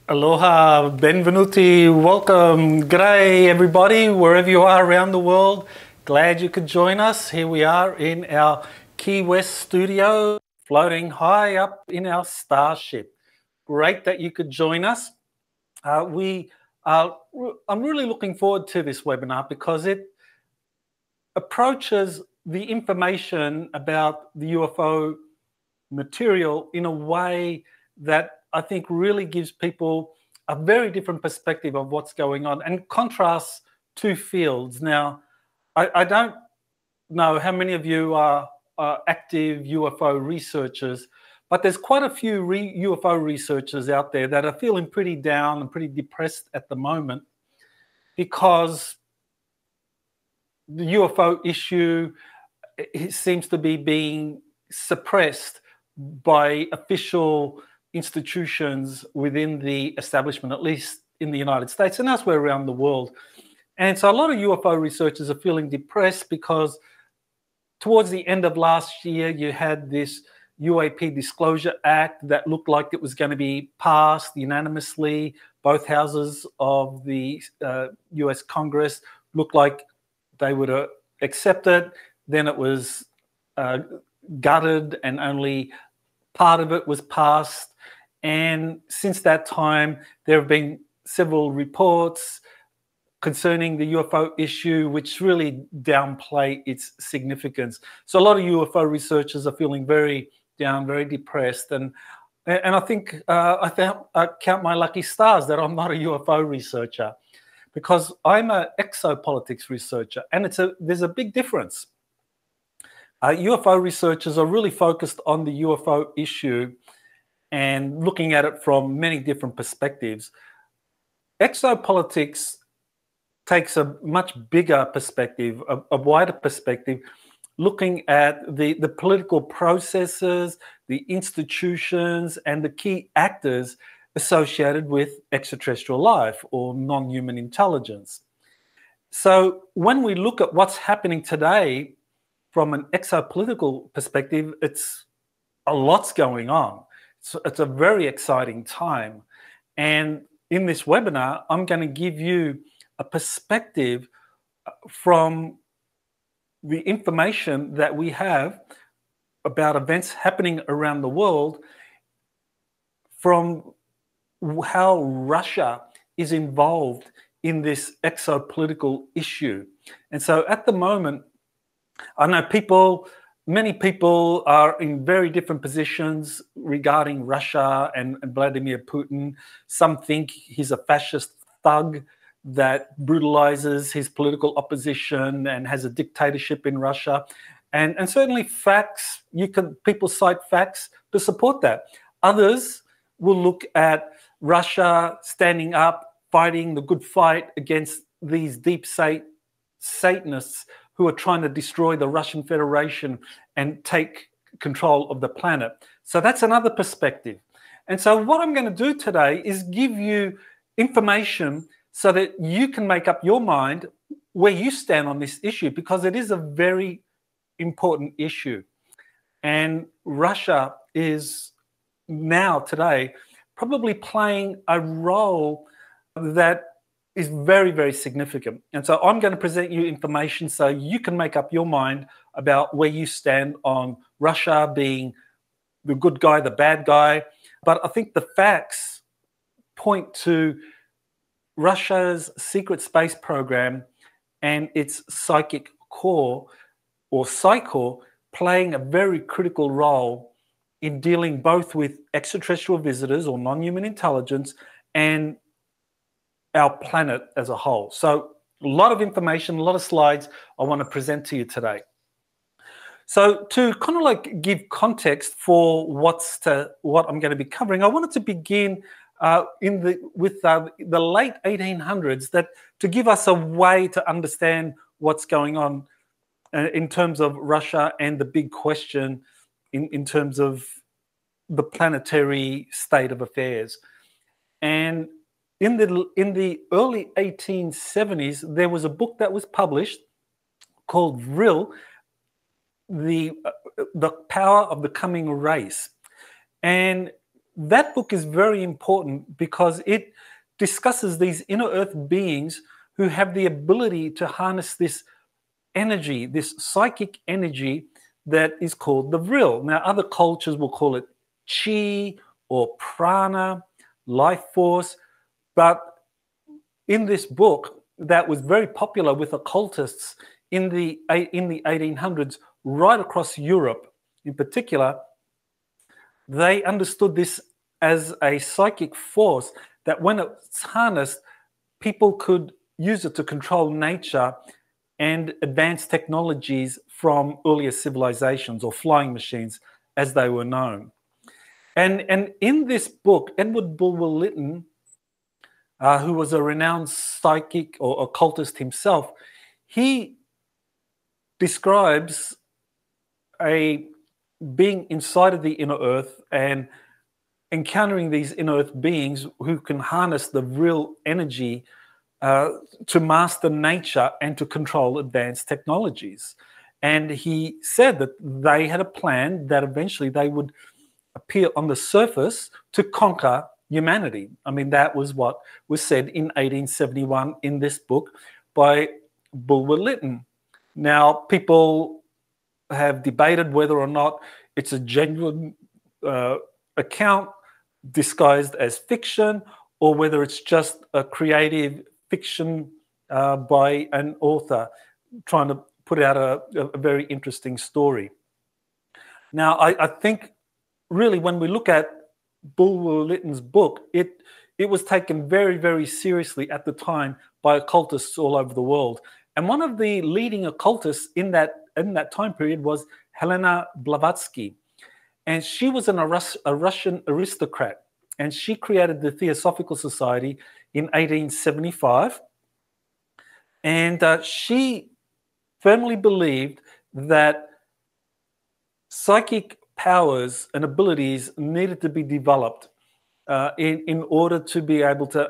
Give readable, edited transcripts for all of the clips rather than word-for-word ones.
Aloha, benvenuti, welcome, g'day everybody, wherever you are around the world. Glad you could join us. Here we are in our Key West studio, floating high up in our starship. Great that you could join us. I'm really looking forward to this webinar because it approaches the information about the UFO material in a way that I think really gives people a very different perspective of what's going on and contrasts two fields. Now, I don't know how many of you are active UFO researchers, but there's quite a few UFO researchers out there that are feeling pretty down and pretty depressed at the moment because the UFO issue seems to be being suppressed by official institutions within the establishment, at least in the United States and elsewhere around the world. And so a lot of UFO researchers are feeling depressed because towards the end of last year, you had this UAP Disclosure Act that looked like it was going to be passed unanimously. Both houses of the US Congress looked like they would accept it. Then it was gutted and only part of it was passed. And since that time, there have been several reports concerning the UFO issue, which really downplay its significance. So a lot of UFO researchers are feeling very down, very depressed. And I think I count my lucky stars that I'm not a UFO researcher because I'm an exopolitics researcher. And there's a big difference. UFO researchers are really focused on the UFO issue and looking at it from many different perspectives. Exopolitics takes a much bigger perspective, a wider perspective, looking at the political processes, the institutions, and the key actors associated with extraterrestrial life or non-human intelligence. So when we look at what's happening today from an exopolitical perspective, it's a lot's going on. So it's a very exciting time. And in this webinar, I'm going to give you a perspective from the information that we have about events happening around the world from how Russia is involved in this exopolitical issue. And so at the moment, I know many people are in very different positions regarding Russia and Vladimir Putin. Some think he's a fascist thug that brutalizes his political opposition and has a dictatorship in Russia. And certainly facts, people cite facts to support that. Others will look at Russia standing up, fighting the good fight against these deep Satanists who are trying to destroy the Russian Federation and take control of the planet. So that's another perspective. And so what I'm going to do today is give you information so that you can make up your mind where you stand on this issue, because it is a very important issue. And Russia is now, today, probably playing a role that is very, very significant. And so I'm going to present you information so you can make up your mind about where you stand on Russia being the good guy, the bad guy. But I think the facts point to Russia's secret space program and its psychic core, or Psi-korpus, playing a very critical role in dealing both with extraterrestrial visitors or non-human intelligence and our planet as a whole. So a lot of information, a lot of slides I want to present to you today. So to kind of like give context for what I'm going to be covering, I wanted to begin with the late 1800s, to give us a way to understand what's going on in terms of Russia and the big question in terms of the planetary state of affairs. And in the early 1870s, there was a book that was published called Vril, the Power of the Coming Race. And that book is very important because it discusses these inner earth beings who have the ability to harness this energy, this psychic energy that is called the vril. Now, other cultures will call it chi or prana, life force, but in this book that was very popular with occultists in the 1800s, right across Europe in particular, they understood this as a psychic force that when it's harnessed, people could use it to control nature and advanced technologies from earlier civilizations, or flying machines as they were known. And in this book, Edward Bulwer-Lytton, who was a renowned psychic or occultist himself, he describes a being inside of the inner earth and encountering these inner earth beings who can harness the real energy to master nature and to control advanced technologies. And he said that they had a plan that eventually they would appear on the surface to conquer humanity. I mean, that was what was said in 1871 in this book by Bulwer-Lytton. Now, people have debated whether or not it's a genuine account disguised as fiction, or whether it's just a creative fiction by an author trying to put out a very interesting story. Now, I think really when we look at Bulwer-Lytton's book, it was taken very, very seriously at the time by occultists all over the world. And one of the leading occultists in that time period was Helena Blavatsky. And she was a Russian aristocrat. And she created the Theosophical Society in 1875. And she firmly believed that psychic powers and abilities needed to be developed in order to be able to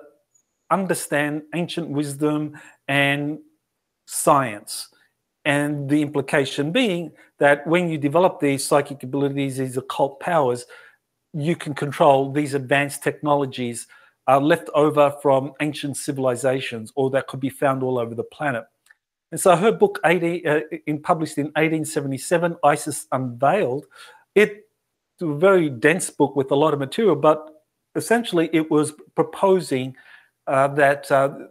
understand ancient wisdom and science. And the implication being that when you develop these psychic abilities, these occult powers, you can control these advanced technologies left over from ancient civilizations, or that could be found all over the planet. And so her book, published in 1877, Isis Unveiled, it's a very dense book with a lot of material, but essentially it was proposing that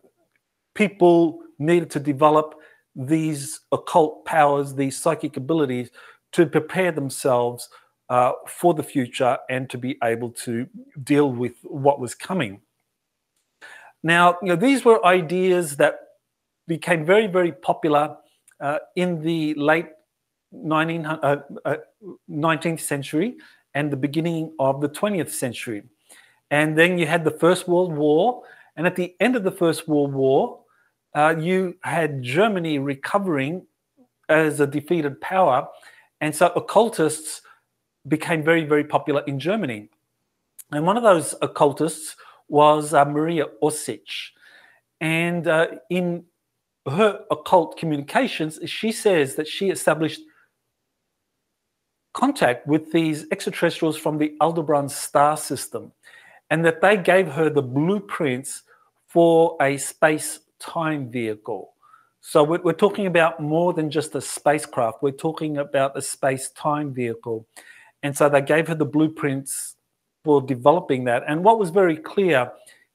people needed to develop these occult powers, these psychic abilities, to prepare themselves for the future and to be able to deal with what was coming. Now, these were ideas that became very, very popular in the late 19th century and the beginning of the 20th century. And then you had the First World War. And at the end of the First World War, you had Germany recovering as a defeated power. And so occultists became very, very popular in Germany. And one of those occultists was Maria Orsich. And in her occult communications, she says that she established contact with these extraterrestrials from the Aldebaran star system, and that they gave her the blueprints for a space-time vehicle. So we're talking about more than just a spacecraft. We're talking about a space-time vehicle. And so they gave her the blueprints for developing that. And what was very clear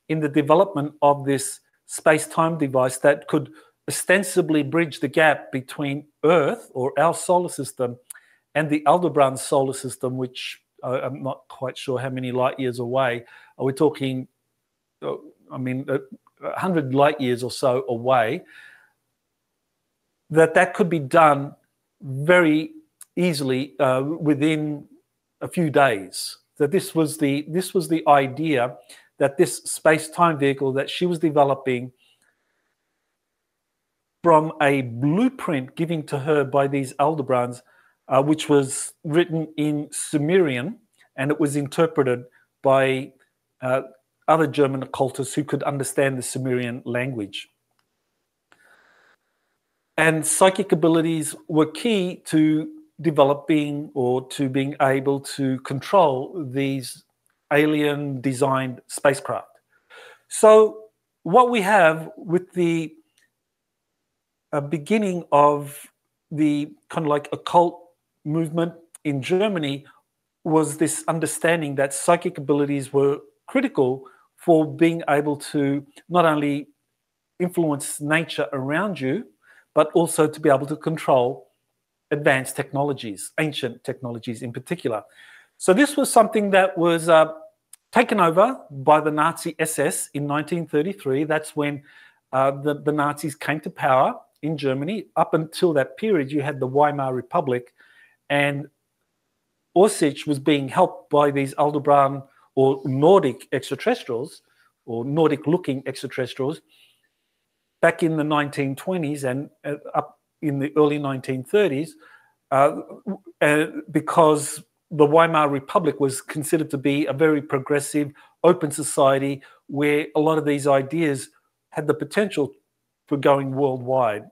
in the development of this space-time device that could ostensibly bridge the gap between Earth, or our solar system, and the Aldebaran solar system, which I'm not quite sure how many light years away. Are we talking, 100 light years or so away? That could be done very easily within a few days. That this was the idea, that this space-time vehicle that she was developing from a blueprint given to her by these Aldebarans, which was written in Sumerian, and it was interpreted by other German occultists who could understand the Sumerian language. And psychic abilities were key to developing, or to being able to control these alien-designed spacecraft. So what we have with the beginning of the kind of like occult movement in Germany was this understanding that psychic abilities were critical for being able to not only influence nature around you, but also to be able to control advanced technologies, ancient technologies in particular. So this was something that was taken over by the Nazi SS in 1933. That's when the Nazis came to power in Germany. Up until that period, you had the Weimar Republic, and Auschwitz was being helped by these Aldebaran or Nordic extraterrestrials, or Nordic-looking extraterrestrials, back in the 1920s and up in the early 1930s, because the Weimar Republic was considered to be a very progressive, open society where a lot of these ideas had the potential for going worldwide.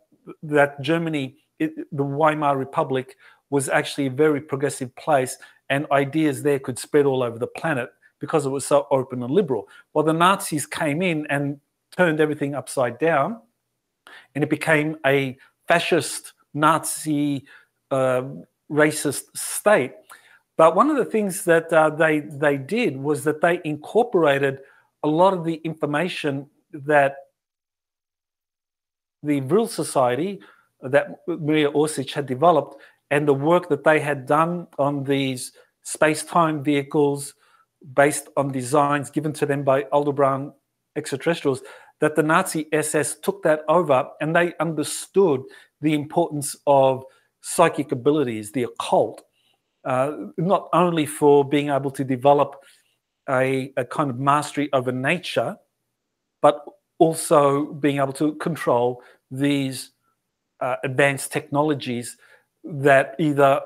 That Germany, the Weimar Republic, was actually a very progressive place, and ideas there could spread all over the planet because it was so open and liberal. Well, the Nazis came in and turned everything upside down, and it became a fascist, Nazi, racist state. But one of the things that they did was that they incorporated a lot of the information that the Vril Society that Maria Orsic had developed and the work that they had done on these space-time vehicles based on designs given to them by Aldebaran extraterrestrials, that the Nazi SS took that over and they understood the importance of psychic abilities, the occult, not only for being able to develop a kind of mastery over nature, but also being able to control these advanced technologies that either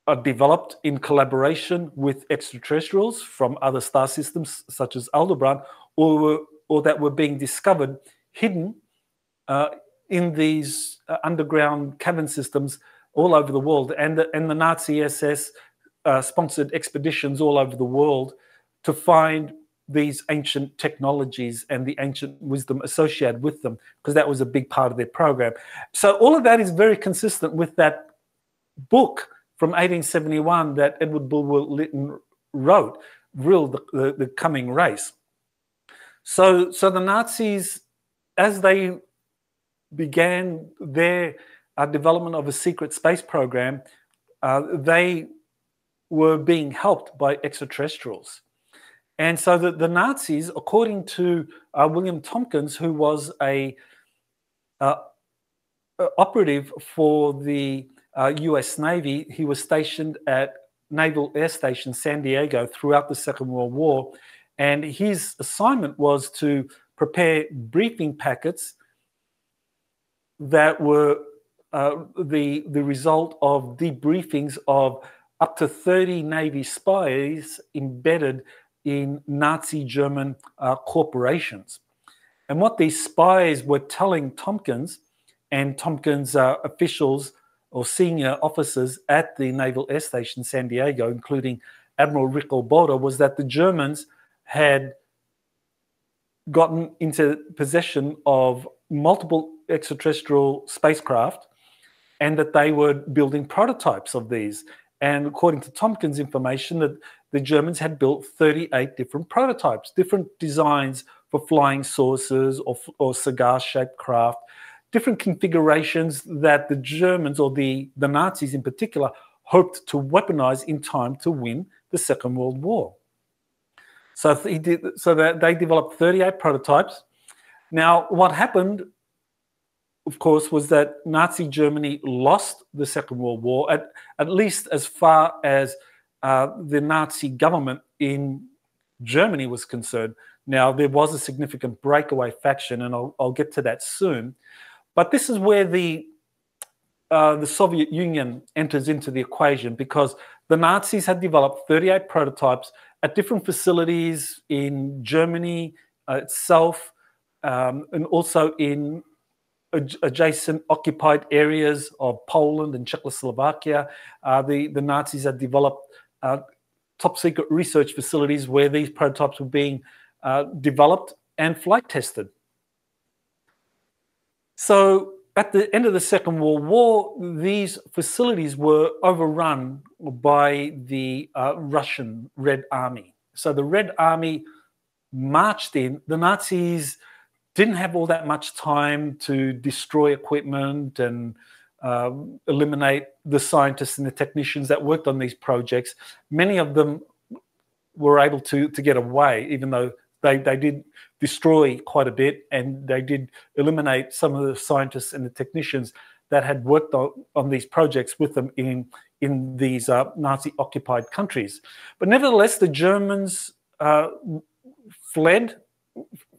are developed in collaboration with extraterrestrials from other star systems such as Aldebaran, or that were being discovered hidden in these underground cavern systems all over the world. And the Nazi SS sponsored expeditions all over the world to find these ancient technologies and the ancient wisdom associated with them, because that was a big part of their program. So all of that is very consistent with that book from 1871 that Edward Bulwer-Lytton wrote, Vril, the Coming Race. So the Nazis, as they began their development of a secret space program, they were being helped by extraterrestrials. And so the Nazis, according to William Tompkins, who was a operative for the US Navy, he was stationed at Naval Air Station San Diego throughout the Second World War. And his assignment was to prepare briefing packets that were the result of debriefings of up to 30 Navy spies embedded in Nazi German corporations. And what these spies were telling Tompkins and Tompkins' officials or senior officers at the Naval Air Station San Diego, including Admiral Riccoboda, was that the Germans had gotten into possession of multiple extraterrestrial spacecraft and that they were building prototypes of these. And according to Tompkins' information, that the Germans had built 38 different prototypes, different designs for flying saucers or cigar-shaped craft, different configurations that the Germans, or the Nazis in particular, hoped to weaponize in time to win the Second World War. So that they developed 38 prototypes. Now, what happened, of course, was that Nazi Germany lost the Second World War, at least as far as the Nazi government in Germany was concerned. Now, there was a significant breakaway faction, and I'll get to that soon. But this is where the Soviet Union enters into the equation, because the Nazis had developed 38 prototypes at different facilities in Germany itself, and also in adjacent occupied areas of Poland and Czechoslovakia. The Nazis had developed top secret research facilities where these prototypes were being developed and flight tested. So at the end of the Second World War, these facilities were overrun by the Russian Red Army. So the Red Army marched in. The Nazis didn't have all that much time to destroy equipment and eliminate the scientists and the technicians that worked on these projects. Many of them were able to get away, even though they did destroy quite a bit, and they did eliminate some of the scientists and the technicians that had worked on these projects with them in these Nazi-occupied countries. But nevertheless, the Germans fled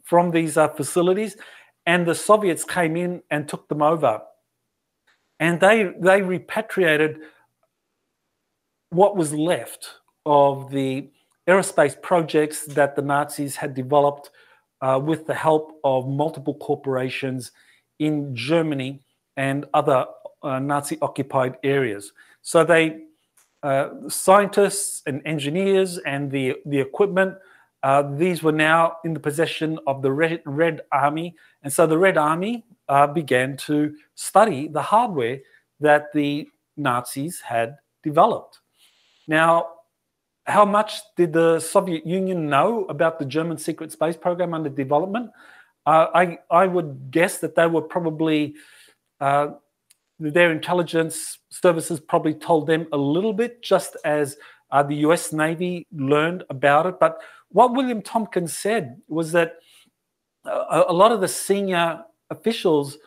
from these facilities, and the Soviets came in and took them over. And they repatriated what was left of the aerospace projects that the Nazis had developed with the help of multiple corporations in Germany and other Nazi-occupied areas. So they, scientists and engineers and the equipment, these were now in the possession of the Red Army. And so the Red Army began to study the hardware that the Nazis had developed. Now, how much did the Soviet Union know about the German secret space program under development? I would guess that they were probably, their intelligence services probably told them a little bit, just as the US Navy learned about it. But what William Tompkins said was that a lot of the senior officials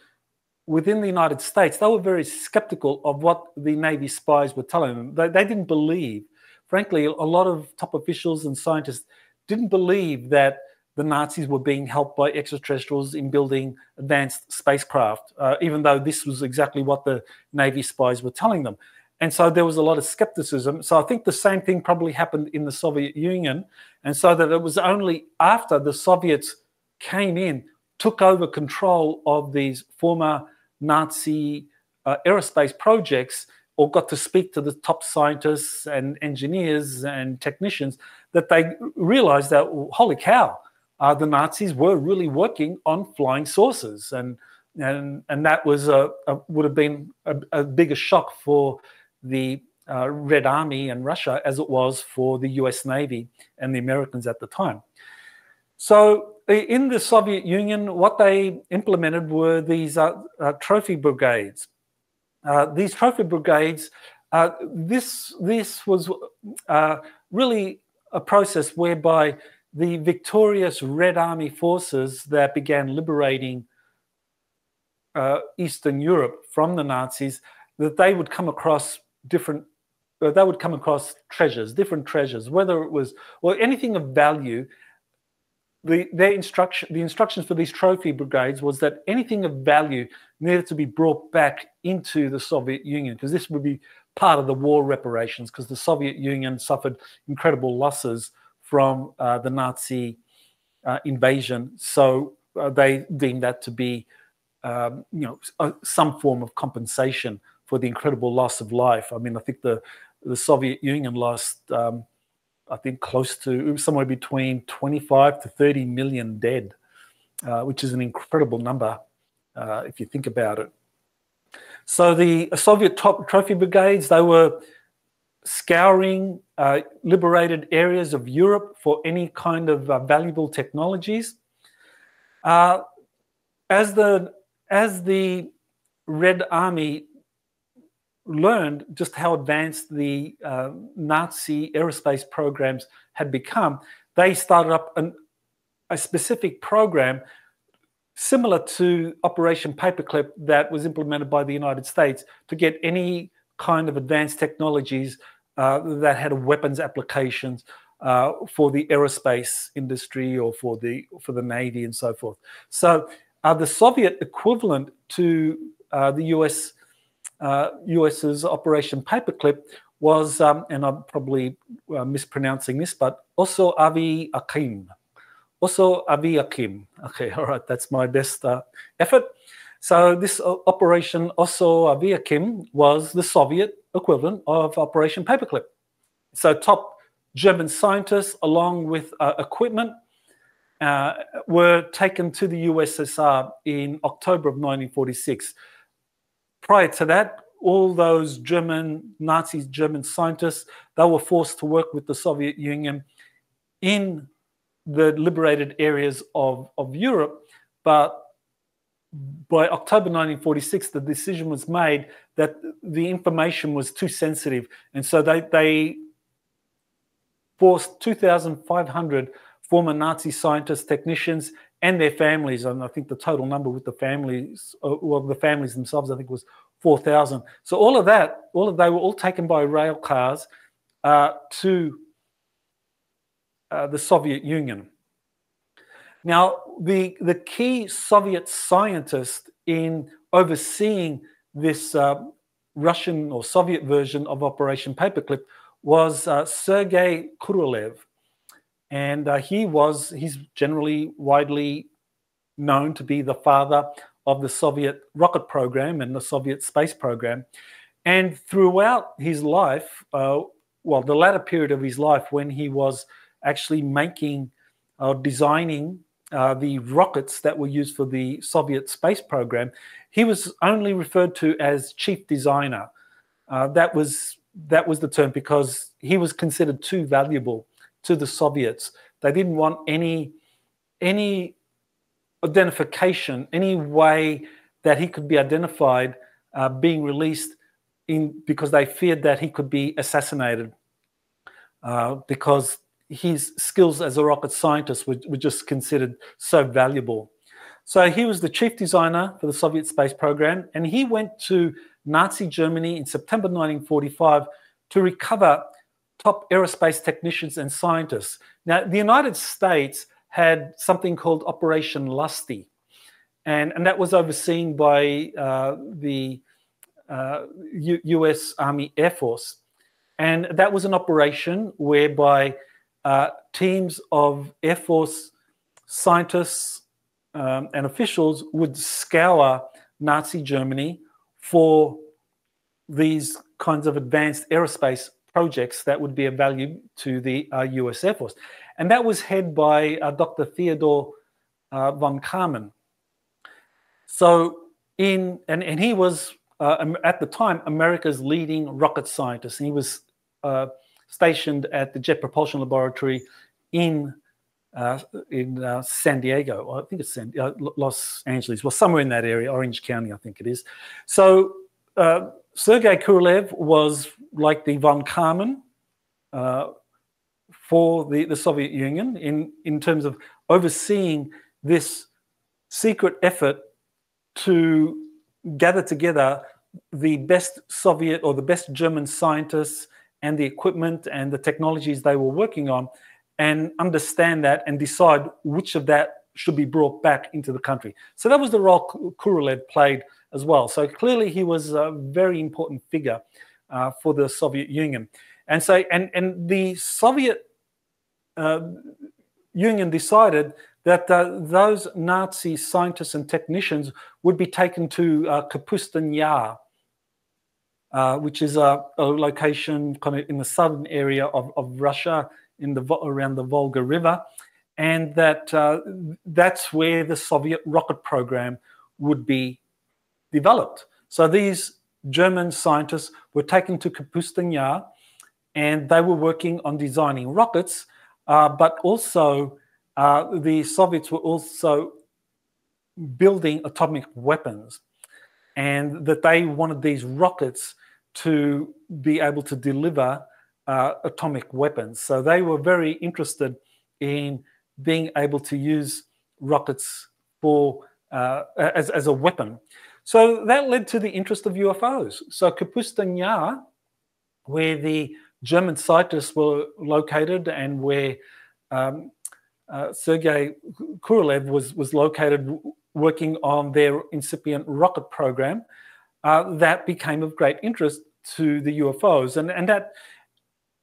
within the United States, they were very skeptical of what the Navy spies were telling them. They didn't believe. Frankly, a lot of top officials and scientists didn't believe that the Nazis were being helped by extraterrestrials in building advanced spacecraft, even though this was exactly what the Navy spies were telling them. And so there was a lot of skepticism. So I think the same thing probably happened in the Soviet Union. And so that it was only after the Soviets came in, took over control of these former Nazi aerospace projects, or got to speak to the top scientists and engineers and technicians, that they realized that, well, holy cow, the Nazis were really working on flying saucers. And that was would have been a bigger shock for the Red Army and Russia as it was for the US Navy and the Americans at the time. So in the Soviet Union, what they implemented were these trophy brigades. These trophy brigades, this was really a process whereby the victorious Red Army forces that began liberating Eastern Europe from the Nazis, that they would come across different different treasures, whether it was, or anything of value. The instructions for these trophy brigades was that anything of value needed to be brought back into the Soviet Union, because this would be part of the war reparations, because the Soviet Union suffered incredible losses from the Nazi invasion. So they deemed that to be some form of compensation for the incredible loss of life. I mean, I think the Soviet Union lost I think close to somewhere between 25 to 30 million dead, which is an incredible number if you think about it. So the Soviet trophy brigades, they were scouring liberated areas of Europe for any kind of valuable technologies. As the Red Army learned just how advanced the Nazi aerospace programs had become, they started up a specific program similar to Operation Paperclip that was implemented by the United States to get any kind of advanced technologies that had weapons applications for the aerospace industry or for the Navy and so forth. So the Soviet equivalent to the US's Operation Paperclip was, and I'm probably mispronouncing this, but Oso Avi Akim. Oso Avi Akim. Okay, all right, that's my best effort. So this Operation Oso Avi Akim was the Soviet equivalent of Operation Paperclip. So top German scientists, along with equipment, were taken to the USSR in October of 1946. Prior to that, all those German scientists, they were forced to work with the Soviet Union in the liberated areas of Europe. But by October 1946, the decision was made that the information was too sensitive. And so they forced 2,500 former Nazi scientists, technicians, and their families, and I think the total number with the families, well, the families themselves, I think was 4,000. So all of they were all taken by rail cars to the Soviet Union. Now, the key Soviet scientist in overseeing this Russian or Soviet version of Operation Paperclip was Sergei Korolev. And he's generally widely known to be the father of the Soviet rocket program and the Soviet space program. And throughout his life, well, the latter period of his life, when he was actually making or designing the rockets that were used for the Soviet space program, he was only referred to as chief designer. That was the term, because he was considered too valuable to the Soviets. They didn't want any identification, any way that he could be identified being released because they feared that he could be assassinated because his skills as a rocket scientist were just considered so valuable. So he was the chief designer for the Soviet space program, and he went to Nazi Germany in September 1945 to recover top aerospace technicians and scientists. Now, the United States had something called Operation Lusty, and that was overseen by the US Army Air Force. And that was an operation whereby teams of Air Force scientists and officials would scour Nazi Germany for these kinds of advanced aerospace projects that would be of value to the US Air Force. And that was headed by Dr. Theodore von Karman. So and he was, at the time, America's leading rocket scientist. He was stationed at the Jet Propulsion Laboratory in San Diego. I think it's Los Angeles, well, somewhere in that area, Orange County, I think it is. So Sergei Korolev was like the von Karman for the Soviet Union in terms of overseeing this secret effort to gather together the best Soviet or the best German scientists and the equipment and the technologies they were working on, and understand that and decide which of that should be brought back into the country. So that was the role Korolev played as well. So clearly he was a very important figure for the Soviet Union. And so, and the Soviet Union decided that those Nazi scientists and technicians would be taken to Kapustin Yar, which is a location kind of in the southern area of Russia, around the Volga River, and that's where the Soviet rocket program would be developed. So these German scientists were taken to Kapustin Yar, and they were working on designing rockets, but also the Soviets were also building atomic weapons, and that they wanted these rockets to be able to deliver atomic weapons. So they were very interested in being able to use rockets for as a weapon. So that led to the interest of UFOs. So Kapustin Yar, where the German scientists were located and where Sergei Korolev was located working on their incipient rocket program, that became of great interest to the UFOs.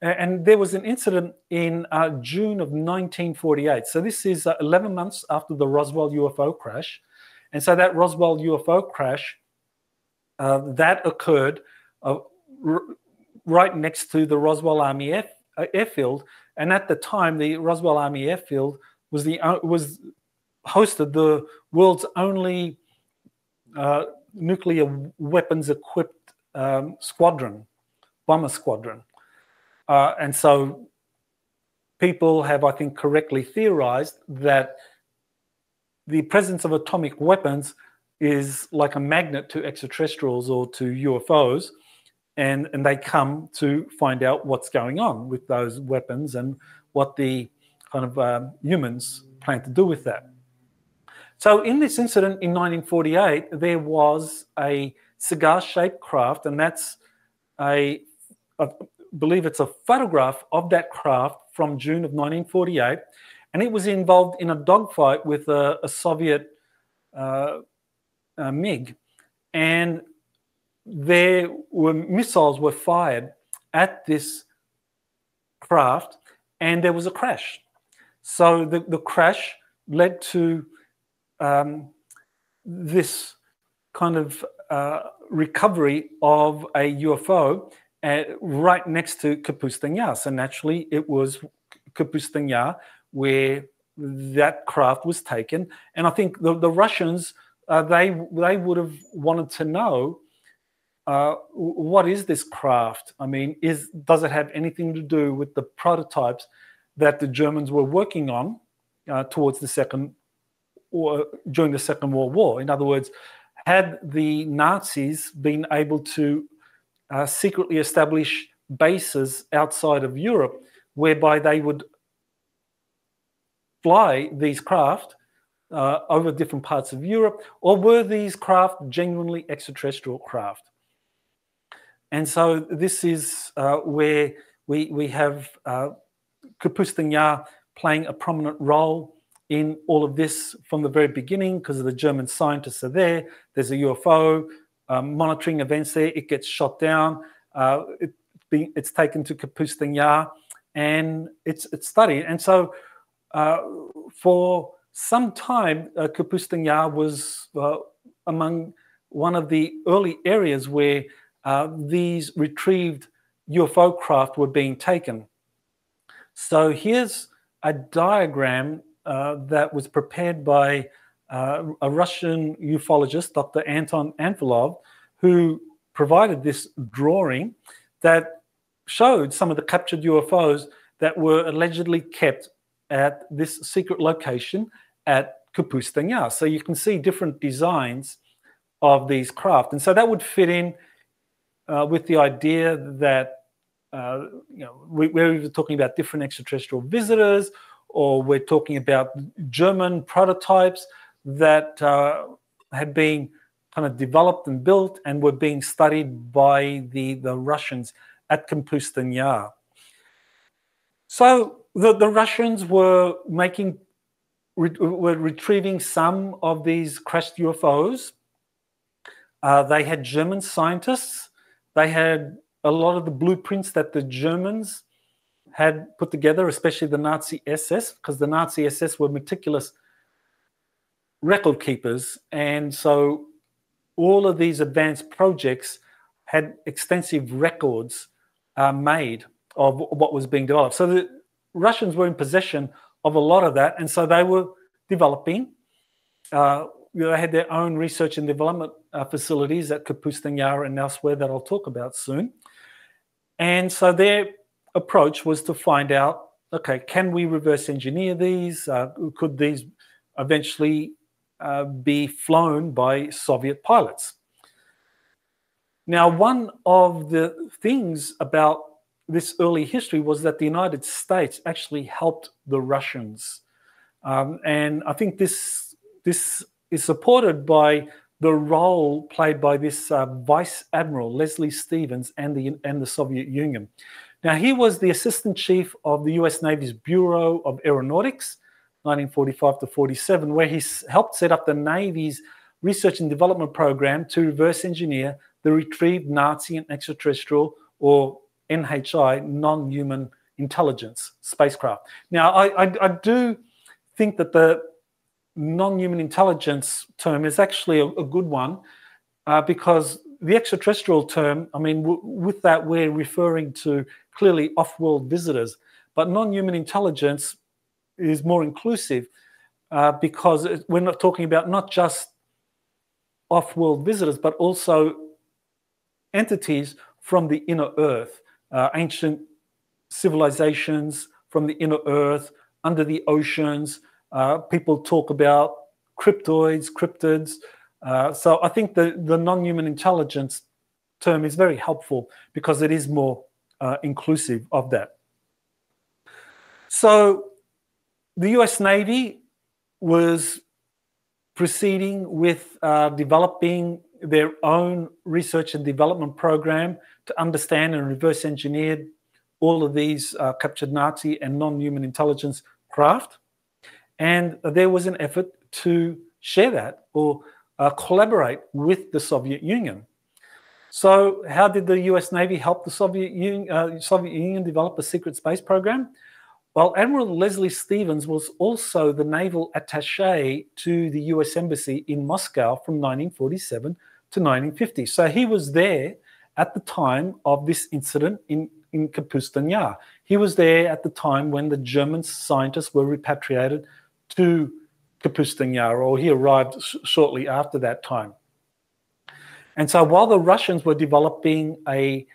And there was an incident in June of 1948. So this is 11 months after the Roswell UFO crash. And so that Roswell UFO crash, that occurred right next to the Roswell Army airfield. And at the time, the Roswell Army Airfield was hosted the world's only nuclear weapons-equipped squadron, bomber squadron. And so people have, I think, correctly theorized that the presence of atomic weapons is like a magnet to extraterrestrials or to UFOs, and they come to find out what's going on with those weapons and what the kind of humans plan to do with that. So in this incident in 1948, there was a cigar-shaped craft, and that's I believe it's a photograph of that craft from June of 1948, and it was involved in a dogfight with a Soviet MiG, and missiles were fired at this craft, and there was a crash. So the crash led to this kind of recovery of a UFO right next to Kapustin Yar. So naturally, it was Kapustin Yar where that craft was taken. And I think the Russians, they would have wanted to know, what is this craft? I mean, does it have anything to do with the prototypes that the Germans were working on during the Second World War? In other words, had the Nazis been able to secretly establish bases outside of Europe whereby they would fly these craft over different parts of Europe, or were these craft genuinely extraterrestrial craft? And so this is where we have Kapustin Yar playing a prominent role in all of this from the very beginning, because the German scientists are there. There's a UFO monitoring events there. It gets shot down. It's taken to Kapustin Yar, and it's studied. And so for some time, Kapustin Yar was among one of the early areas where these retrieved UFO craft were being taken. So here's a diagram that was prepared by a Russian ufologist, Dr. Anton Anfilov, who provided this drawing that showed some of the captured UFOs that were allegedly kept at this secret location at Kapustin Yar. So you can see different designs of these craft. And so that would fit in with the idea that we're either talking about different extraterrestrial visitors, or we're talking about German prototypes that had been kind of developed and built and were being studied by the Russians at Kapustin Yar. So the Russians were retrieving some of these crashed UFOs. They had German scientists. They had a lot of the blueprints that the Germans had put together, especially the Nazi SS, because the Nazi SS were meticulous record keepers. And so all of these advanced projects had extensive records made of what was being developed. So the Russians were in possession of a lot of that, and so they were developing. They had their own research and development facilities at Kapustin Yar and elsewhere that I'll talk about soon. And so their approach was to find out, okay, can we reverse engineer these? Could these eventually be flown by Soviet pilots? Now, one of the things about this early history was that the United States actually helped the Russians. And I think this is supported by the role played by this Vice Admiral Leslie Stevens and the Soviet Union. Now, he was the Assistant Chief of the US Navy's Bureau of Aeronautics, 1945 to 47, where he helped set up the Navy's research and development program to reverse engineer the retrieved Nazi and extraterrestrial, or NHI, non-human intelligence spacecraft. Now, I do think that the non-human intelligence term is actually a good one, because the extraterrestrial term, I mean, with that we're referring to clearly off-world visitors. but non-human intelligence is more inclusive because we're not talking about not just off-world visitors, but also entities from the inner earth, ancient civilizations from the inner earth, under the oceans. People talk about cryptoids, cryptids. So I think the non-human intelligence term is very helpful because it is more inclusive of that. So the US Navy was proceeding with developing their own research and development program to understand and reverse engineer all of these captured Nazi and non-human intelligence craft. And there was an effort to share that or collaborate with the Soviet Union. So how did the US Navy help the Soviet Union develop a secret space program? Well, Admiral Leslie Stevens was also the naval attaché to the US Embassy in Moscow from 1947 to 1950. So he was there at the time of this incident in Kapustin Yar. He was there at the time when the German scientists were repatriated to Kapustin Yar, or he arrived shortly after that time. And so while the Russians were developing a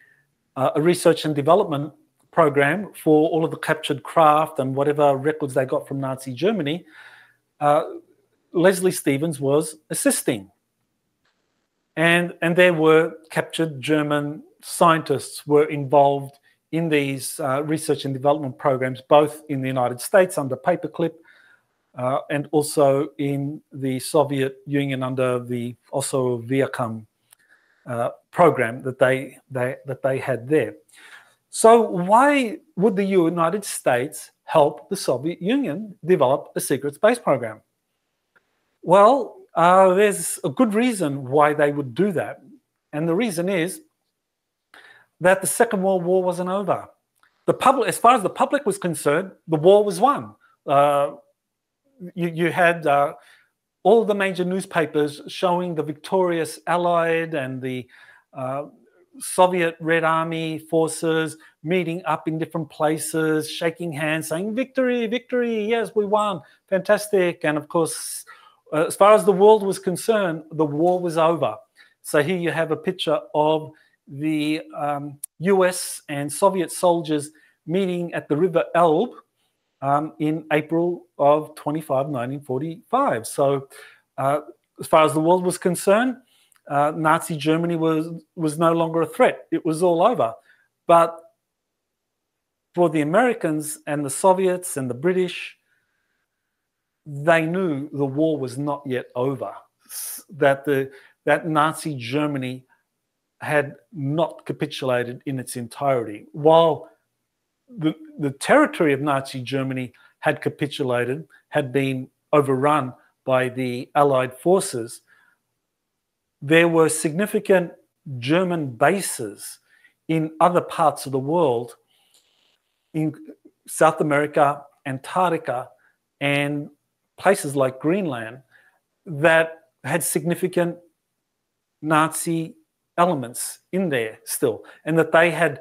research and development program for all of the captured craft and whatever records they got from Nazi Germany, Leslie Stevens was assisting. And there were captured German scientists were involved in these research and development programs, both in the United States under Paperclip and also in the Soviet Union under the also Viacom program that they had there. So why would the United States help the Soviet Union develop a secret space program? Well, there's a good reason why they would do that. And the reason is that the Second World War wasn't over. The public, as far as the public was concerned, the war was won. You had all the major newspapers showing the victorious Allied and the Soviet Red Army forces meeting up in different places, shaking hands, saying, victory, victory, yes, we won, fantastic. And of course, as far as the world was concerned, the war was over. So here you have a picture of the US and Soviet soldiers meeting at the River Elbe in April of 1945. So as far as the world was concerned, Nazi Germany was no longer a threat. It was all over. But for the Americans and the Soviets and the British, they knew the war was not yet over, that Nazi Germany had not capitulated in its entirety. While the territory of Nazi Germany had capitulated, had been overrun by the Allied forces, there were significant German bases in other parts of the world, in South America, Antarctica, and places like Greenland, that had significant Nazi elements in there still, and that they had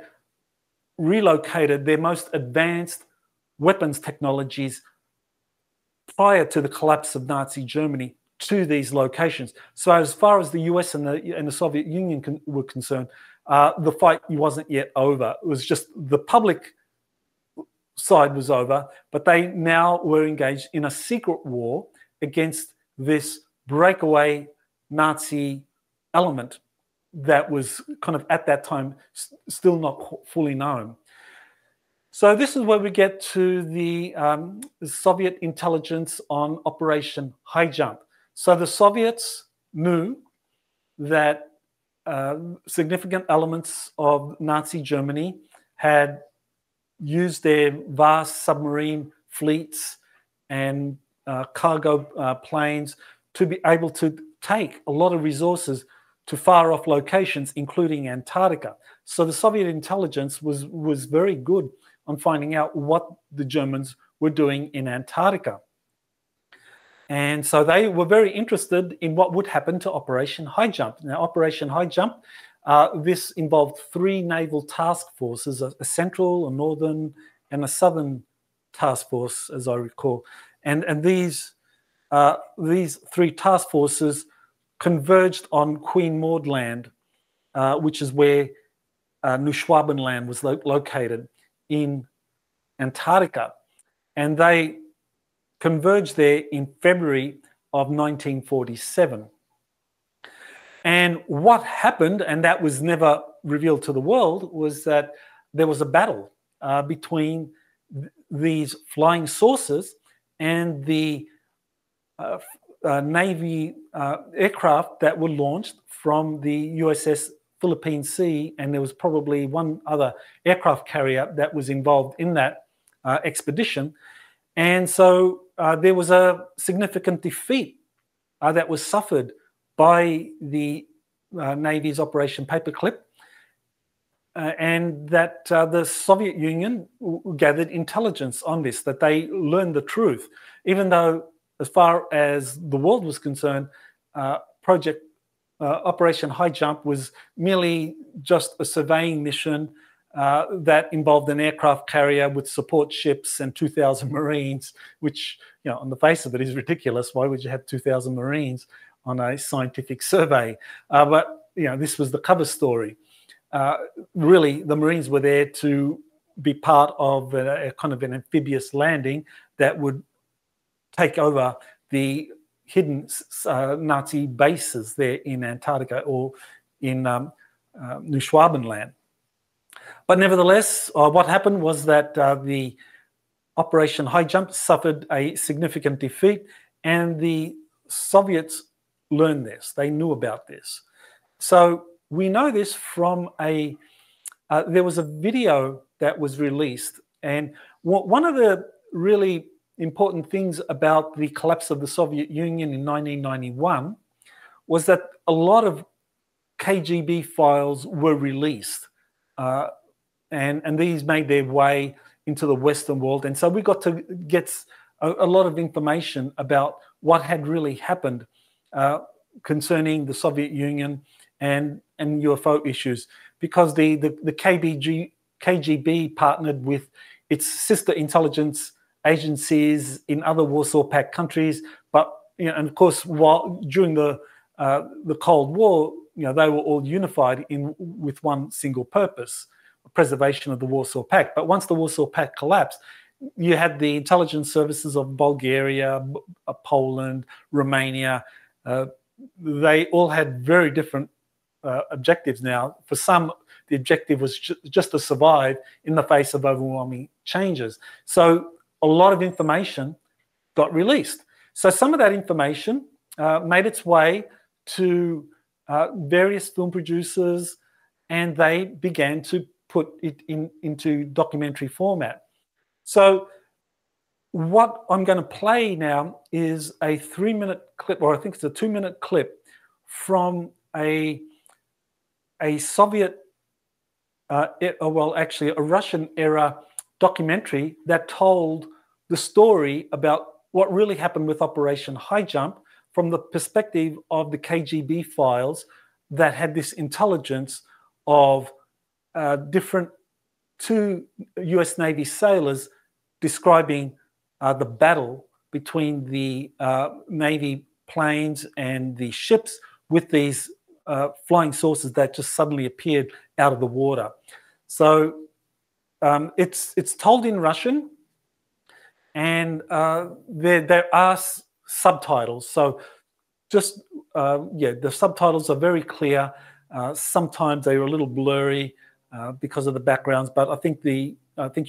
relocated their most advanced weapons technologies prior to the collapse of Nazi Germany to these locations. So as far as the US and the Soviet Union were concerned, the fight wasn't yet over. It was just the public side was over, but they now were engaged in a secret war against this breakaway Nazi element that was kind of at that time still not fully known. So this is where we get to the Soviet intelligence on Operation High Jump. So the Soviets knew that significant elements of Nazi Germany had used their vast submarine fleets and cargo planes to be able to take a lot of resources to far off locations, including Antarctica. So the Soviet intelligence was very good on finding out what the Germans were doing in Antarctica. And so they were very interested in what would happen to Operation High Jump. Now, Operation High Jump, this involved 3 naval task forces, a central, a northern, and a southern task force, as I recall. And these three task forces converged on Queen Maud Land, which is where Neuschwabenland was located in Antarctica. And they converged there in February of 1947. And what happened, and that was never revealed to the world, was that there was a battle between these flying saucers and the Navy aircraft that were launched from the USS Philippine Sea, and there was probably one other aircraft carrier that was involved in that expedition. And so there was a significant defeat that was suffered by the Navy's Operation Paperclip, and that the Soviet Union gathered intelligence on this, that they learned the truth, even though, as far as the world was concerned, Operation High Jump was merely just a surveying mission that involved an aircraft carrier with support ships and 2,000 Marines, which, you know, on the face of it is ridiculous. Why would you have 2,000 Marines on a scientific survey? But, you know, this was the cover story. Really, the Marines were there to be part of a kind of an amphibious landing that would take over the hidden Nazi bases there in Antarctica or in Neuschwabenland. But nevertheless, what happened was that the Operation High Jump suffered a significant defeat, and the Soviets learned this. They knew about this. So we know this from there was a video that was released, and one of the really important things about the collapse of the Soviet Union in 1991 was that a lot of KGB files were released, and these made their way into the Western world. And so we got to get a lot of information about what had really happened concerning the Soviet Union and UFO issues, because the KGB partnered with its sister intelligence agencies in other Warsaw Pact countries. But, you know, and of course, during the Cold War, you know, they were all unified with one single purpose: preservation of the Warsaw Pact. But once the Warsaw Pact collapsed, you had the intelligence services of Bulgaria, Poland, Romania. They all had very different objectives now. For some, the objective was just to survive in the face of overwhelming changes. So a lot of information got released. So some of that information made its way to various film producers, and they began to put it into documentary format. So what I'm going to play now is a 3-minute clip, or I think it's a 2-minute clip from a Soviet, well, actually a Russian-era documentary that told the story about what really happened with Operation High Jump from the perspective of the KGB files that had this intelligence of two US Navy sailors describing the battle between the Navy planes and the ships with these flying saucers that just suddenly appeared out of the water. So it's told in Russian, and there are subtitles. So just, yeah, the subtitles are very clear. Sometimes they're a little blurry because of the backgrounds, but I think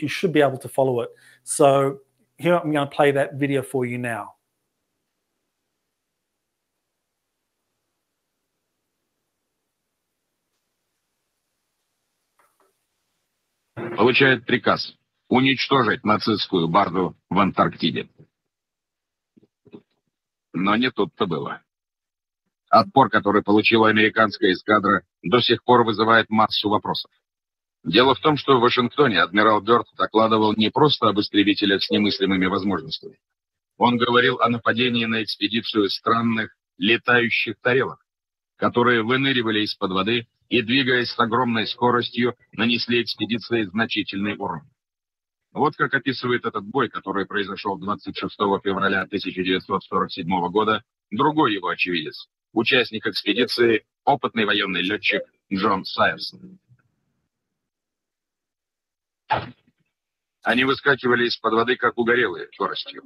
you should be able to follow it. So here I'm going to play that video for you now. Получает приказ уничтожить нацистскую базу в Антарктиде. Но не тут-то было. Отпор, который получила американская эскадра, до сих пор вызывает массу вопросов. Дело в том, что в Вашингтоне адмирал Бёрд докладывал не просто об истребителях с немыслимыми возможностями. Он говорил о нападении на экспедицию странных летающих тарелок, которые выныривали из-под воды и, двигаясь с огромной скоростью, нанесли экспедиции значительный урон. Вот как описывает этот бой, который произошел 26 февраля 1947 года, другой его очевидец, участник экспедиции, опытный военный летчик Джон Сайерсон. Они выскакивали из-под воды, как угорелые, скоростью.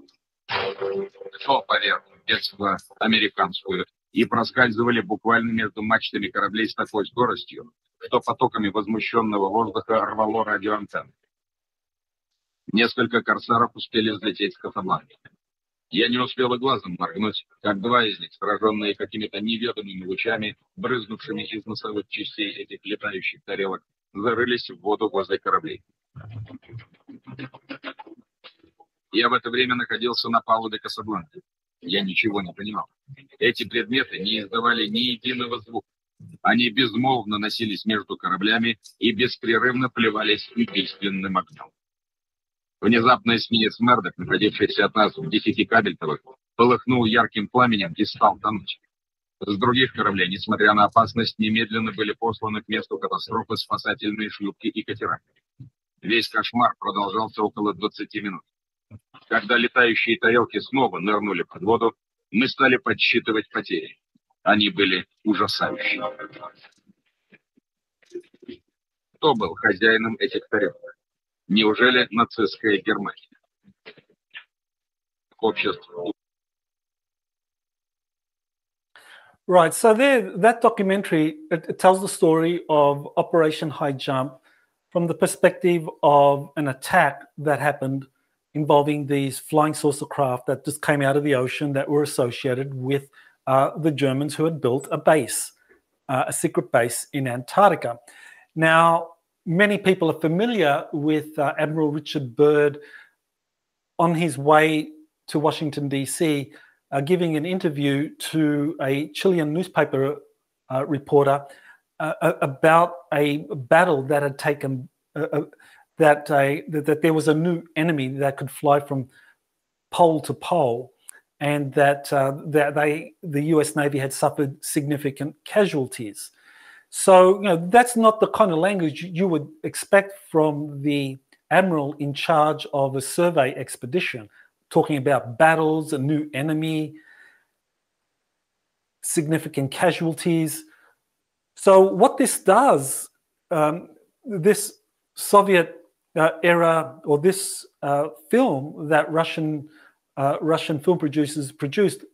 Шел поверх детства американскую и проскальзывали буквально между мачтами кораблей с такой скоростью, что потоками возмущенного воздуха рвало радиоантенны. Несколько корсаров успели взлететь с Касабланки. Я не успел и глазом моргнуть, как два из них, сраженные какими-то неведомыми лучами, брызнувшими из носовых частей этих летающих тарелок, зарылись в воду возле кораблей. Я в это время находился на палубе Касабланки. Я ничего не понимал. Эти предметы не издавали ни единого звука. Они безмолвно носились между кораблями и беспрерывно плевались убийственным огнем. Внезапно эсминец Мердок, находившийся от нас в 10 кабельтовых, полыхнул ярким пламенем и стал тонуть. С других кораблей, несмотря на опасность, немедленно были посланы к месту катастрофы спасательные шлюпки и катера. Весь кошмар продолжался около 20 минут. Когда летающие тарелки снова нырнули под воду, мы стали подсчитывать потери. Они были ужасающие. Кто был хозяином этих тарелок? Неужели нацистская Германия? Общество. Right, so that documentary, it tells the story of Operation High Jump from the perspective of an attack that happened involving these flying saucer craft that just came out of the ocean that were associated with the Germans who had built a base, a secret base in Antarctica. Now, many people are familiar with Admiral Richard Byrd on his way to Washington, D.C., giving an interview to a Chilean newspaper reporter about a battle that had taken, that there was a new enemy that could fly from pole to pole, and that the US Navy had suffered significant casualties. So, that's not the kind of language you would expect from the admiral in charge of a survey expedition, talking about battles, a new enemy, significant casualties. So what this does, this Soviet era, or this film that Russian film producers produced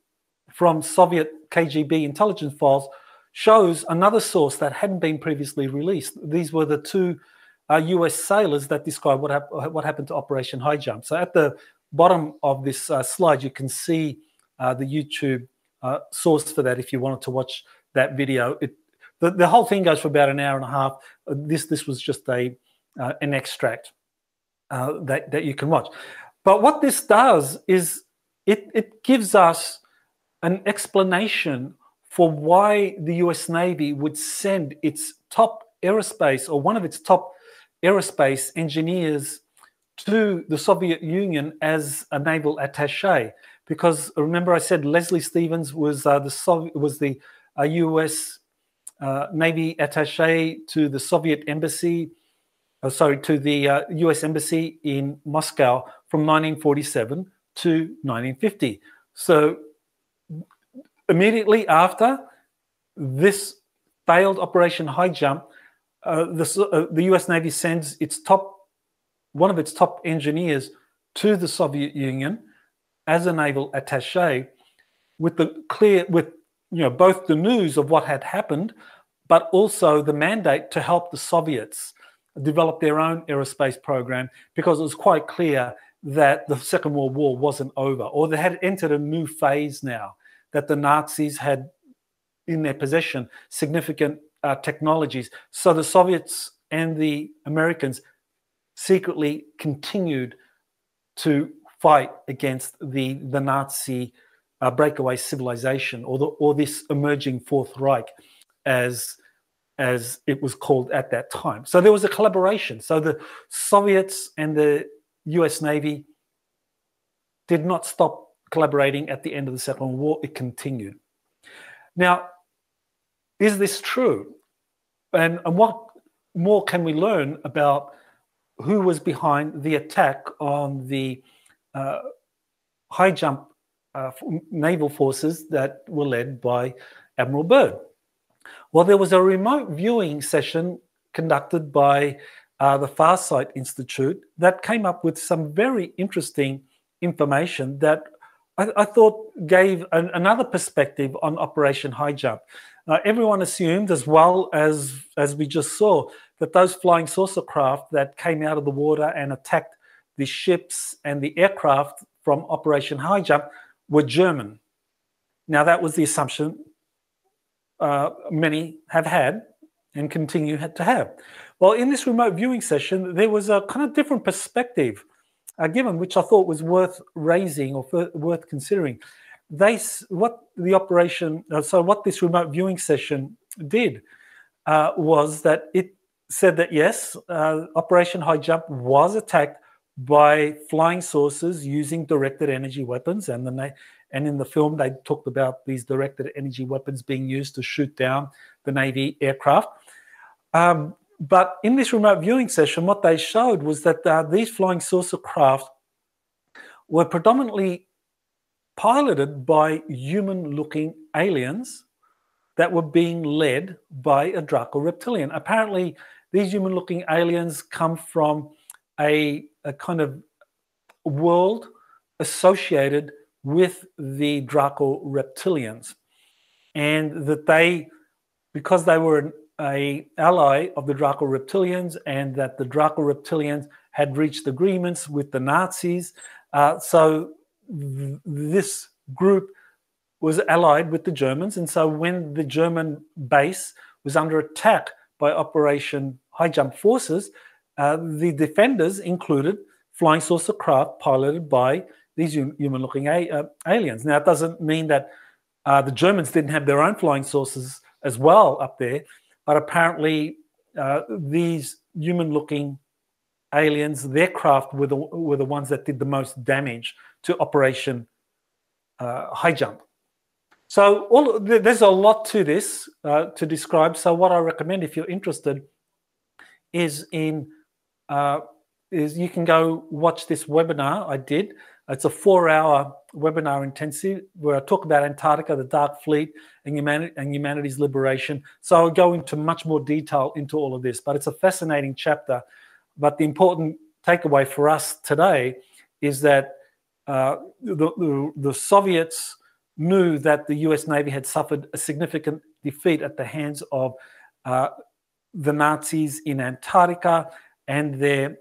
from Soviet KGB intelligence files, shows another source that hadn't been previously released. These were the two US sailors that described what happened to Operation High Jump. So at the bottom of this slide, you can see the YouTube source for that if you wanted to watch that video. The whole thing goes for about an hour and a half. This was just an extract that you can watch. But what this does is it gives us an explanation for why the US Navy would send its top aerospace, or one of its top aerospace engineers, to the Soviet Union as a naval attaché. Because remember, I said Leslie Stevens was the US Navy attaché to the Soviet embassy, to the US embassy in Moscow from 1947 to 1950. So immediately after this failed Operation High Jump, the US Navy sends one of its top engineers to the Soviet Union as a naval attaché, with both the news of what had happened, but also the mandate to help the Soviets develop their own aerospace program, because it was quite clear that the Second World War wasn't over, or they had entered a new phase now, that the Nazis had in their possession significant technologies. So the Soviets and the Americans secretly continued to fight against the Nazi breakaway civilization, or this emerging Fourth Reich, as it was called at that time. So there was a collaboration. So the Soviets and the US Navy did not stop collaborating at the end of the Second World War. It continued. Now, is this true? And what more can we learn about who was behind the attack on the high jump naval forces that were led by Admiral Byrd. Well, there was a remote viewing session conducted by the Farsight Institute that came up with some very interesting information that I thought gave another perspective on Operation High Jump. Everyone assumed, as well as we just saw, that those flying saucer craft that came out of the water and attacked the ships and the aircraft from Operation High Jump were German. Now, that was the assumption many have had and continue to have. Well, in this remote viewing session, there was a kind of different perspective given, which I thought was worth raising or worth considering. What this remote viewing session did was that it said that yes, Operation High Jump was attacked by flying saucers using directed energy weapons, and in the film they talked about these directed energy weapons being used to shoot down the Navy aircraft. But in this remote viewing session, what they showed was that these flying saucer craft were predominantly piloted by human-looking aliens that were being led by a Draco reptilian. Apparently, these human-looking aliens come from a kind of world associated with the Draco reptilians, and that because they were an ally of the Draco reptilians, and that the Draco reptilians had reached agreements with the Nazis, so this group was allied with the Germans. And so when the German base was under attack by Operation High Jump forces, the defenders included flying saucer craft piloted by these human-looking aliens. Now, it doesn't mean that the Germans didn't have their own flying saucers as well up there, but apparently these human-looking aliens, their craft were the ones that did the most damage to Operation High Jump. So there's a lot to this to describe. So what I recommend, if you're interested, is you can go watch this webinar I did. It's a 4-hour webinar intensive where I talk about Antarctica, the Dark Fleet, and humanity's liberation. So I'll go into much more detail into all of this, but it's a fascinating chapter. But the important takeaway for us today is that the Soviets knew that the US Navy had suffered a significant defeat at the hands of the Nazis in Antarctica and their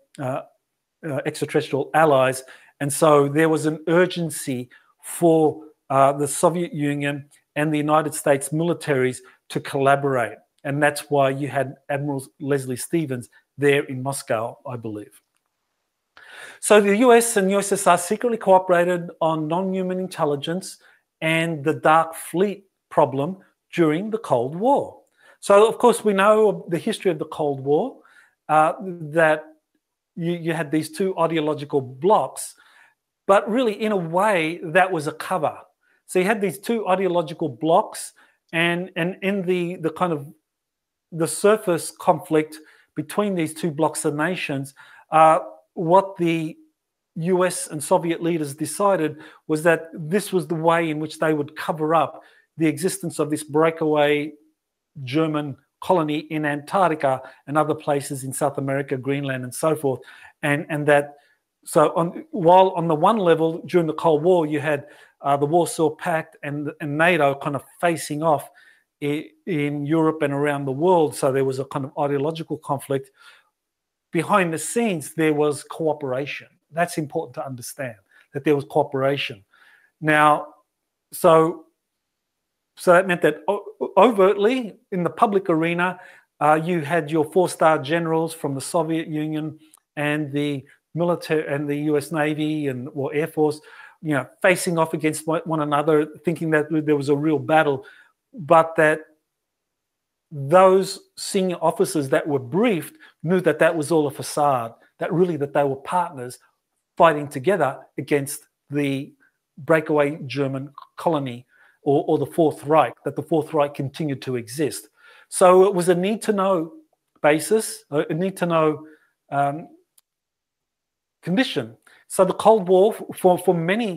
extraterrestrial allies. And so there was an urgency for the Soviet Union and the United States militaries to collaborate. And that's why you had Admiral Leslie Stevens there in Moscow, I believe. So the US and USSR secretly cooperated on non-human intelligence and the Dark Fleet problem during the Cold War. So, of course, we know the history of the Cold War, that you had these two ideological blocks, but really, in a way, that was a cover. So you had these two ideological blocks, and in the kind of the surface conflict between these two blocks of nations, what the US and Soviet leaders decided was that this was the way in which they would cover up the existence of this breakaway German colony in Antarctica and other places in South America, Greenland, and so forth. And that, so while on the one level during the Cold War, you had the Warsaw Pact and NATO kind of facing off in Europe and around the world. So there was a kind of ideological conflict. Behind the scenes, there was cooperation. That's important to understand, that there was cooperation. Now, so that meant that overtly in the public arena, you had your 4-star generals from the Soviet Union and the military and the US Navy or Air Force, facing off against one another, thinking that there was a real battle, but that those senior officers that were briefed knew that that was all a facade, that really that they were partners fighting together against the breakaway German colony or the Fourth Reich, that the Fourth Reich continued to exist. So it was a need-to-know basis, a need-to-know condition. So the Cold War for many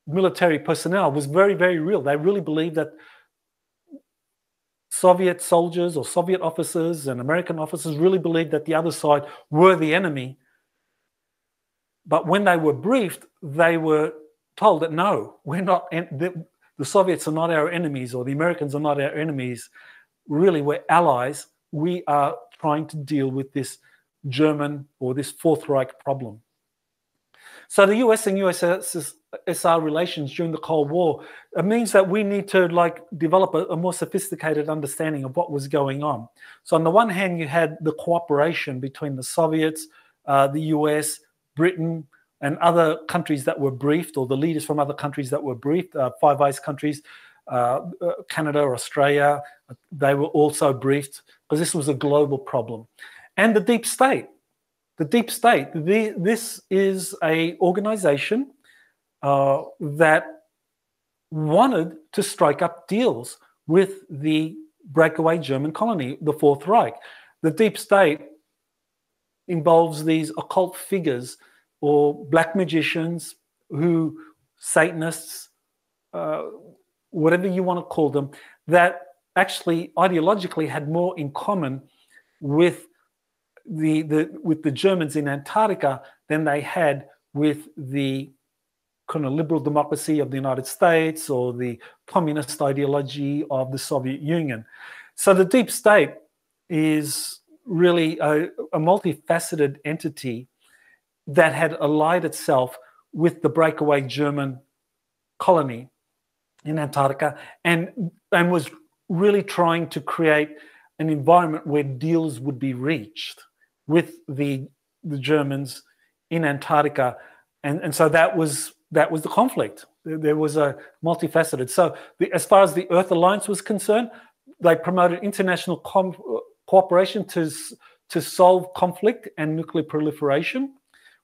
military personnel was very, very real. They really believed that Soviet soldiers or Soviet officers and American officers really believed that the other side were the enemy. But when they were briefed, they were told that no, we're not. The Soviets are not our enemies, or the Americans are not our enemies. Really, we're allies. We are trying to deal with this German or this Fourth Reich problem. So the US and USSR relations during the Cold War, it means that we need to develop a more sophisticated understanding of what was going on. So on the one hand, you had the cooperation between the Soviets, the US, Britain, and other countries that were briefed, or the leaders from other countries that were briefed, Five Eyes countries, Canada, Australia, they were also briefed because this was a global problem. And the deep state. The deep state, this is an organization that wanted to strike up deals with the breakaway German colony, the Fourth Reich. The deep state involves these occult figures or black magicians who, Satanists, whatever you want to call them, that actually ideologically had more in common with the Germans in Antarctica than they had with the kind of liberal democracy of the United States or the communist ideology of the Soviet Union. So the deep state is really a multifaceted entity that had allied itself with the breakaway German colony in Antarctica and was really trying to create an environment where deals would be reached with the Germans in Antarctica. And so that was the conflict. There was a multifaceted. So as far as the Earth Alliance was concerned, they promoted international cooperation to solve conflict and nuclear proliferation,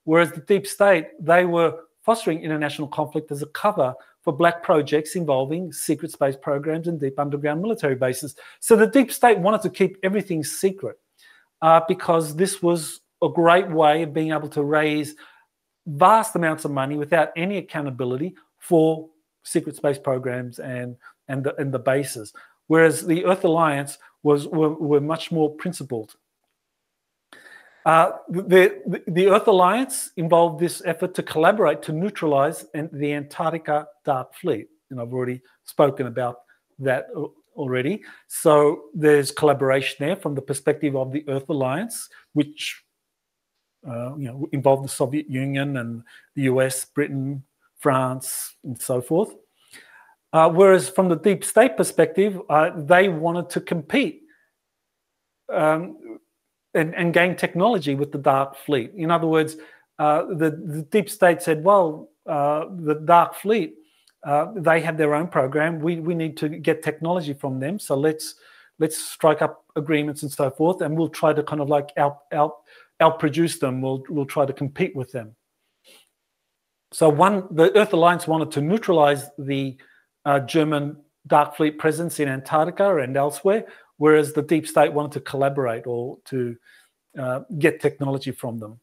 whereas the deep state, they were fostering international conflict as a cover for black projects involving secret space programs and deep underground military bases. So the deep state wanted to keep everything secret because this was a great way of being able to raise vast amounts of money without any accountability for secret space programs and the bases. Whereas the Earth Alliance were much more principled. The Earth Alliance involved this effort to collaborate to neutralize the Antarctica Dark Fleet. And I've already spoken about that already. So there's collaboration there from the perspective of the Earth Alliance, which involved the Soviet Union and the US, Britain, France, and so forth. Whereas from the deep state perspective, they wanted to compete and gain technology with the Dark Fleet. In other words, the deep state said, well, the Dark Fleet, they have their own program. We need to get technology from them. So let's strike up agreements and so forth, and we'll try to kind of like outproduce them. We'll try to compete with them. So the Earth Alliance wanted to neutralize the German Dark Fleet presence in Antarctica and elsewhere, whereas the deep state wanted to collaborate or to get technology from them.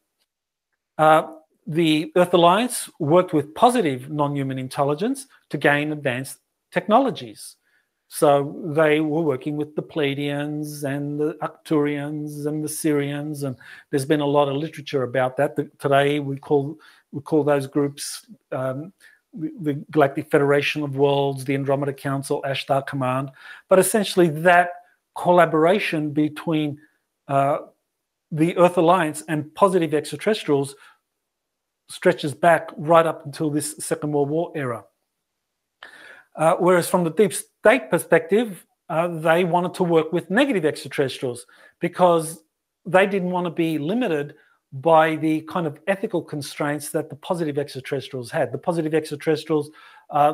The Earth Alliance worked with positive non-human intelligence to gain advanced technologies. So they were working with the Pleiadians and the Arcturians and the Sirians, and there's been a lot of literature about that. Today we call those groups the Galactic Federation of Worlds, the Andromeda Council, Ashtar Command. But essentially that collaboration between the Earth Alliance and positive extraterrestrials stretches back right up until this Second World War era. Whereas from the deep state perspective, they wanted to work with negative extraterrestrials because they didn't want to be limited by the kind of ethical constraints that the positive extraterrestrials had. The positive extraterrestrials,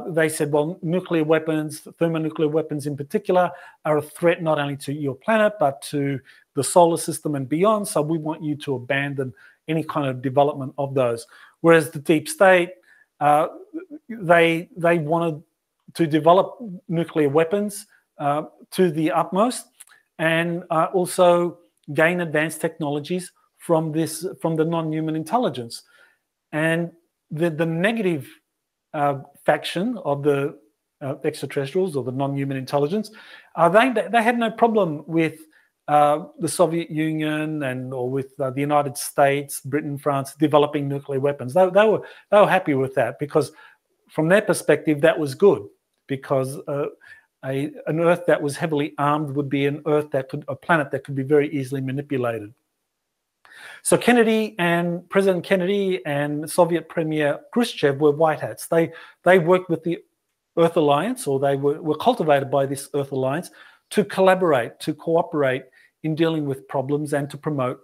they said, well, nuclear weapons, thermonuclear weapons in particular, are a threat not only to your planet, but to the solar system and beyond. So we want you to abandon any kind of development of those. Whereas the deep state, they wanted to develop nuclear weapons to the utmost and also gain advanced technologies from the non-human intelligence. And the negative faction of the extraterrestrials or the non-human intelligence, they had no problem with the Soviet Union or with the United States, Britain, France developing nuclear weapons. They were happy with that, because from their perspective that was good, because an Earth that was heavily armed would be a planet that could be very easily manipulated. So President Kennedy and Soviet Premier Khrushchev were white hats. They worked with the Earth Alliance, or they were cultivated by this Earth Alliance to collaborate, to cooperate in dealing with problems and to promote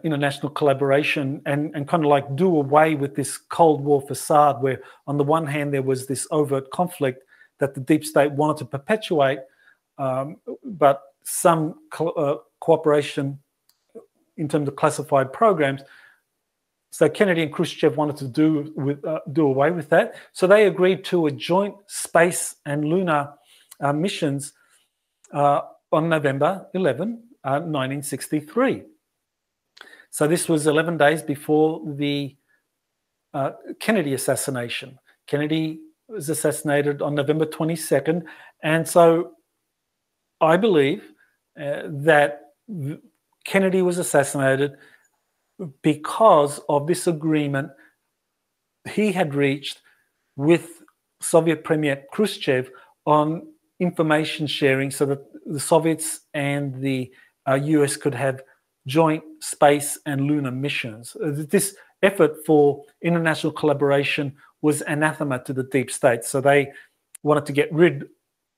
international collaboration and kind of like do away with this Cold War facade where on the one hand there was this overt conflict that the deep state wanted to perpetuate, but some cooperation in terms of classified programs. So Kennedy and Khrushchev wanted to do away with that. So they agreed to a joint space and lunar missions on November 11, 1963. So this was 11 days before the Kennedy assassination. Kennedy was assassinated on November 22nd. And so I believe that Kennedy was assassinated because of this agreement he had reached with Soviet Premier Khrushchev on information sharing so that the Soviets and the US could have joint space and lunar missions. This effort for international collaboration was anathema to the deep state, so they wanted to get rid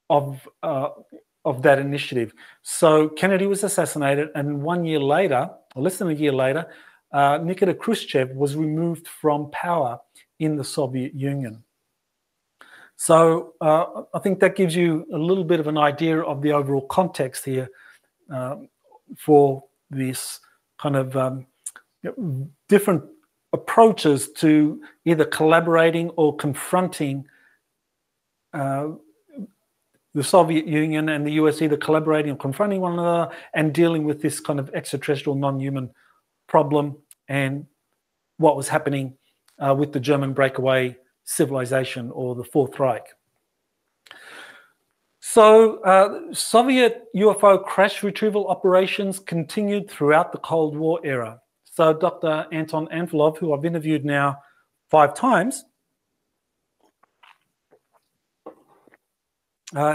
of that initiative. So Kennedy was assassinated, and 1 year later, or less than a year later, Nikita Khrushchev was removed from power in the Soviet Union. So I think that gives you a little bit of an idea of the overall context here for this kind of different approaches to either collaborating or confronting the Soviet Union and the US, either collaborating or confronting one another and dealing with this kind of extraterrestrial non-human problem and what was happening with the German breakaway civilization or the Fourth Reich. So Soviet UFO crash retrieval operations continued throughout the Cold War era. So Dr. Anton Anfilov, who I've interviewed now 5 times,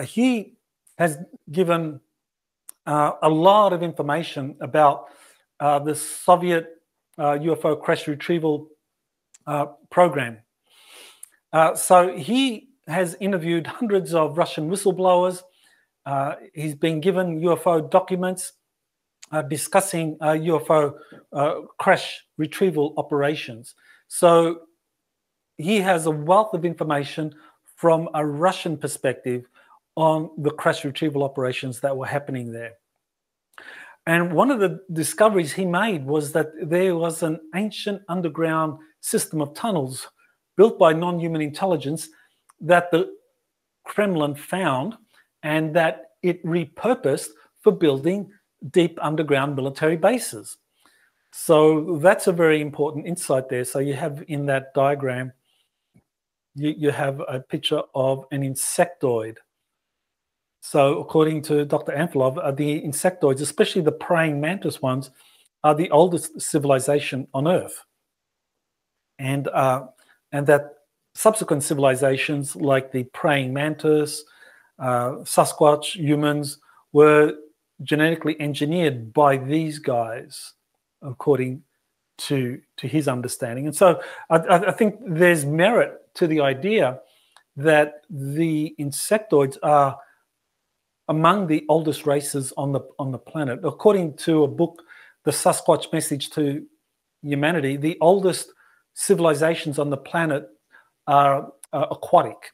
he has given a lot of information about the Soviet UFO crash retrieval program. So he has interviewed hundreds of Russian whistleblowers. He's been given UFO documents discussing UFO crash retrieval operations. So he has a wealth of information from a Russian perspective on the crash retrieval operations that were happening there. And one of the discoveries he made was that there was an ancient underground system of tunnels built by non-human intelligence that the Kremlin found and that it repurposed for building deep underground military bases. So that's a very important insight there. So you have in that diagram, you have a picture of an insectoid. So according to Dr. Anfilov, the insectoids, especially the praying mantis ones, are the oldest civilization on Earth. And that subsequent civilizations like the praying mantis, Sasquatch, humans, were genetically engineered by these guys, according to his understanding. And so I think there's merit to the idea that the insectoids are among the oldest races on the planet. According to a book, The Sasquatch Message to Humanity, the oldest civilizations on the planet are aquatic.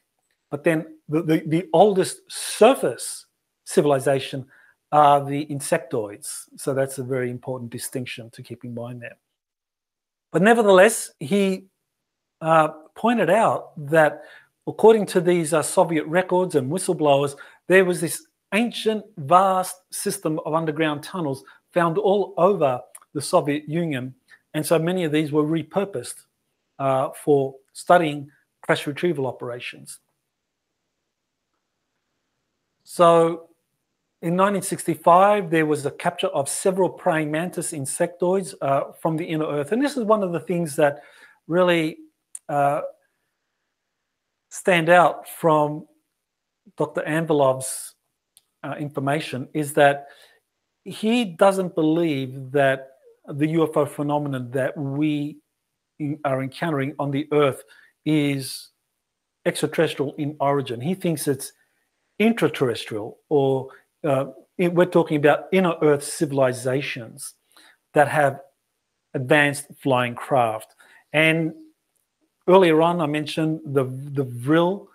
But then the oldest surface civilization are the insectoids. So that's a very important distinction to keep in mind there. But nevertheless, he pointed out that according to these Soviet records and whistleblowers, there was this ancient, vast system of underground tunnels found all over the Soviet Union And so many of these were repurposed for studying crash retrieval operations. So in 1965, there was a capture of several praying mantis insectoids from the inner Earth. And this is one of the things that really stand out from Dr. Anvilov's information, is that he doesn't believe that the UFO phenomenon that we are encountering on the Earth is extraterrestrial in origin. He thinks it's intraterrestrial, or we're talking about inner Earth civilizations that have advanced flying craft. And earlier on, I mentioned the Vril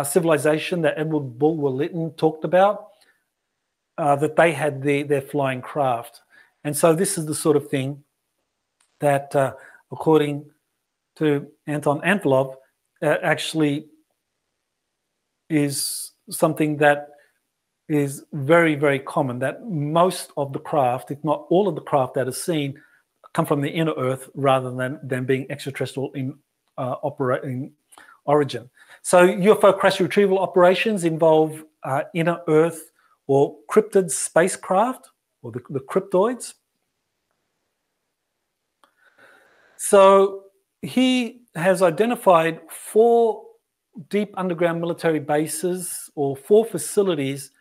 civilization that Edward Bulwer-Lytton talked about, that they had their flying craft. And so this is the sort of thing that, according to Anton Anvilov, actually is something that is very, very common, that most of the craft, if not all of the craft that is seen, come from the inner Earth rather than being extraterrestrial in origin. So UFO crash retrieval operations involve inner Earth or cryptid spacecraft, or the cryptoids. So he has identified 4 deep underground military bases, or 4 facilities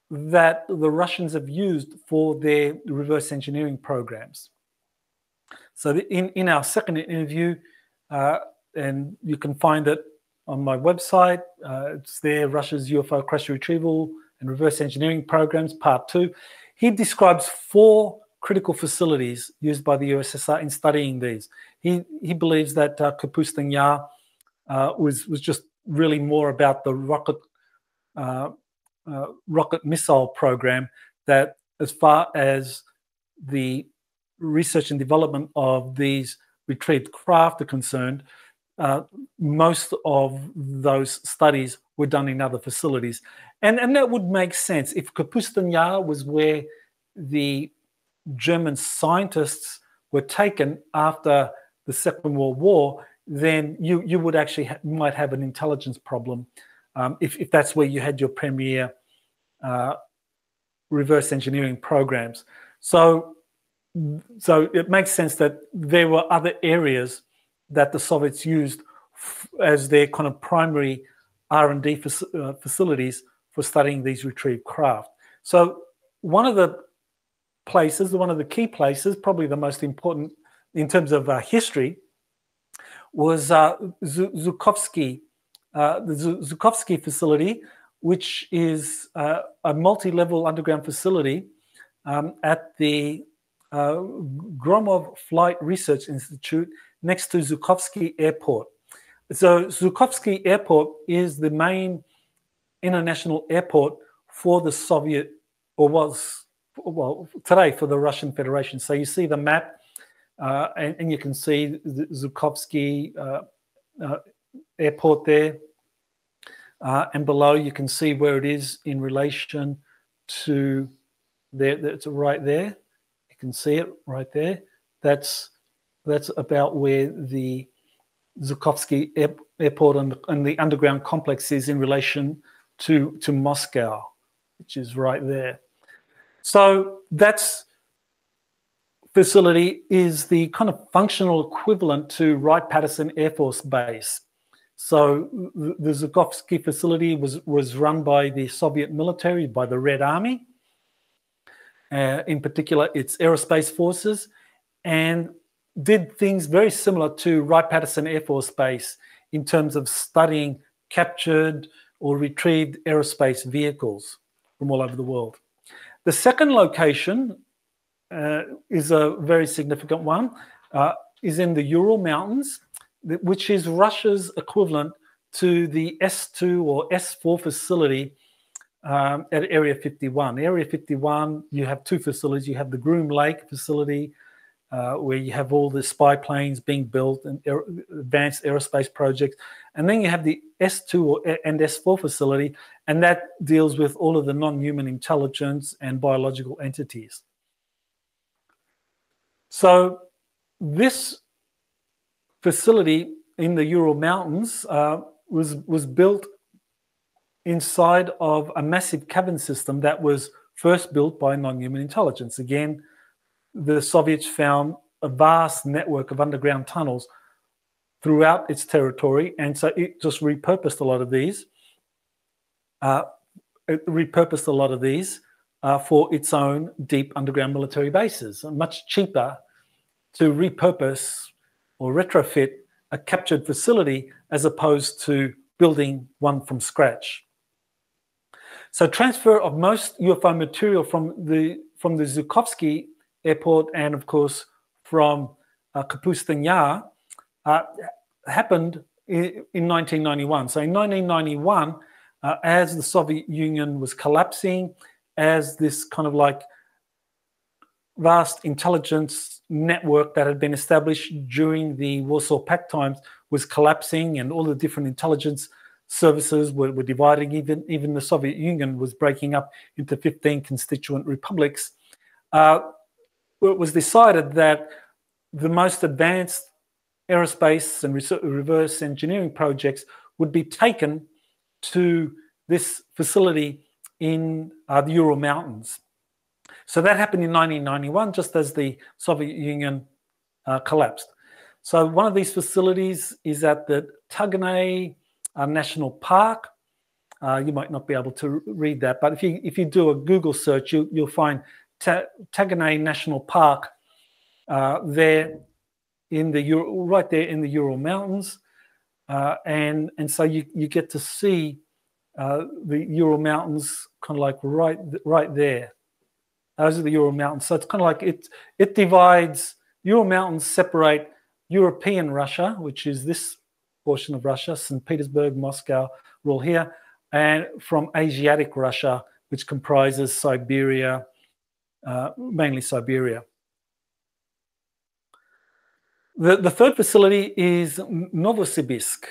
that the Russians have used for their reverse engineering programs. So in our second interview, and you can find it on my website, it's there, Russia's UFO crash retrieval and reverse engineering programs, part 2. He describes 4 critical facilities used by the USSR in studying these. He believes that Kapustin Yar was just really more about the rocket missile program, that as far as the research and development of these retrieved craft are concerned, most of those studies were done in other facilities. And that would make sense. If Kapustin Yar was where the German scientists were taken after the Second World War, then you would actually might have an intelligence problem if that's where you had your premier reverse engineering programs. So it makes sense that there were other areas that the Soviets used as their kind of primary R&D facilities for studying these retrieved craft. So one of the key places, probably the most important in terms of history, was Zhukovsky, the Zhukovsky facility, which is a multi-level underground facility at the Gromov Flight Research Institute next to Zhukovsky Airport. So Zhukovsky Airport is the main international airport for the Soviet, or was, well, today for the Russian Federation. So you see the map, and you can see the Zhukovsky airport there. And below you can see where it is in relation to there. It's right there. You can see it right there. That's about where the Zhukovsky airport and the underground complex is in relation to Moscow, which is right there. So that's facility is the kind of functional equivalent to Wright-Patterson Air Force Base. So the Zhukovsky facility was run by the Soviet military, by the Red Army, in particular its aerospace forces, and did things very similar to Wright-Patterson Air Force Base in terms of studying captured or retrieved aerospace vehicles from all over the world. The second location is a very significant one, is in the Ural Mountains, which is Russia's equivalent to the S2 or S4 facility at Area 51. Area 51, you have 2 facilities. You have the Groom Lake facility, where you have all the spy planes being built and advanced aerospace projects. And then you have the S2 and S4 facility, and that deals with all of the non-human intelligence and biological entities. So this facility in the Ural Mountains was built inside of a massive cavern system that was first built by non-human intelligence. Again, the Soviets found a vast network of underground tunnels throughout its territory, and so it just repurposed a lot of these. For its own deep underground military bases. Much cheaper to repurpose or retrofit a captured facility as opposed to building one from scratch. So transfer of most UFO material from the Zhukovsky airport and, of course, from Kapustin Yar happened in 1991. So in 1991, as the Soviet Union was collapsing, as this kind of like vast intelligence network that had been established during the Warsaw Pact times was collapsing, and all the different intelligence services were dividing. Even the Soviet Union was breaking up into 15 constituent republics. It was decided that the most advanced aerospace and reverse engineering projects would be taken to this facility in the Ural Mountains. So that happened in 1991, just as the Soviet Union collapsed. So one of these facilities is at the Taganay National Park. You might not be able to read that, but if you do a Google search, you'll find Taganay National Park there in the right there in the Ural Mountains, and so you get to see the Ural Mountains kind of like right there. Those are the Ural Mountains. So it's kind of like it divides. Ural Mountains separate European Russia, which is this portion of Russia, St. Petersburg, Moscow, we're all here, and from Asiatic Russia, which comprises Siberia, mainly Siberia. The third facility is Novosibirsk,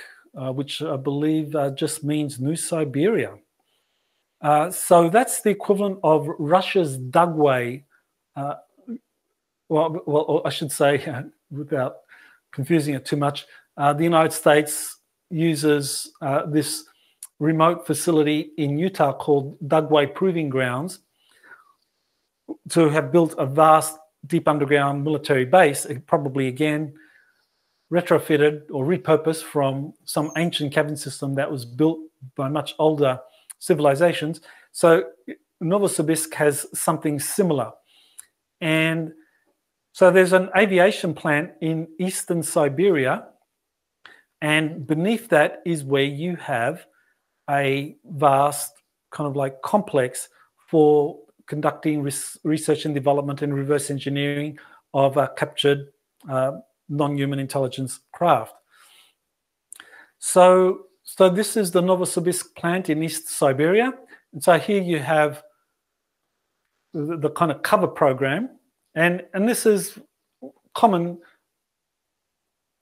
which I believe just means New Siberia. So that's the equivalent of Russia's Dugway. Well, I should say, without confusing it too much, the United States uses this remote facility in Utah called Dugway Proving Grounds to have built a vast deep underground military base, probably again retrofitted or repurposed from some ancient cavern system that was built by much older civilizations. So Novosibirsk has something similar. And so there's an aviation plant in eastern Siberia, and beneath that is where you have a vast kind of like complex for conducting research and development and reverse engineering of a captured non-human intelligence craft. So this is the Novosibirsk plant in East Siberia. And so here you have the kind of cover program. And this is common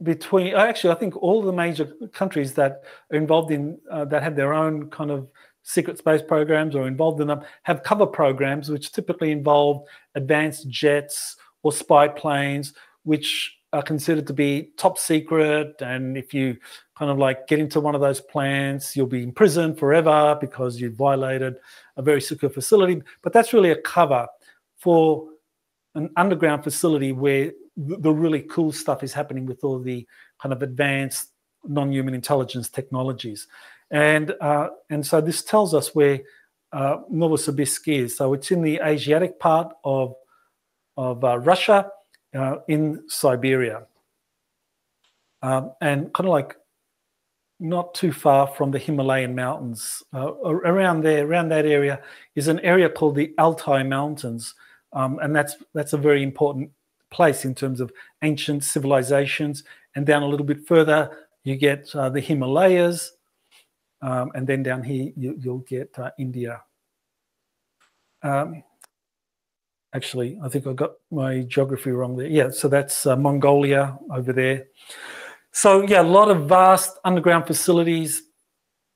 between, actually, I think all the major countries that are involved in, that have their own kind of secret space programs or involved in them, have cover programs which typically involve advanced jets or spy planes, which are considered to be top secret. And if you kind of like get into one of those plans, you'll be in prison forever because you violated a very secure facility. But that's really a cover for an underground facility where the really cool stuff is happening with all the kind of advanced non-human intelligence technologies. And so this tells us where Novosibirsk is. So it's in the Asiatic part of Russia, in Siberia, and kind of like not too far from the Himalayan mountains. Around that area is an area called the Altai Mountains, and that's a very important place in terms of ancient civilizations. And down a little bit further, you get the Himalayas, and then down here you'll get India. Actually, I think I got my geography wrong there. Yeah, so that's Mongolia over there. So yeah, a lot of vast underground facilities,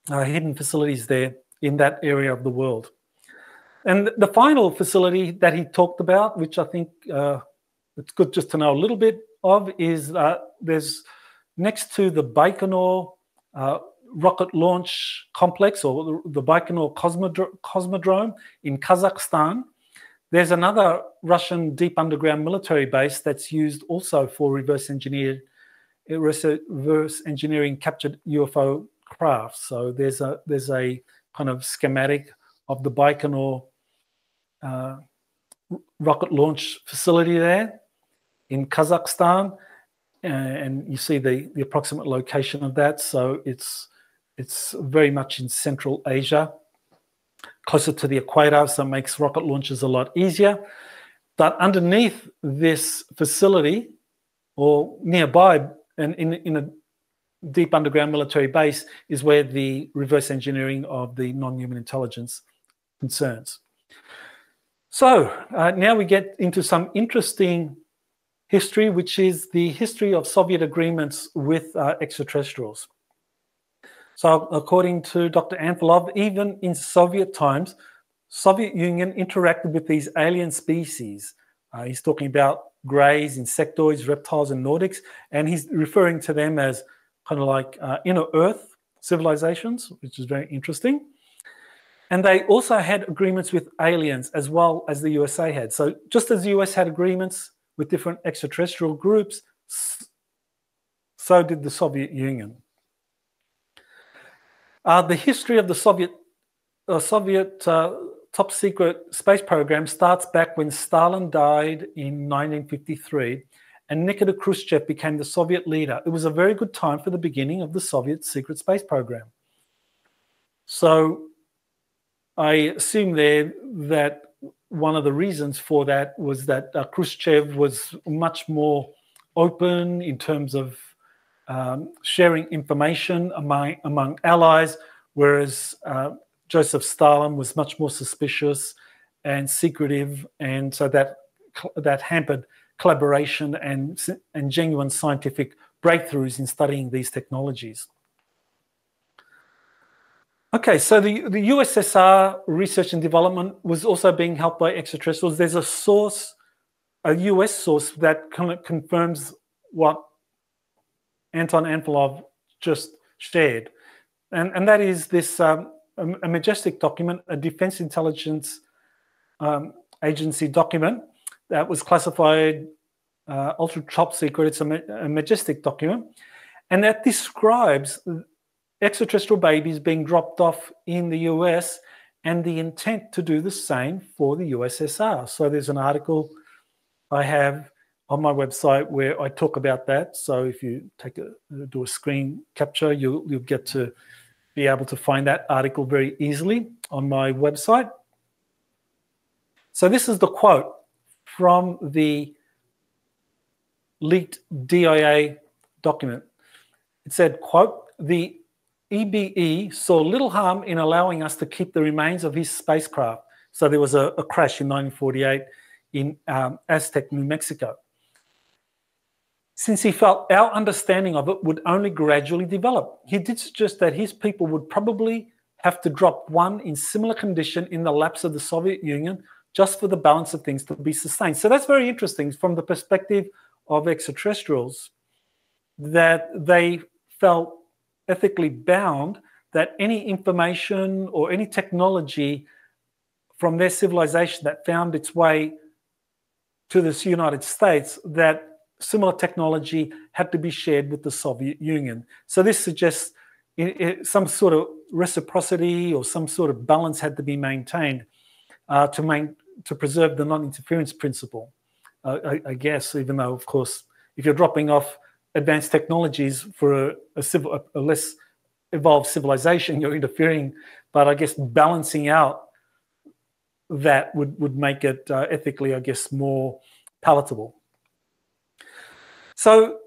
hidden facilities there in that area of the world. And the final facility that he talked about, which I think it's good just to know a little bit of is there's next to the Baikonur rocket launch complex, or the Baikonur Cosmodrome in Kazakhstan. There's another Russian deep underground military base that's used also for reverse engineering captured UFO craft. So there's a kind of schematic of the Baikonur rocket launch facility there in Kazakhstan, and you see the approximate location of that. So it's very much in Central Asia, closer to the equator, so it makes rocket launches a lot easier. But underneath this facility, or nearby, and in a deep underground military base, is where the reverse engineering of the non-human intelligence concerns. So now we get into some interesting history, which is the history of Soviet agreements with extraterrestrials. So according to Dr. Antolov, even in Soviet times, Soviet Union interacted with these alien species. He's talking about greys, insectoids, reptiles, and Nordics, and he's referring to them as kind of like inner Earth civilizations, which is very interesting. And they also had agreements with aliens as well as the USA had. So just as the US had agreements with different extraterrestrial groups, so did the Soviet Union. The history of the Soviet top secret space program starts back when Stalin died in 1953 and Nikita Khrushchev became the Soviet leader. It was a very good time for the beginning of the Soviet secret space program. So I assume there that one of the reasons for that was that Khrushchev was much more open in terms of sharing information among allies, whereas Joseph Stalin was much more suspicious and secretive, and so that hampered collaboration and genuine scientific breakthroughs in studying these technologies. Okay, so the USSR research and development was also being helped by extraterrestrials. There's a source, a US source, that kind of confirms what Anton Antolov just shared. And that is this a majestic document, a Defense Intelligence Agency document that was classified ultra top secret. It's a majestic document, and that describes extraterrestrial babies being dropped off in the US and the intent to do the same for the USSR. So there's an article I have on my website where I talk about that. So if you do a screen capture, you'll get to be able to find that article very easily on my website. So this is the quote from the leaked DIA document. It said, quote, "The EBE saw little harm in allowing us to keep the remains of his spacecraft." So there was a crash in 1948 in Aztec, New Mexico. "Since he felt our understanding of it would only gradually develop. He did suggest that his people would probably have to drop one in similar condition in the lapse of the Soviet Union just for the balance of things to be sustained." So that's very interesting from the perspective of extraterrestrials, that they felt ethically bound that any information or any technology from their civilization that found its way to the United States, that similar technology had to be shared with the Soviet Union. So this suggests some sort of reciprocity or some sort of balance had to be maintained to preserve the non-interference principle, I guess, even though, of course, if you're dropping off advanced technologies for a less evolved civilization, you're interfering, but I guess balancing out that would make it ethically, I guess, more palatable. So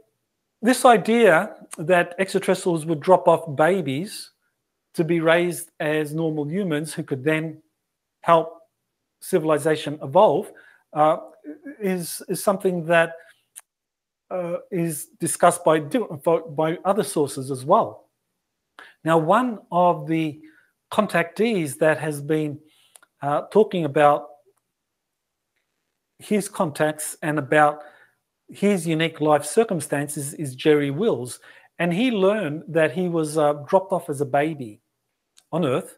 this idea that extraterrestrials would drop off babies to be raised as normal humans who could then help civilization evolve is something that is discussed by other sources as well. Now, one of the contactees that has been talking about his contacts and about his unique life circumstances is Jerry Wills, and he learned that he was dropped off as a baby on Earth,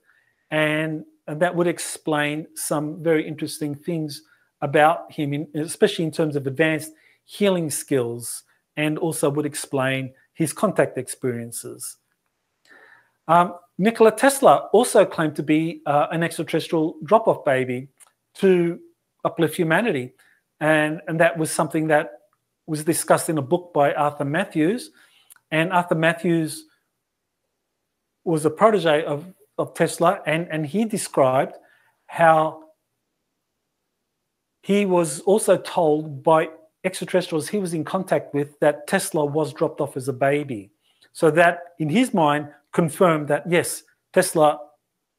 and that would explain some very interesting things about him, especially in terms of advanced healing skills, and also would explain his contact experiences. Nikola Tesla also claimed to be an extraterrestrial drop-off baby to uplift humanity, and that was something that was discussed in a book by Arthur Matthews. And Arthur Matthews was a protege of Tesla, and he described how he was also told by extraterrestrials he was in contact with that Tesla was dropped off as a baby. So that, in his mind, confirmed that, yes, Tesla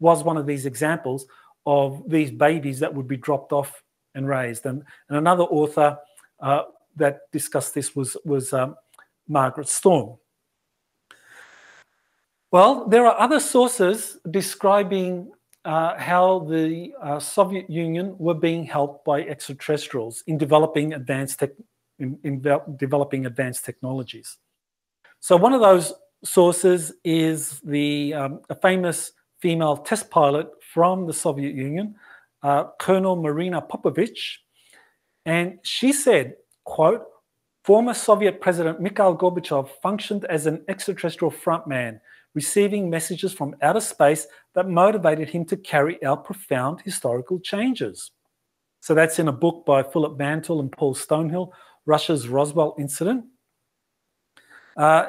was one of these examples of these babies that would be dropped off and raised. And another author that discussed this was Margaret Storm. Well, there are other sources describing how the Soviet Union were being helped by extraterrestrials in developing advanced technologies. So one of those sources is a famous female test pilot from the Soviet Union, Colonel Marina Popovich, and she said, quote, "Former Soviet President Mikhail Gorbachev functioned as an extraterrestrial frontman, receiving messages from outer space that motivated him to carry out profound historical changes." So that's in a book by Philip Mantle and Paul Stonehill, Russia's Roswell Incident.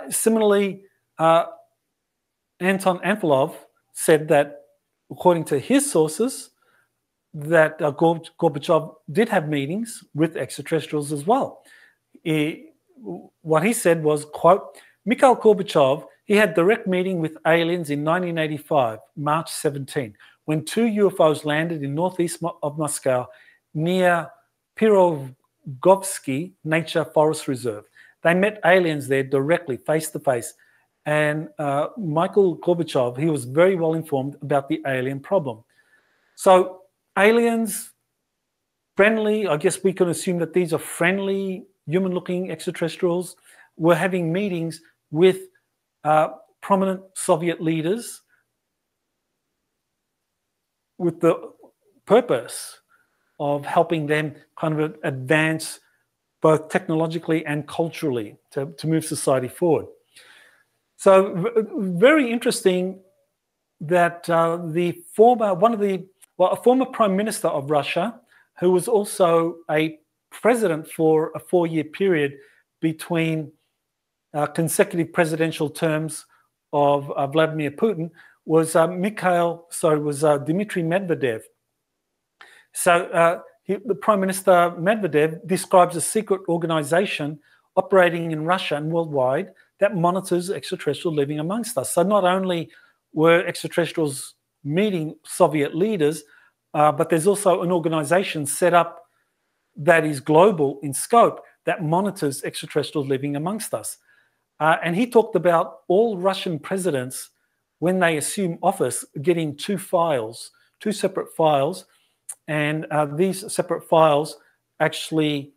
Similarly, Anton Anfilov said that, according to his sources, that Gorbachev did have meetings with extraterrestrials as well. What he said was, quote, "Mikhail Gorbachev, he had direct meeting with aliens in 1985, March 17, when 2 UFOs landed in northeast of Moscow near Pirogovsky Nature Forest Reserve. They met aliens there directly, face to face. And Michael Gorbachev, he was very well informed about the alien problem." So aliens, friendly, I guess we can assume that these are friendly, human-looking extraterrestrials, were having meetings with prominent Soviet leaders with the purpose of helping them kind of advance both technologically and culturally to move society forward. So very interesting that a former prime minister of Russia, who was also a president for a 4-year period between consecutive presidential terms of Vladimir Putin, was Dmitry Medvedev. So the Prime Minister Medvedev describes a secret organization operating in Russia and worldwide that monitors extraterrestrial living amongst us. So not only were extraterrestrials meeting Soviet leaders, but there's also an organization set up that is global in scope that monitors extraterrestrials living amongst us. And he talked about all Russian presidents, when they assume office, getting 2 separate files, and these separate files actually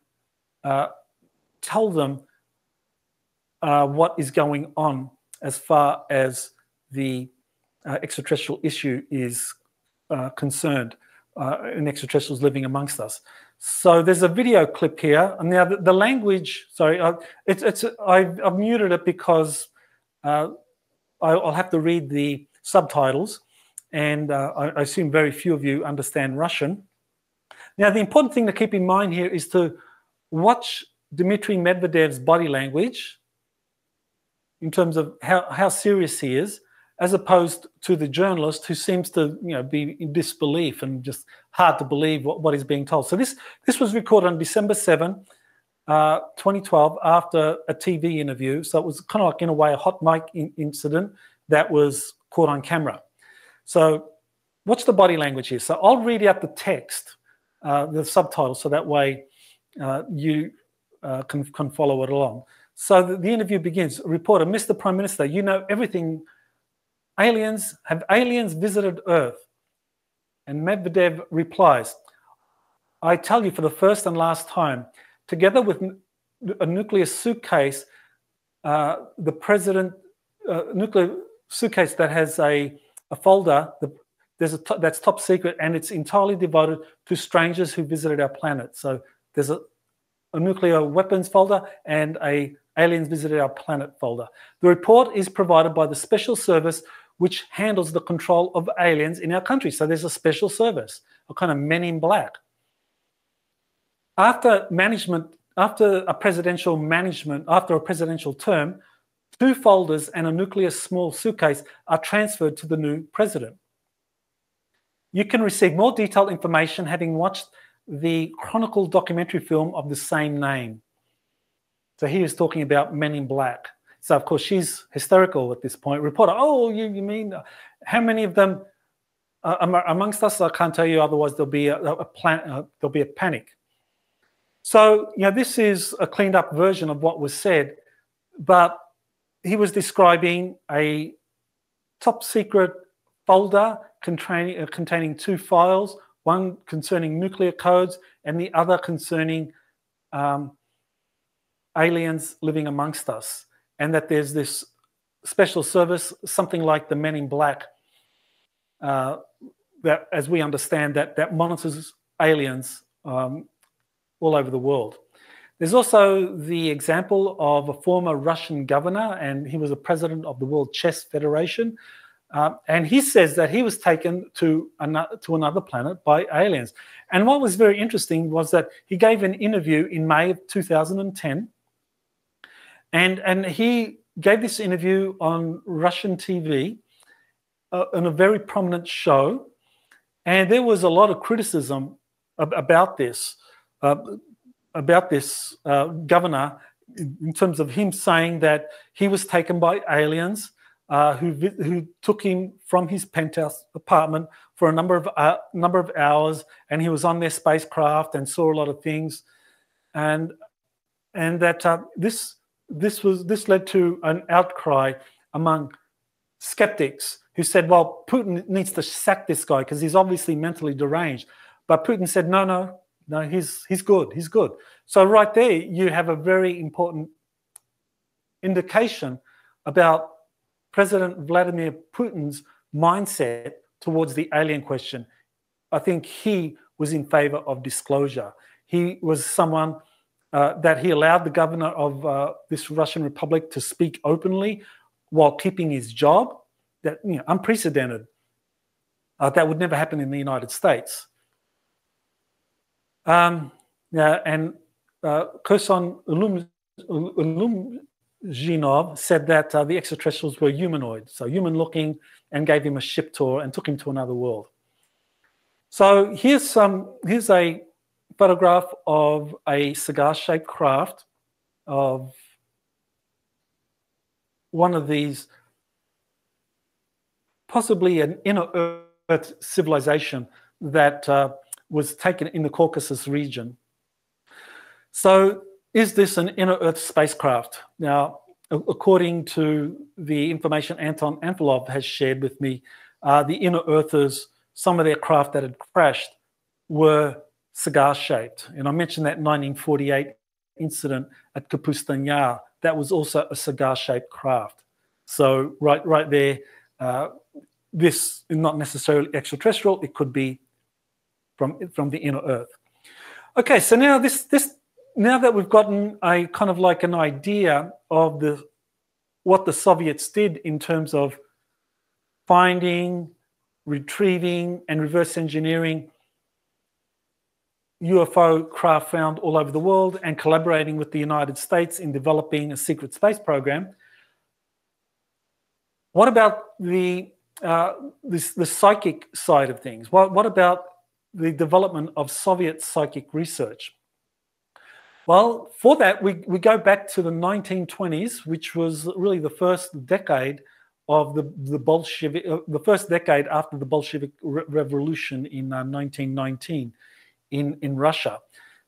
tell them what is going on as far as the extraterrestrial issue is concerned, and extraterrestrials living amongst us. So there's a video clip here. And now the language, sorry, I've muted it because I'll have to read the subtitles, and I assume very few of you understand Russian. Now, the important thing to keep in mind here is to watch Dmitry Medvedev's body language in terms of how serious he is, as opposed to the journalist who seems to be in disbelief and just hard to believe what is being told. So this was recorded on December 7, 2012, after a TV interview. So it was kind of like, in a way, a hot mic incident that was caught on camera. So watch the body language here. So I'll read out the text, the subtitles, so that way you can follow it along. So the interview begins. Reporter, "Mr. Prime Minister, you know everything. Have aliens visited Earth?" And Medvedev replies, "I tell you for the first and last time, together with a nuclear suitcase, the president, nuclear suitcase that has a folder, that's top secret, and it's entirely devoted to strangers who visited our planet. So there's a nuclear weapons folder and a aliens visited our planet folder. The report is provided by the special service which handles the control of aliens in our country. So there's a special service, a kind of men in black. After a presidential term, 2 folders and a nuclear small suitcase are transferred to the new president. You can receive more detailed information having watched the Chronicle documentary film of the same name. So he is talking about Men in Black. So of course she's hysterical at this point. Reporter, oh, you mean how many of them amongst us? I can't tell you, otherwise there'll be a panic. So this is a cleaned up version of what was said, but he was describing a top secret folder containing 2 files, one concerning nuclear codes and the other concerning aliens living amongst us, and that there's this special service, something like the Men in Black, that, as we understand, that monitors aliens all over the world. There's also the example of a former Russian governor, and he was a president of the World Chess Federation, and he says that he was taken to another planet by aliens. And what was very interesting was that he gave an interview in May of 2010, and he gave this interview on Russian TV on a very prominent show, and there was a lot of criticism about this governor, in terms of him saying that he was taken by aliens who took him from his penthouse apartment for a number of hours, and he was on their spacecraft and saw a lot of things, and that this led to an outcry among skeptics who said, well, Putin needs to sack this guy because he's obviously mentally deranged. But Putin said, no, he's good. So right there, you have a very important indication about President Vladimir Putin's mindset towards the alien question. I think he was in favor of disclosure. He was someone that he allowed the governor of this Russian Republic to speak openly while keeping his job. That, unprecedented. That would never happen in the United States. And Kurson Ilumzhinov said that the extraterrestrials were humanoid, so human-looking, and gave him a ship tour and took him to another world. So here's a photograph of a cigar-shaped craft of one of these, possibly an inner Earth civilization that was taken in the Caucasus region. So is this an inner Earth spacecraft? Now, according to the information Anton Anfilov has shared with me, the inner Earthers, some of their craft that had crashed were cigar-shaped. And I mentioned that 1948 incident at Kapustin Yar. That was also a cigar-shaped craft. So right there, this is not necessarily extraterrestrial. It could be from the inner Earth. Okay, so now now that we've gotten a kind of like an idea of what the Soviets did in terms of finding, retrieving, and reverse engineering UFO craft found all over the world and collaborating with the United States in developing a secret space program, what about the psychic side of things? What about the development of Soviet psychic research? Well, for that, we go back to the 1920s, which was really the first decade of the Bolshevik, the first decade after the Bolshevik Revolution in 1919 in Russia.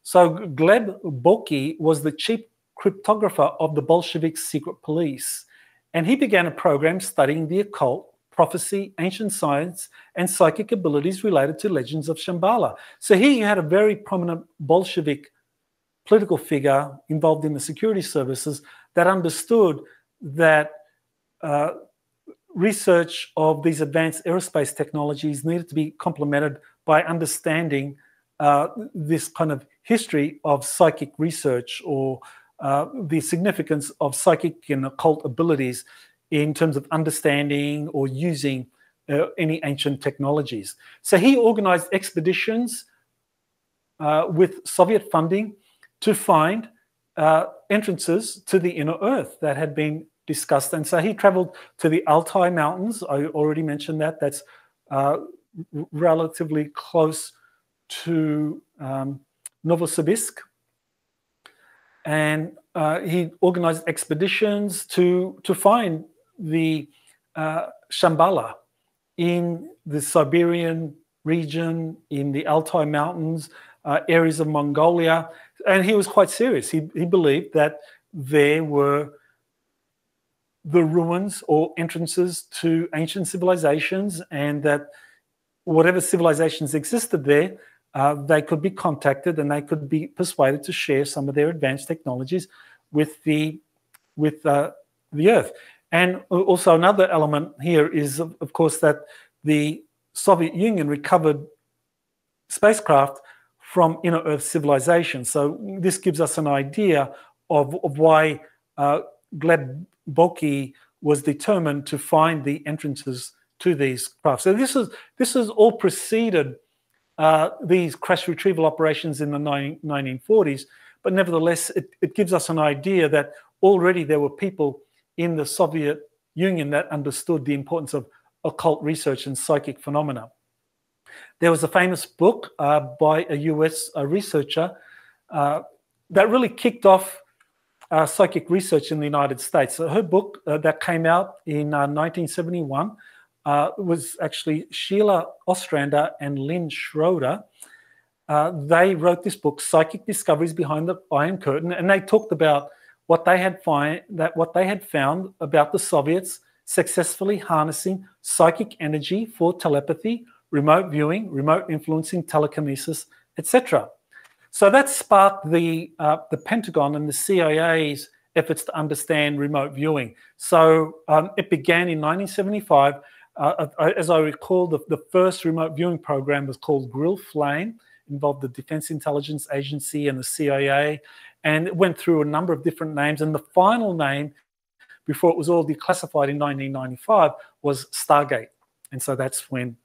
So Gleb Boki was the chief cryptographer of the Bolshevik secret police, and he began a program studying the occult, prophecy, ancient science, and psychic abilities related to legends of Shambhala. So here you had a very prominent Bolshevik political figure involved in the security services that understood that research of these advanced aerospace technologies needed to be complemented by understanding this kind of history of psychic research, or the significance of psychic and occult abilities in terms of understanding or using any ancient technologies. So he organized expeditions with Soviet funding to find entrances to the inner earth that had been discussed. And so he traveled to the Altai Mountains. I already mentioned that. That's relatively close to Novosibirsk. And he organized expeditions to find the Shambhala in the Siberian region, in the Altai Mountains, areas of Mongolia. And he was quite serious. He believed that there were the ruins or entrances to ancient civilizations, and that whatever civilizations existed there, they could be contacted and they could be persuaded to share some of their advanced technologies with the Earth. And also another element here is, of course, that the Soviet Union recovered spacecraft from inner Earth civilization. So this gives us an idea of why Gleb Boki was determined to find the entrances to these craft. So this is all preceded these crash retrieval operations in the 1940s, but nevertheless, it gives us an idea that already there were people in the Soviet Union that understood the importance of occult research and psychic phenomena. There was a famous book by a US researcher that really kicked off psychic research in the United States. So her book that came out in 1971 was actually Sheila Ostrander and Lynn Schroeder. They wrote this book, Psychic Discoveries Behind the Iron Curtain, and they talked about what they had found about the Soviets successfully harnessing psychic energy for telepathy, remote viewing, remote influencing, telekinesis, etc. So that sparked the Pentagon and the CIA's efforts to understand remote viewing. So it began in 1975. As I recall, the first remote viewing program was called Grill Flame, involved the Defense Intelligence Agency and the CIA, and it went through a number of different names. And the final name, before it was all declassified in 1995, was Stargate. And so that's when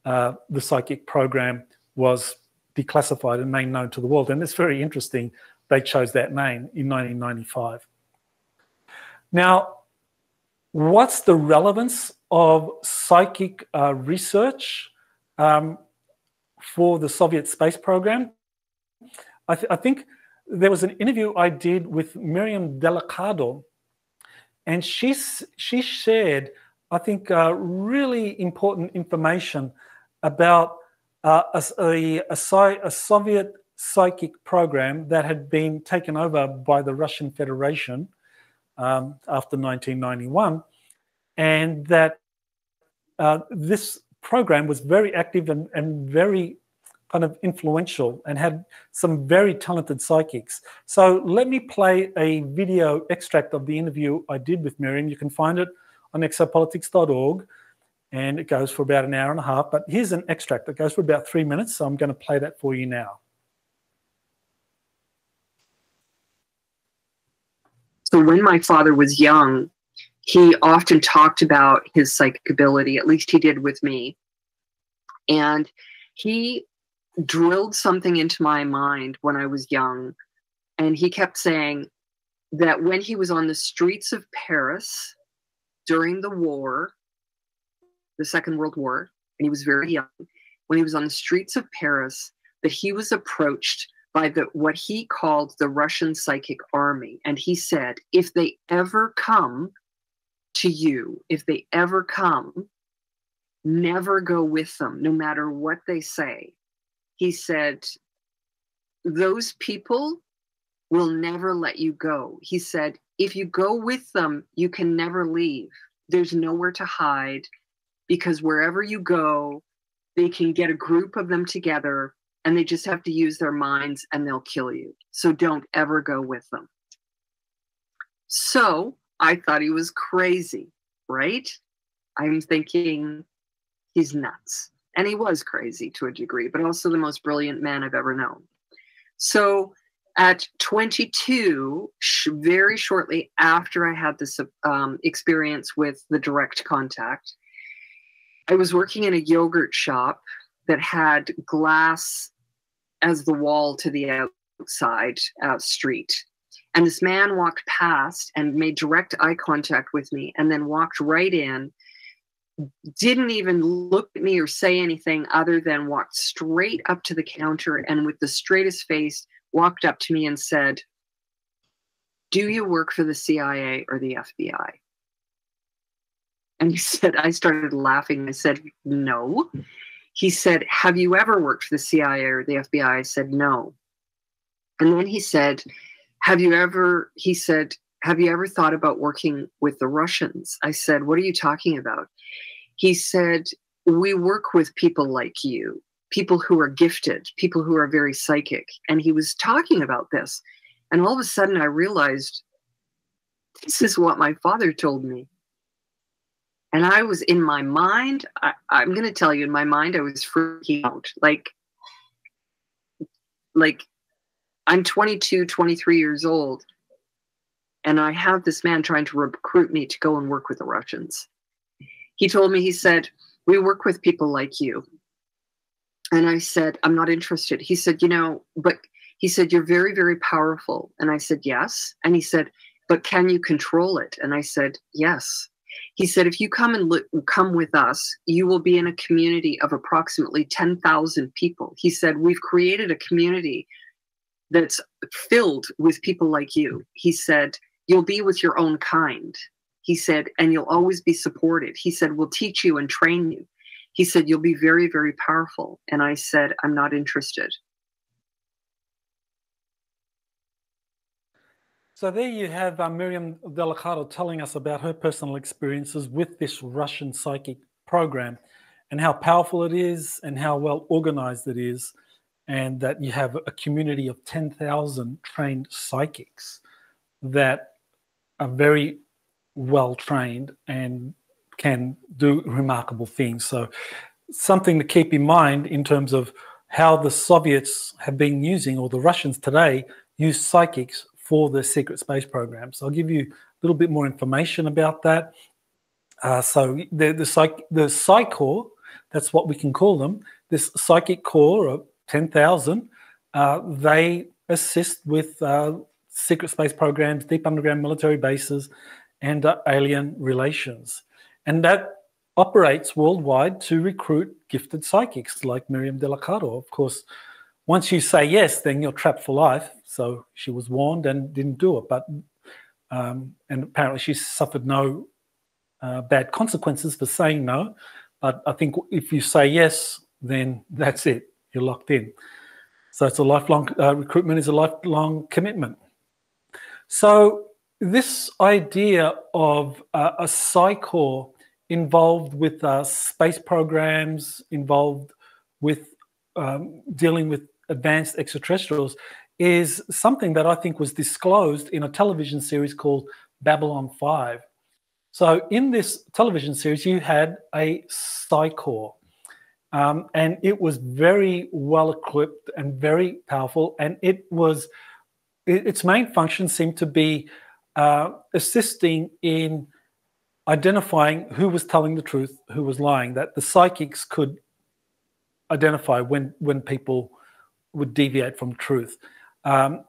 the psychic program was declassified and made known to the world. And it's very interesting they chose that name in 1995. Now, what's the relevance of psychic research for the Soviet space program? I think there was an interview I did with Miriam Delicado, and she shared, I think, really important information about a Soviet psychic program that had been taken over by the Russian Federation after 1991, and that this program was very active and very kind of influential and had some very talented psychics. So let me play a video extract of the interview I did with Miriam. You can find it on exopolitics.org, and it goes for about an hour and a half. But here's an extract that goes for about 3 minutes, so I'm going to play that for you now. So when my father was young, he often talked about his psychic ability, at least he did with me. And he drilled something into my mind when I was young. And he kept saying that when he was on the streets of Paris during the war, the Second World War, and he was very young, when he was on the streets of Paris, that he was approached by what he called the Russian psychic army. And he said, if they ever come to you, if they ever come, never go with them, no matter what they say. He said, those people will never let you go. He said, if you go with them, you can never leave. There's nowhere to hide, because wherever you go, they can get a group of them together and they just have to use their minds and they'll kill you. So don't ever go with them. So I thought he was crazy, right? I'm thinking he's nuts. And he was crazy to a degree, but also the most brilliant man I've ever known. So at 22, very shortly after I had this experience with the direct contact, I was working in a yogurt shop that had glass as the wall to the outside street. And this man walked past and made direct eye contact with me and then walked right in, didn't even look at me or say anything other than walked straight up to the counter and with the straightest face walked up to me and said, "Do you work for the CIA or the FBI?" And he said, I started laughing. I said, "No." He said, "Have you ever worked for the CIA or the FBI?" I said, "No." And then he said, have you ever thought about working with the Russians? I said, "What are you talking about?" He said, "We work with people like you, people who are gifted, people who are very psychic." And he was talking about this. And all of a sudden I realized this is what my father told me. And I was in my mind, I'm going to tell you, in my mind, I was freaking out. Like I'm 22, 23 years old. And I have this man trying to recruit me to go and work with the Russians. He told me, he said, "We work with people like you." And I said, "I'm not interested." He said, but he said, "You're very, very powerful." And I said, "Yes." And he said, "But can you control it?" And I said, "Yes." He said, "If you come with us, you will be in a community of approximately 10,000 people." He said, "We've created a community that's filled with people like you." He said, "You'll be with your own kind." He said, "And you'll always be supported." He said, "We'll teach you and train you." He said, "You'll be very, very powerful." And I said, "I'm not interested." So there you have Miriam Delicado telling us about her personal experiences with this Russian psychic program and how powerful it is and how well organized it is, and that you have a community of 10,000 trained psychics that are very well trained and can do remarkable things. So something to keep in mind in terms of how the Soviets have been using, or the Russians today use psychics for the secret space programs. I'll give you a little bit more information about that. So the Psi Corps, that's what we can call them, this psychic core of 10,000, they assist with secret space programs, deep underground military bases, and alien relations. And that operates worldwide to recruit gifted psychics like Miriam Delicado. Of course, once you say yes, then you're trapped for life. So she was warned and didn't do it. But and apparently she suffered no bad consequences for saying no. But I think if you say yes, then that's it. You're locked in. So it's a lifelong recruitment is a lifelong commitment. So this idea of a Psi Corps involved with space programs, involved with dealing with advanced extraterrestrials, is something that I think was disclosed in a television series called Babylon 5. So in this television series, you had a Psi Corps, and it was very well equipped and very powerful, and its main function seemed to be assisting in identifying who was telling the truth, who was lying, that the psychics could identify when people would deviate from truth.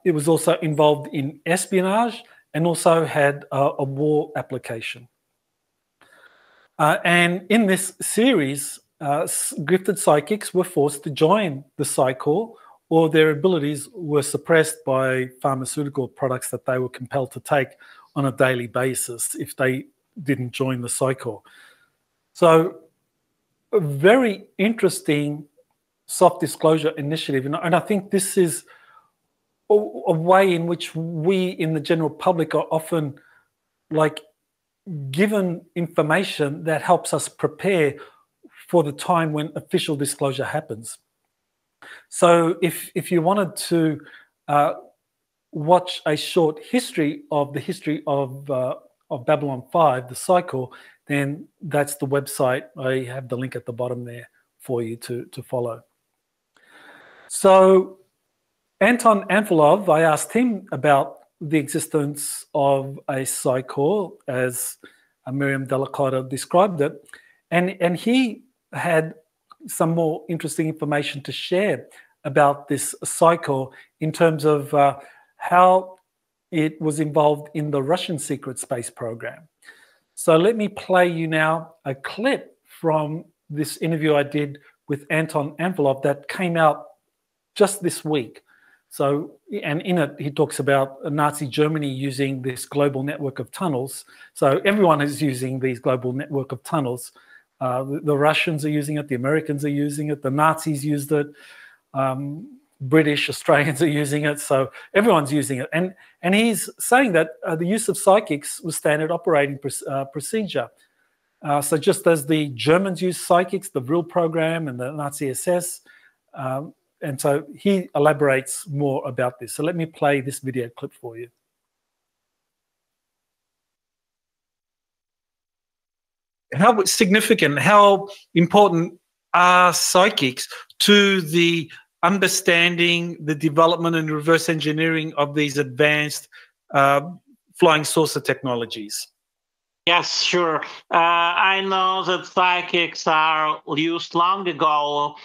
It was also involved in espionage and also had a war application. And in this series, gifted psychics were forced to join the Psi Corps, or their abilities were suppressed by pharmaceutical products that they were compelled to take on a daily basis if they didn't join the Psi Corps. So a very interesting soft disclosure initiative. And I think this is a way in which we in the general public are often given information that helps us prepare for the time when official disclosure happens. So if you wanted to watch a short history of Babylon 5, the cycle, then that's the website. I have the link at the bottom there for you to follow. So Anton Anfilov, I asked him about the existence of a Psi-core, as Miriam Delacotta described it, and he had some more interesting information to share about this Psi-core in terms of how it was involved in the Russian secret space program. So let me play you now a clip from this interview I did with Anton Anfilov that came out just this week. So, and in it, he talks about Nazi Germany using this global network of tunnels. So everyone is using these global network of tunnels. The Russians are using it, the Americans are using it, the Nazis used it, British, Australians are using it, so everyone's using it. And he's saying that the use of psychics was standard operating procedure. So just as the Germans used psychics, the Vril program and the Nazi SS, and so he elaborates more about this. So let me play this video clip for you. How significant, how important are psychics to the understanding, the development and reverse engineering of these advanced flying saucer technologies? Yes, sure. I know that psychics are used long ago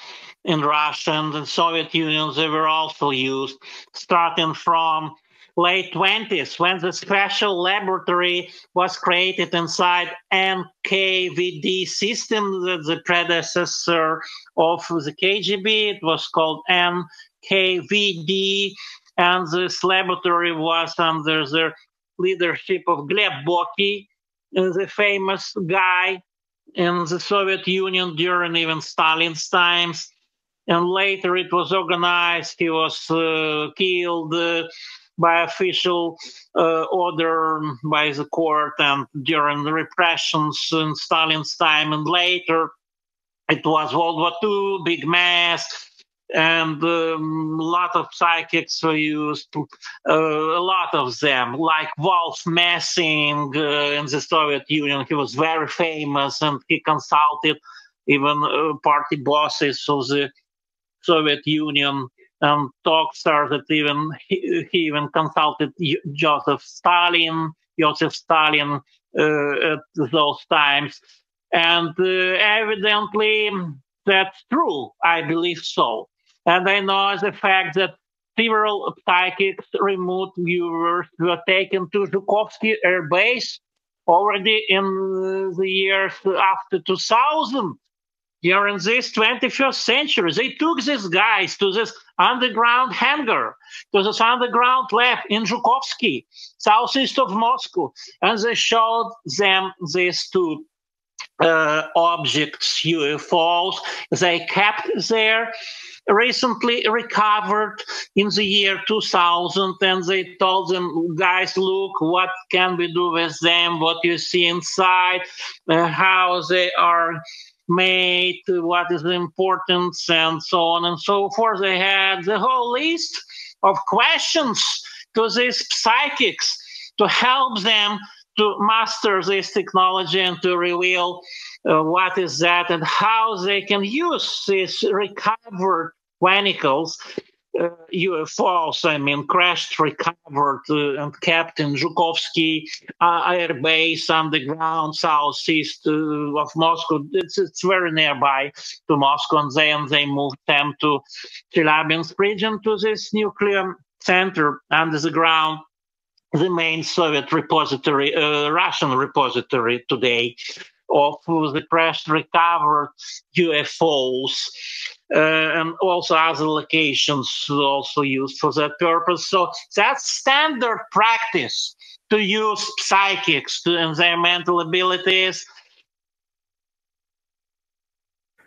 in Russia and in Soviet Union. They were also used, starting from late 20s, when the special laboratory was created inside NKVD system, the predecessor of the KGB. It was called NKVD, and this laboratory was under the leadership of Gleb Boki, the famous guy in the Soviet Union during even Stalin's times. And later it was organized. He was killed by official order by the court and during the repressions in Stalin's time. And later it was World War II, big mess, and a lot of psychics were used, a lot of them, like Wolf Messing in the Soviet Union. He was very famous, and he consulted even party bosses of the Soviet Union, and talks started even, he even consulted Joseph Stalin at those times. And evidently that's true, I believe so. And I know the fact that several psychics, remote viewers, were taken to Zhukovsky Air Base already in the years after 2000. During this 21st century, they took these guys to this underground hangar, to this underground lab in Zhukovsky, southeast of Moscow, and they showed them these two objects, UFOs. They kept there, recently recovered in the year 2000, and they told them, guys, look, what can we do with them, what you see inside, how they are made, what is the importance, and so on and so forth. They had the whole list of questions to these psychics to help them to master this technology and to reveal what is that and how they can use these recovered vehicles, UFOs, I mean, crashed, recovered, and kept in Zhukovsky Air Base underground, southeast of Moscow. It's very nearby to Moscow, and then they moved them to Chelyabinsk region, to this nuclear center under the ground, the main Soviet repository, Russian repository today of the crashed, recovered UFOs. And also other locations also used for that purpose. So that's standard practice, to use psychics and their mental abilities.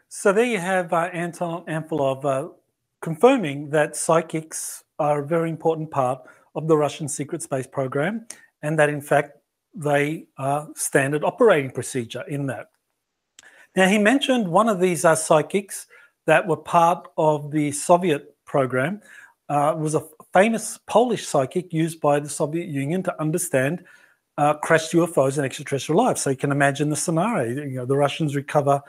So there you have Anton Anfilov confirming that psychics are a very important part of the Russian secret space program, and that in fact they are standard operating procedure in that. Now he mentioned one of these psychics that were part of the Soviet program was a famous Polish psychic used by the Soviet Union to understand crashed UFOs and extraterrestrial life. So you can imagine the scenario. You know, the Russians recover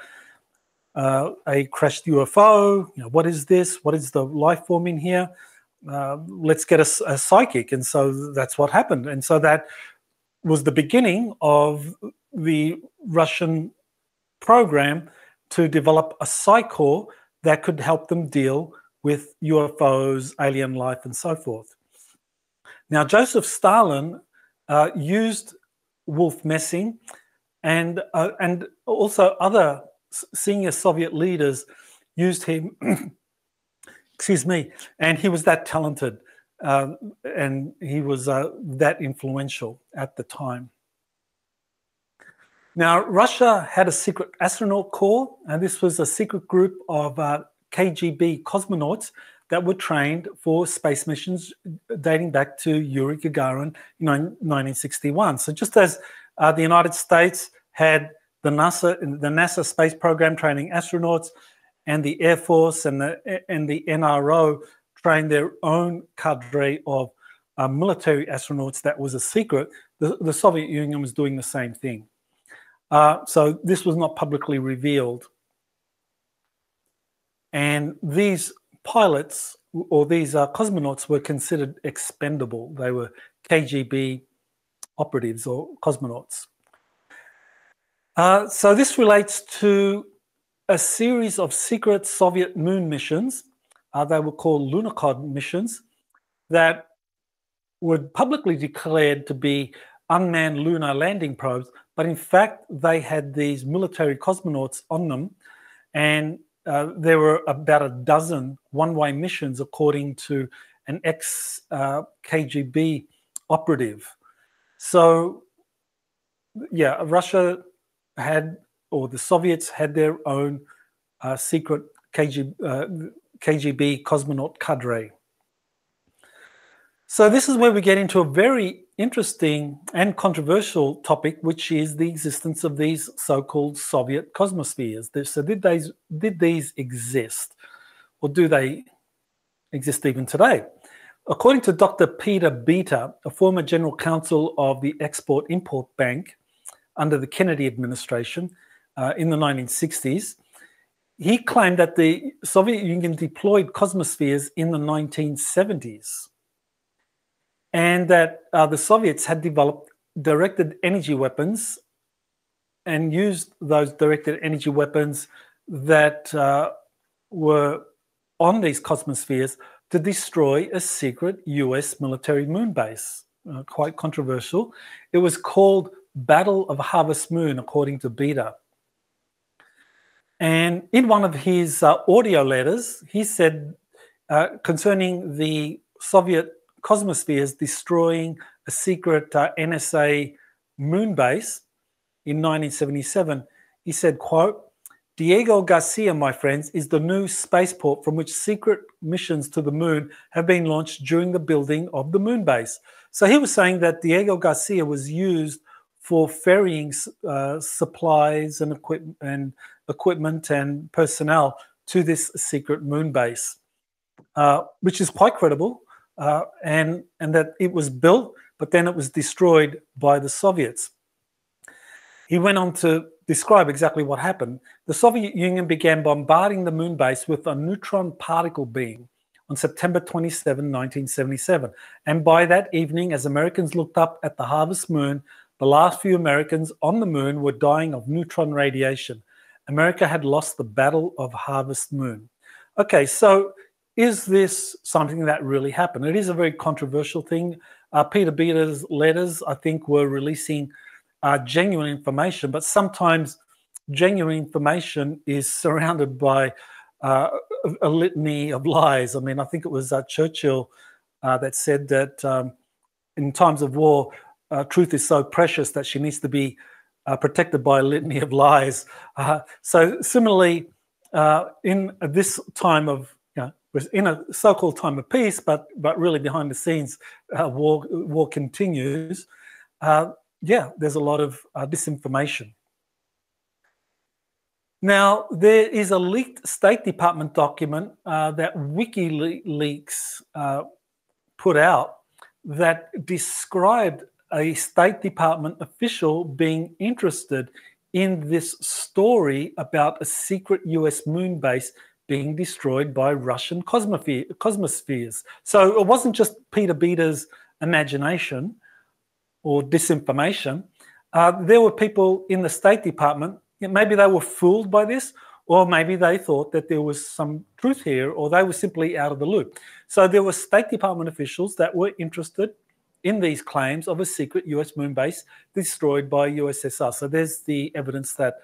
a crashed UFO. You know, what is this? What is the life form in here? Let's get a psychic. And so that's what happened. And so that was the beginning of the Russian program to develop a Psi-korpus that could help them deal with UFOs, alien life, and so forth. Now, Joseph Stalin used Wolf Messing and also other senior Soviet leaders used him, excuse me, and he was that talented and he was that influential at the time. Now, Russia had a secret astronaut corps, and this was a secret group of KGB cosmonauts that were trained for space missions dating back to Yuri Gagarin in 1961. So just as the United States had the NASA space program training astronauts, and the Air Force and the NRO trained their own cadre of military astronauts that was a secret, the Soviet Union was doing the same thing. So this was not publicly revealed. And these pilots or these cosmonauts were considered expendable. They were KGB operatives or cosmonauts. So this relates to a series of secret Soviet moon missions. They were called Lunokhod missions that were publicly declared to be unmanned lunar landing probes, but in fact they had these military cosmonauts on them, and there were about a dozen one-way missions according to an ex-KGB operative. So yeah, Russia had, or the Soviets had their own secret KGB cosmonaut cadre. So this is where we get into a very interesting and controversial topic, which is the existence of these so-called Soviet cosmospheres. So did these exist, or do they exist even today? According to Dr. Peter Beta, a former general counsel of the Export-Import Bank under the Kennedy administration in the 1960s, he claimed that the Soviet Union deployed cosmospheres in the 1970s, and that the Soviets had developed directed energy weapons and used those directed energy weapons that were on these cosmospheres to destroy a secret US military moon base. Quite controversial. It was called Battle of Harvest Moon, according to Beta. And in one of his audio letters, he said concerning the Soviet cosmospheres destroying a secret NSA moon base in 1977, he said, quote, "Diego Garcia, my friends, is the new spaceport from which secret missions to the moon have been launched during the building of the moon base." So he was saying that Diego Garcia was used for ferrying supplies and equipment and personnel to this secret moon base, which is quite credible, and that it was built, but then it was destroyed by the Soviets. He went on to describe exactly what happened. The Soviet Union began bombarding the moon base with a neutron particle beam on September 27, 1977. And by that evening, as Americans looked up at the harvest moon, the last few Americans on the moon were dying of neutron radiation. America had lost the Battle of Harvest Moon. Okay, so is this something that really happened? It is a very controversial thing. Peter Beta's letters, I think, were releasing genuine information, but sometimes genuine information is surrounded by a litany of lies. I mean, I think it was Churchill that said that in times of war, truth is so precious that she needs to be protected by a litany of lies. So similarly, in this time of, was in a so-called time of peace, but really behind the scenes, war continues. Yeah, there's a lot of disinformation. Now, there is a leaked State Department document that WikiLeaks put out that described a State Department official being interested in this story about a secret US moon base being destroyed by Russian cosmospheres. So it wasn't just Peter Beta's imagination or disinformation. There were people in the State Department, maybe they were fooled by this, or maybe they thought that there was some truth here, or they were simply out of the loop. So there were State Department officials that were interested in these claims of a secret US moon base destroyed by USSR. So there's the evidence that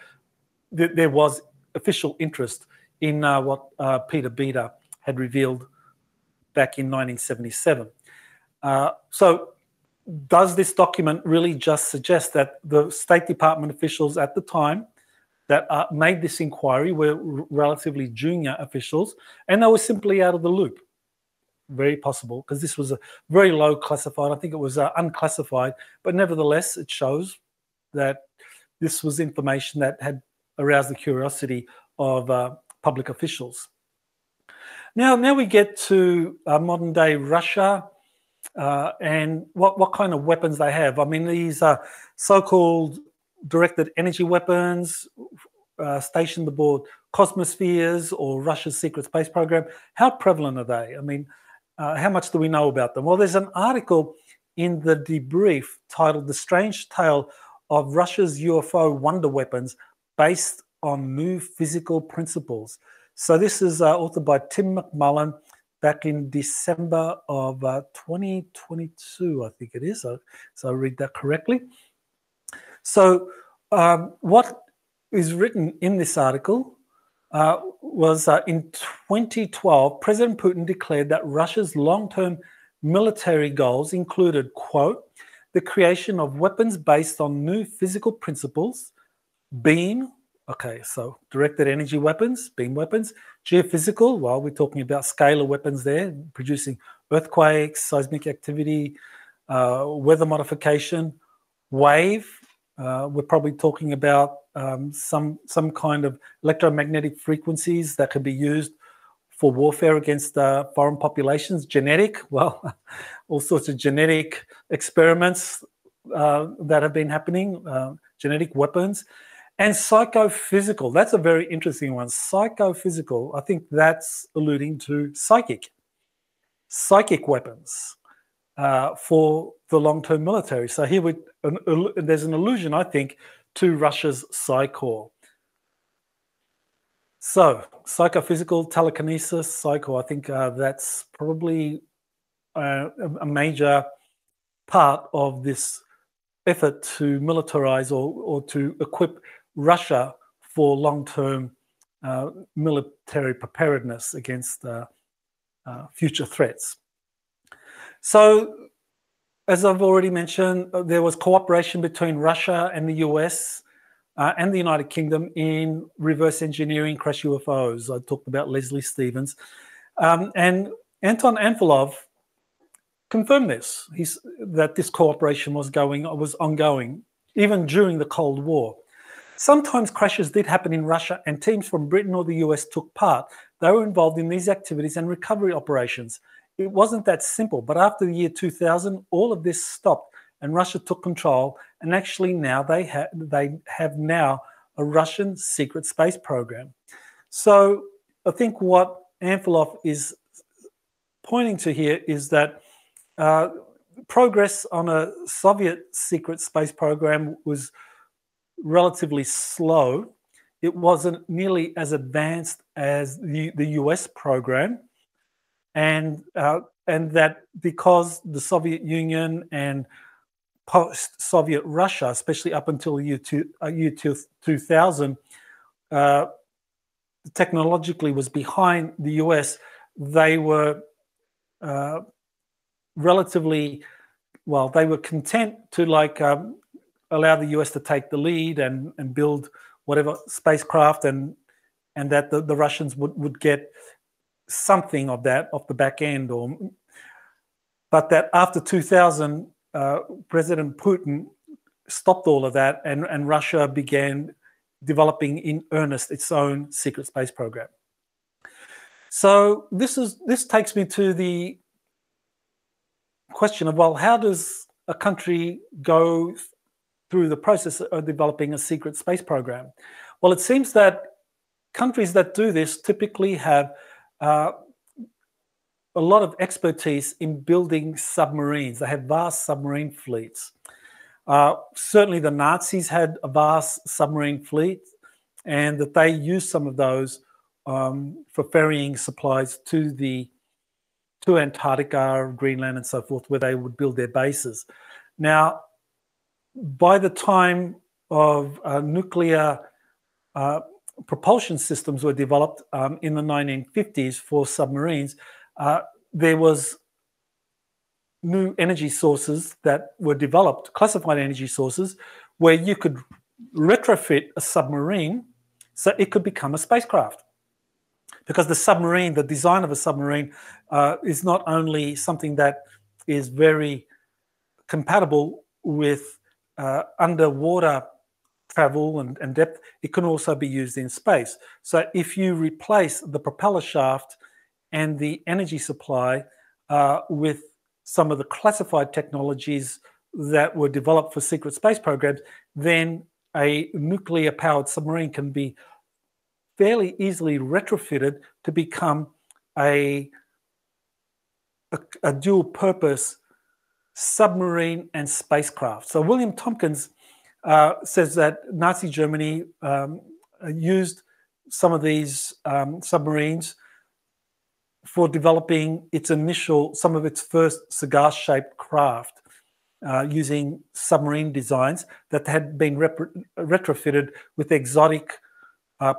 there was official interest in what Peter Beta had revealed back in 1977. So does this document really just suggest that the State Department officials at the time that made this inquiry were relatively junior officials and they were simply out of the loop? Very possible, because this was a very low classified. I think it was unclassified, but nevertheless, it shows that this was information that had aroused the curiosity of public officials. Now we get to modern day Russia and what kind of weapons they have. I mean, these so-called directed energy weapons stationed aboard cosmospheres or Russia's secret space program. How prevalent are they? I mean, how much do we know about them? Well, there's an article in the Debrief titled "The Strange Tale of Russia's UFO Wonder Weapons Based on New Physical Principles." So this is authored by Tim McMullen back in December of 2022, I think it is. So I read that correctly. So what is written in this article was in 2012, President Putin declared that Russia's long-term military goals included, quote, the creation of weapons based on new physical principles, beam, okay, so directed energy weapons, beam weapons, geophysical, well, we're talking about scalar weapons there, producing earthquakes, seismic activity, weather modification, wave, we're probably talking about some kind of electromagnetic frequencies that could be used for warfare against foreign populations. Genetic, well, all sorts of genetic experiments that have been happening, genetic weapons. And psychophysical, that's a very interesting one. Psychophysical, I think that's alluding to psychic weapons for the long-term military. So here there's an allusion, I think, to Russia's Psi-korpus. So psychophysical, telekinesis, Psi-korpus, I think that's probably a major part of this effort to militarize or to equip Russia for long-term military preparedness against future threats. So, as I've already mentioned, there was cooperation between Russia and the US and the United Kingdom in reverse engineering crash UFOs. I talked about Leslie Stevens. And Anton Anfilov confirmed this, that this cooperation was ongoing, even during the Cold War. Sometimes crashes did happen in Russia and teams from Britain or the US took part. They were involved in these activities and recovery operations. It wasn't that simple, but after the year 2000, all of this stopped and Russia took control, and actually now they have now a Russian secret space program. So I think what Anfilov is pointing to here is that progress on a Soviet secret space program was relatively slow. It wasn't nearly as advanced as the US program, and that because the Soviet Union and post-Soviet Russia, especially up until the year 2000, technologically was behind the US, they were relatively, well, they were content to allow the US to take the lead and build whatever spacecraft, and that the Russians would get something of that off the back end. But that after 2000, President Putin stopped all of that, and Russia began developing in earnest its own secret space program. So this takes me to the question of, well, how does a country go through the process of developing a secret space program? Well, it seems that countries that do this typically have a lot of expertise in building submarines. They have vast submarine fleets. Certainly the Nazis had a vast submarine fleet, and that they used some of those for ferrying supplies to Antarctica, Greenland, and so forth, where they would build their bases. Now, by the time of nuclear propulsion systems were developed in the 1950s for submarines, there was new energy sources that were developed, classified energy sources, where you could retrofit a submarine so it could become a spacecraft. Because the submarine, the design of a submarine, is not only something that is very compatible with underwater travel and depth, it can also be used in space. So if you replace the propeller shaft and the energy supply with some of the classified technologies that were developed for secret space programs, then a nuclear-powered submarine can be fairly easily retrofitted to become a dual-purpose submarine and spacecraft. So William Tompkins says that Nazi Germany used some of these submarines for developing some of its first cigar-shaped craft using submarine designs that had been retrofitted with exotic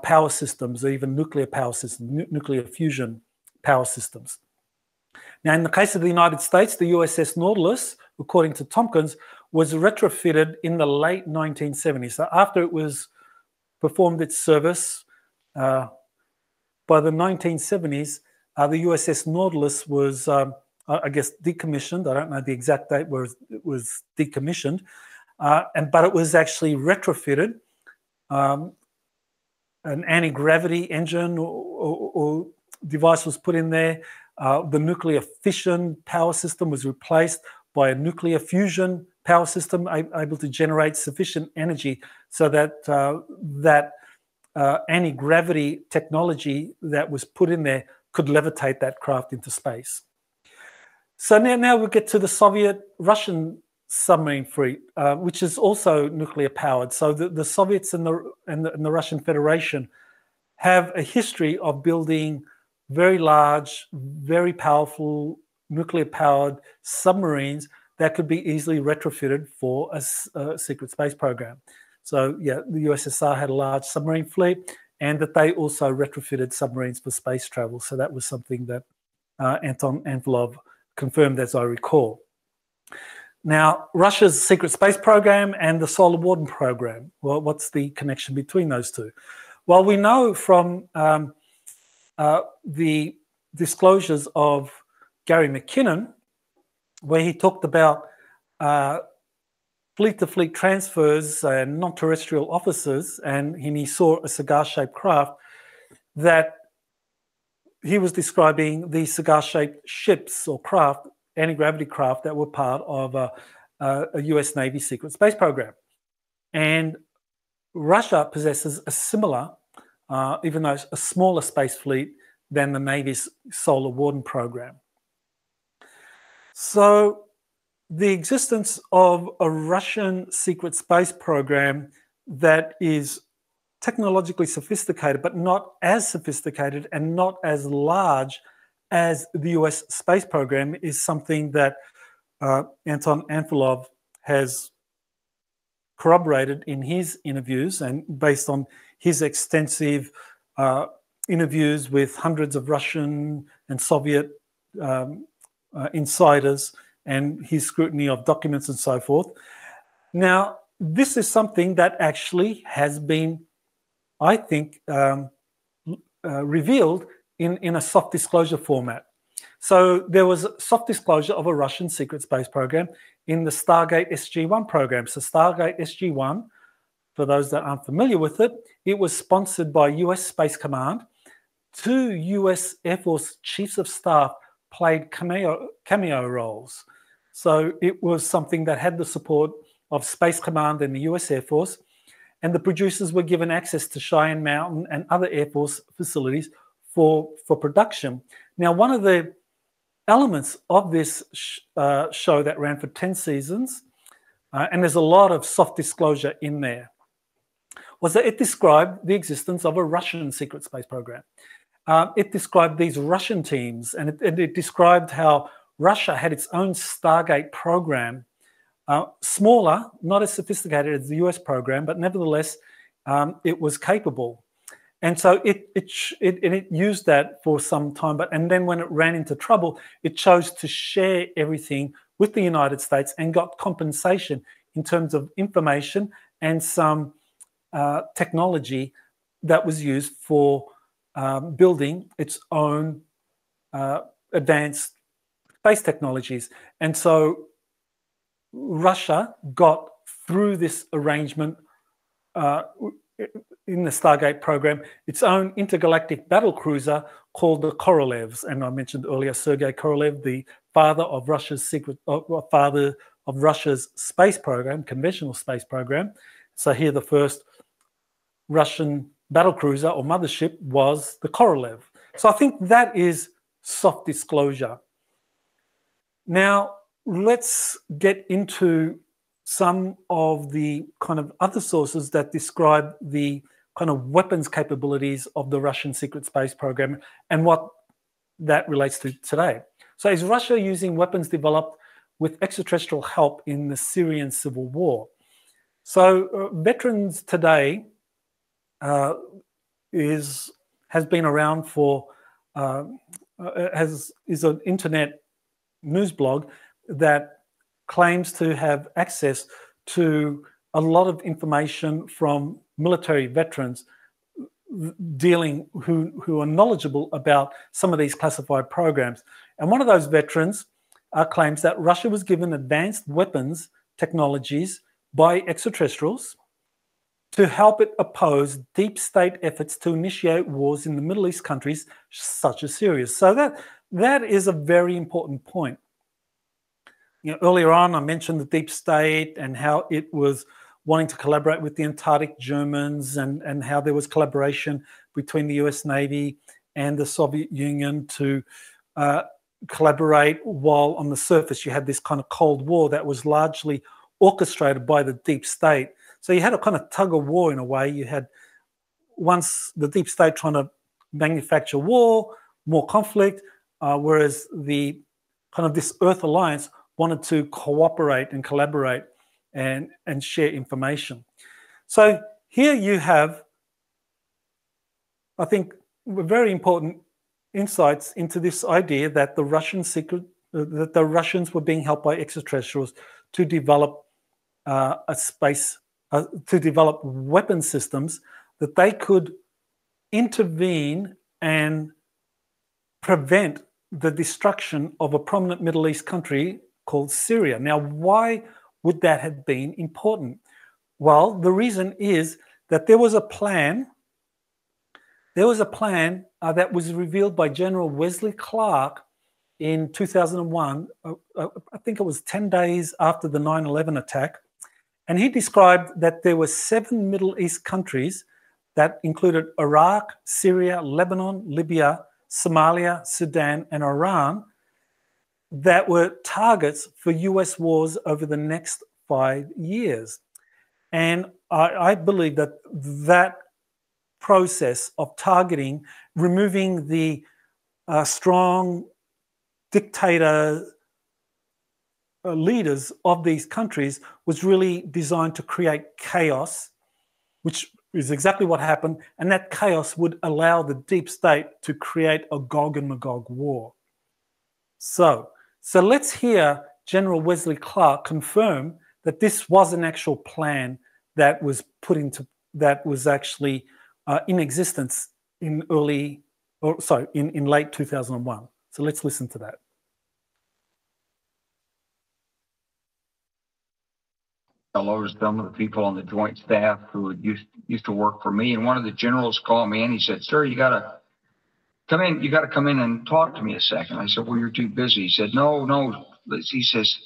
power systems, or even nuclear power systems, nuclear fusion power systems. Now, in the case of the United States, the USS Nautilus, according to Tompkins, was retrofitted in the late 1970s. So after it was performed its service, by the 1970s, the USS Nautilus was, I guess, decommissioned. I don't know the exact date where it was decommissioned, but it was actually retrofitted. An anti-gravity engine or device was put in there. The nuclear fission power system was replaced by a nuclear fusion power system able to generate sufficient energy so that that anti-gravity technology that was put in there could levitate that craft into space. So now we get to the Soviet-Russian submarine fleet, which is also nuclear powered. So the Soviets and the Russian Federation have a history of building very large, very powerful nuclear powered submarines that could be easily retrofitted for a secret space program. So yeah, the USSR had a large submarine fleet, and that they also retrofitted submarines for space travel. So that was something that Anton Anvilov confirmed, as I recall. Now, Russia's secret space program and the Solar Warden program, well, what's the connection between those two? Well, we know from the disclosures of Gary McKinnon, where he talked about fleet-to-fleet transfers and non-terrestrial officers, and he saw a cigar-shaped craft, that he was describing these cigar-shaped ships or craft, anti-gravity craft, that were part of a US Navy secret space program. And Russia possesses a similar, even though a smaller space fleet than the Navy's Solar Warden program. So the existence of a Russian secret space program that is technologically sophisticated, but not as sophisticated and not as large as the US space program, is something that Anton Anvilov has corroborated in his interviews, and based on his extensive interviews with hundreds of Russian and Soviet insiders, and his scrutiny of documents and so forth. Now, this is something that actually has been, I think, revealed in a soft disclosure format. So there was a soft disclosure of a Russian secret space program in the Stargate SG-1 program. So Stargate SG-1 for those that aren't familiar with it, it was sponsored by US Space Command. 2 US Air Force Chiefs of Staff played cameo roles. So it was something that had the support of Space Command and the US Air Force, and the producers were given access to Cheyenne Mountain and other Air Force facilities for production. Now, one of the elements of this show that ran for 10 seasons, and there's a lot of soft disclosure in there, was that it described the existence of a Russian secret space program. It described these Russian teams, and it described how Russia had its own Stargate program, smaller, not as sophisticated as the US program, but nevertheless, it was capable. And so it used that for some time, and then when it ran into trouble, it chose to share everything with the United States and got compensation in terms of information and some technology that was used for building its own advanced space technologies. And so Russia got through this arrangement in the Stargate program its own intergalactic battle cruiser called the Korolevs. And I mentioned earlier Sergei Korolev, the father of Russia's space program, conventional space program. So here the first Russian battle cruiser or mothership was the Korolev. So I think that is soft disclosure. Now, let's get into some of the kind of other sources that describe the kind of weapons capabilities of the Russian secret space program and what that relates to today. So is Russia using weapons developed with extraterrestrial help in the Syrian civil war? So Veterans Today has been around for, is an internet news blog that claims to have access to a lot of information from military veterans who are knowledgeable about some of these classified programs. And one of those veterans claims that Russia was given advanced weapons technologies by extraterrestrials to help it oppose deep state efforts to initiate wars in the Middle East countries such as Syria. So that is a very important point. You know, earlier on, I mentioned the deep state and how it was wanting to collaborate with the Antarctic Germans and how there was collaboration between the US Navy and the Soviet Union to collaborate, while on the surface you had this kind of Cold War that was largely orchestrated by the deep state. So you had a kind of tug of war in a way. You had once the deep state trying to manufacture war, more conflict, whereas the kind of this Earth Alliance wanted to cooperate and collaborate and share information. So here you have, I think, very important insights into this idea that the Russians were being helped by extraterrestrials to develop to develop weapon systems that they could intervene and prevent the destruction of a prominent Middle East country called Syria. Now, why would that have been important? Well, the reason is that there was a plan. There was a plan that was revealed by General Wesley Clark in 2001. I think it was 10 days after the 9/11 attack. And he described that there were 7 Middle East countries that included Iraq, Syria, Lebanon, Libya, Somalia, Sudan, and Iran that were targets for US wars over the next 5 years. And I believe that that process of targeting, removing the strong dictator leaders of these countries was really designed to create chaos, which is exactly what happened. And that chaos would allow the deep state to create a Gog and Magog war. So let's hear General Wesley Clark confirm that this was an actual plan that was actually in existence in late 2001. So let's listen to that. hello to some of the people on the joint staff who had used to work for me. And one of the generals called me and he said, "Sir, you got to come in. You got to come in and talk to me a second." I said, "Well, you're too busy." He said, No. He says,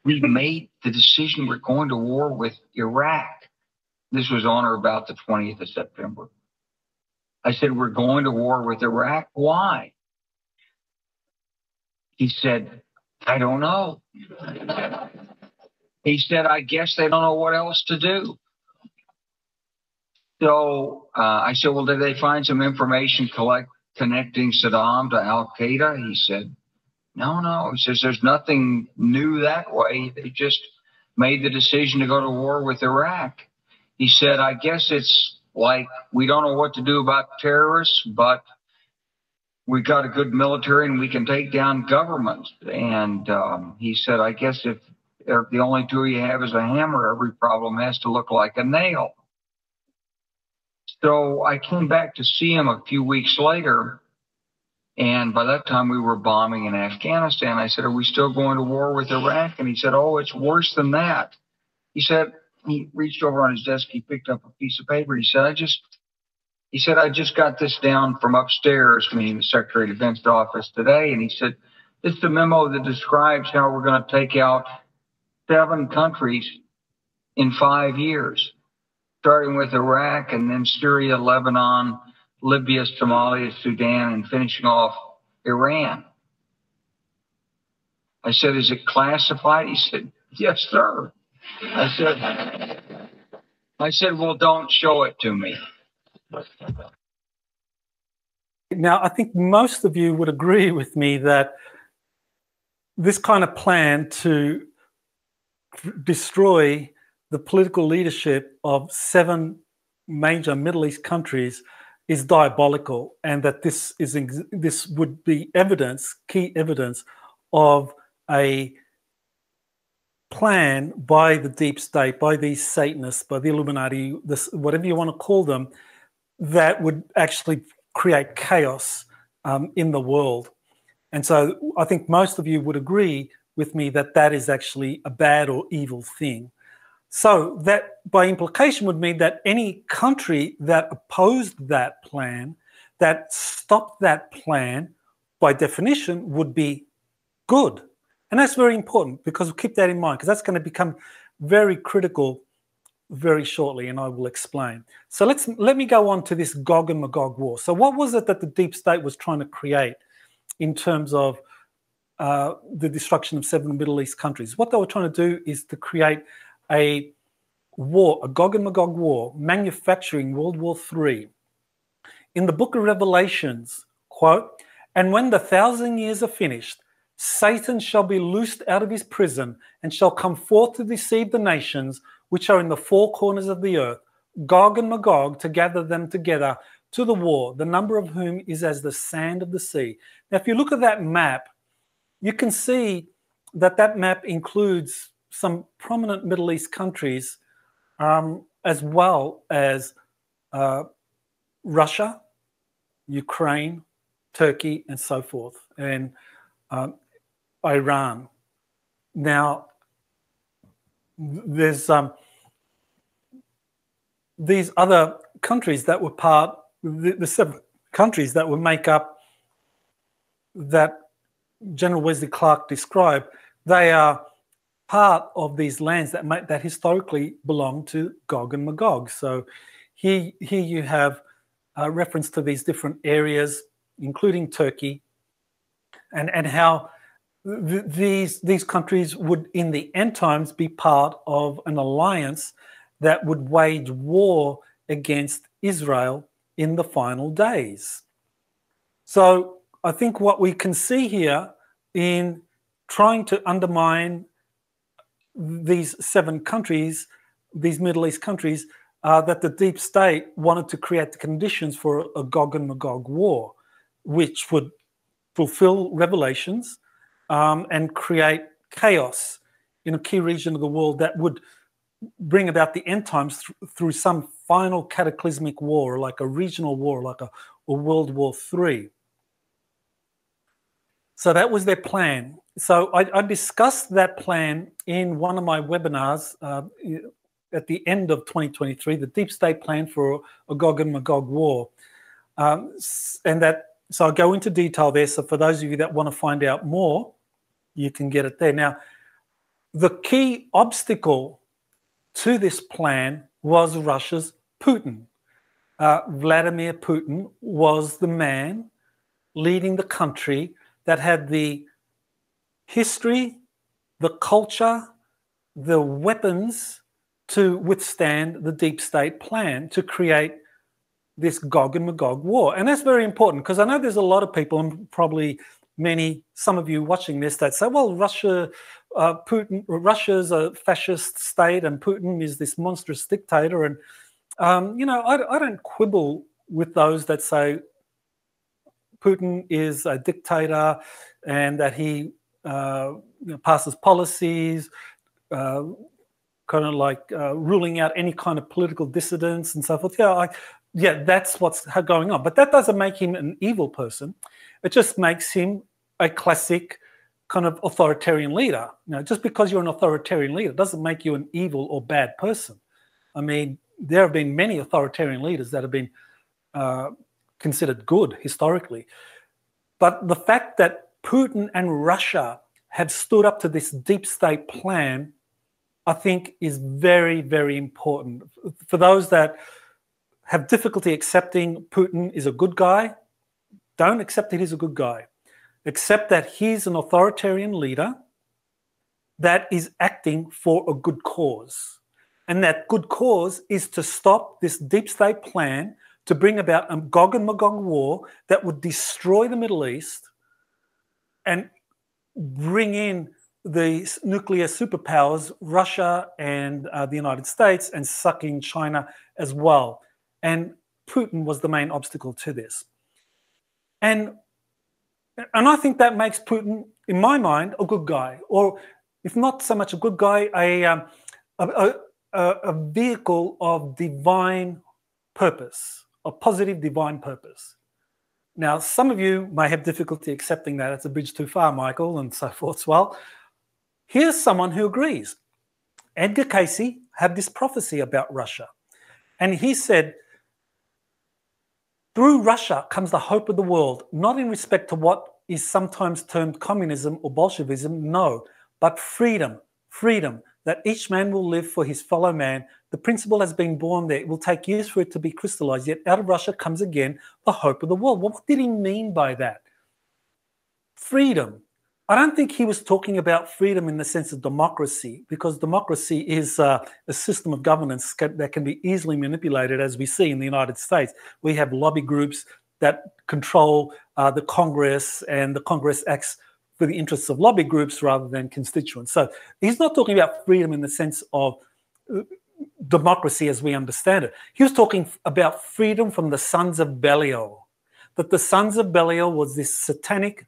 "We made the decision. We're going to war with Iraq." This was on or about the 20th of September. I said, "We're going to war with Iraq. Why?" He said, "I don't know." He said, "I guess they don't know what else to do." So I said, "Well, did they find some information connecting Saddam to Al-Qaeda?" He said, No. He says, "There's nothing new that way. They just made the decision to go to war with Iraq." He said, "I guess it's like we don't know what to do about terrorists, but we got a good military and we can take down governments." And he said, "I guess if the only tool you have is a hammer, every problem has to look like a nail." So I came back to see him a few weeks later, and by that time we were bombing in Afghanistan. I said, "Are we still going to war with Iraq?" And he said, "Oh, it's worse than that." He said, he reached over on his desk, he picked up a piece of paper. He said, I just got this down from upstairs, meaning the Secretary of Defense office today. And he said, "It's the memo that describes how we're going to take out 7 countries in 5 years, starting with Iraq and then Syria, Lebanon, Libya, Somalia, Sudan, and finishing off Iran." I said, "Is it classified?" He said, "Yes, sir." I said, "Well, don't show it to me." Now, I think most of you would agree with me that this kind of plan to destroy the political leadership of 7 major Middle East countries is diabolical, and that this would be key evidence of a plan by the deep state, by these Satanists, by the Illuminati, whatever you want to call them, that would actually create chaos in the world. And so I think most of you would agree with me that that is actually a bad or evil thing. So that by implication would mean that any country that opposed that plan, that stopped that plan, by definition would be good. And that's very important, because we'll keep that in mind, because that's going to become very critical very shortly, and I will explain. So let me go on to this Gog and Magog war. So what was it that the deep state was trying to create in terms of the destruction of 7 Middle East countries? What they were trying to do is to create a war, a Gog and Magog war, manufacturing World War III. In the book of Revelations, quote, "And when the 1,000 years are finished, Satan shall be loosed out of his prison and shall come forth to deceive the nations which are in the 4 corners of the earth, Gog and Magog, to gather them together to the war, the number of whom is as the sand of the sea." Now, if you look at that map, you can see that that map includes some prominent Middle East countries, as well as Russia, Ukraine, Turkey, and so forth, and Iran. Now, there's these other countries that were part, the 7 countries that would make up that General Wesley Clark described. They are part of these lands that historically belonged to Gog and Magog. So here you have a reference to these different areas, including Turkey, and how these countries would, in the end times, be part of an alliance that would wage war against Israel in the final days. So I think what we can see here in trying to undermine these 7 countries, these Middle East countries, that the deep state wanted to create the conditions for a Gog and Magog war, which would fulfill Revelations and create chaos in a key region of the world that would bring about the end times through some final cataclysmic war, like a regional war, like a World War III. So that was their plan. So I discussed that plan in one of my webinars at the end of 2023, the Deep State Plan for a Gog and Magog War. So I'll go into detail there. So for those of you that want to find out more, you can get it there. Now, the key obstacle to this plan was Russia's Putin. Vladimir Putin was the man leading the country that had the history, the culture, the weapons to withstand the deep state plan to create this Gog and Magog war. And that's very important, because I know there's a lot of people, and probably some of you watching this, that say, well, Russia's a fascist state and Putin is this monstrous dictator. And, I don't quibble with those that say Putin is a dictator and that he passes policies, kind of like ruling out any kind of political dissidents and so forth. Yeah, that's what's going on. But that doesn't make him an evil person. It just makes him a classic kind of authoritarian leader. Just because you're an authoritarian leader doesn't make you an evil or bad person. I mean, there have been many authoritarian leaders that have been considered good historically. But the fact that Putin and Russia have stood up to this deep state plan, I think, is very, very important. For those that have difficulty accepting Putin is a good guy, don't accept that he's a good guy. Accept that he's an authoritarian leader that is acting for a good cause. And that good cause is to stop this deep state plan to bring about a Gog and Magog war that would destroy the Middle East and bring in the nuclear superpowers, Russia and the United States, and suck in China as well. And Putin was the main obstacle to this. And I think that makes Putin, in my mind, a good guy, or if not so much a good guy, a vehicle of divine purpose, a positive divine purpose. Now, some of you may have difficulty accepting that. It's a bridge too far, Michael, and so forth. Well, here's someone who agrees. Edgar Cayce had this prophecy about Russia. And he said, through Russia comes the hope of the world, not in respect to what is sometimes termed communism or Bolshevism, no, but freedom, that each man will live for his fellow man. The principle has been born there. It will take years for it to be crystallized, yet out of Russia comes again the hope of the world. Well, what did he mean by that? Freedom. I don't think he was talking about freedom in the sense of democracy, because democracy is a system of governance that can be easily manipulated, as we see in the United States. We have lobby groups that control the Congress, and the Congress acts for the interests of lobby groups rather than constituents. So he's not talking about freedom in the sense of democracy as we understand it. He was talking about freedom from the sons of Belial, that the sons of Belial was this satanic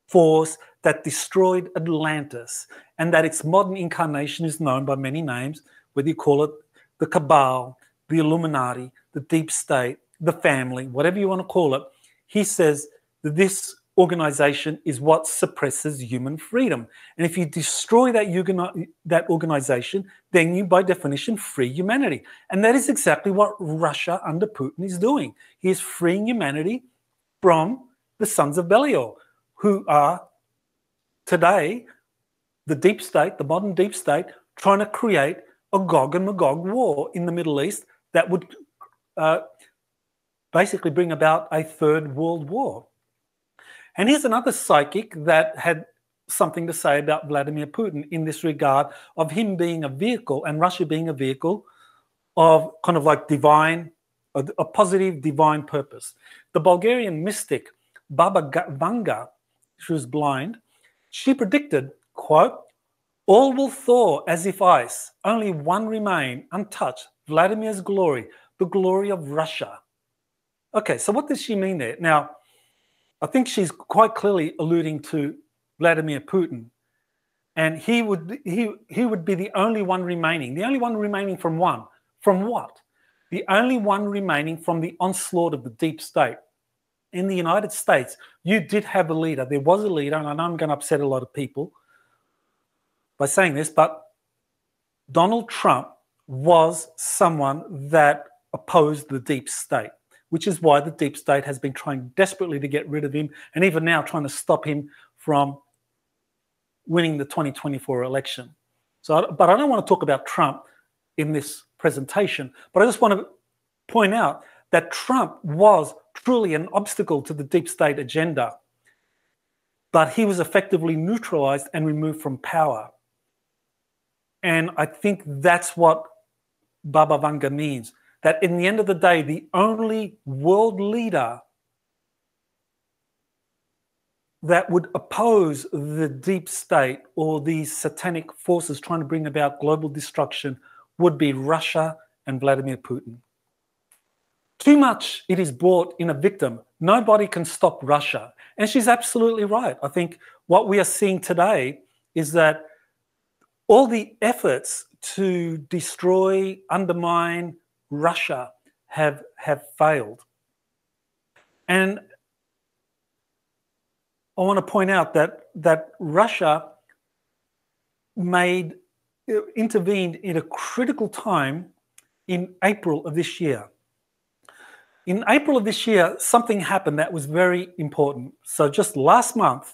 force that destroyed Atlantis, and that its modern incarnation is known by many names, whether you call it the Cabal, the Illuminati, the Deep State, the family, whatever you want to call it. He says that this organization is what suppresses human freedom. And if you destroy that organization, then you, by definition, free humanity. And that is exactly what Russia under Putin is doing. He is freeing humanity from the sons of Belial, who are today the deep state, the modern deep state, trying to create a Gog and Magog war in the Middle East that would basically bring about a third world war. And here's another psychic that had something to say about Vladimir Putin in this regard of him being a vehicle and Russia being a vehicle of kind of like divine, a positive divine purpose. The Bulgarian mystic Baba Vanga, she was blind, she predicted, quote, all will thaw as if ice, only one remain untouched, Vladimir's glory, the glory of Russia. Okay, so what does she mean there? Now, I think she's quite clearly alluding to Vladimir Putin, and he would be the only one remaining. The only one remaining from one. From what? The only one remaining from the onslaught of the deep state. in the United States, you did have a leader. There was a leader, and I know I'm going to upset a lot of people by saying this, but Donald Trump was someone that opposed the deep state, which is why the deep state has been trying desperately to get rid of him, and even now trying to stop him from winning the 2024 election. But I don't want to talk about Trump in this presentation, but I just want to point out that Trump was truly an obstacle to the deep state agenda, but he was effectively neutralized and removed from power. And I think that's what Baba Vanga means, that in the end of the day, the only world leader that would oppose the deep state or these satanic forces trying to bring about global destruction would be Russia and Vladimir Putin. Too much it is brought in a victim. Nobody can stop Russia. And she's absolutely right. I think what we are seeing today is that all the efforts to destroy, undermine Russia have failed. And I want to point out that Russia intervened in a critical time in April of this year. In April of this year, something happened that was very important. So just last month,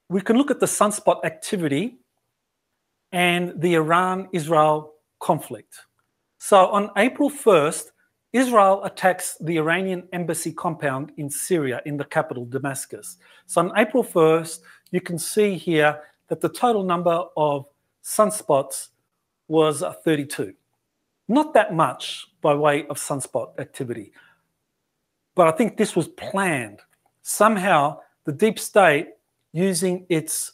we can look at the sunspot activity and the Iran-Israel conflict. So on April 1st, Israel attacks the Iranian embassy compound in Syria, in the capital, Damascus. So on April 1st, you can see here that the total number of sunspots was 32. Not that much by way of sunspot activity. But I think this was planned. Somehow, the deep state, using its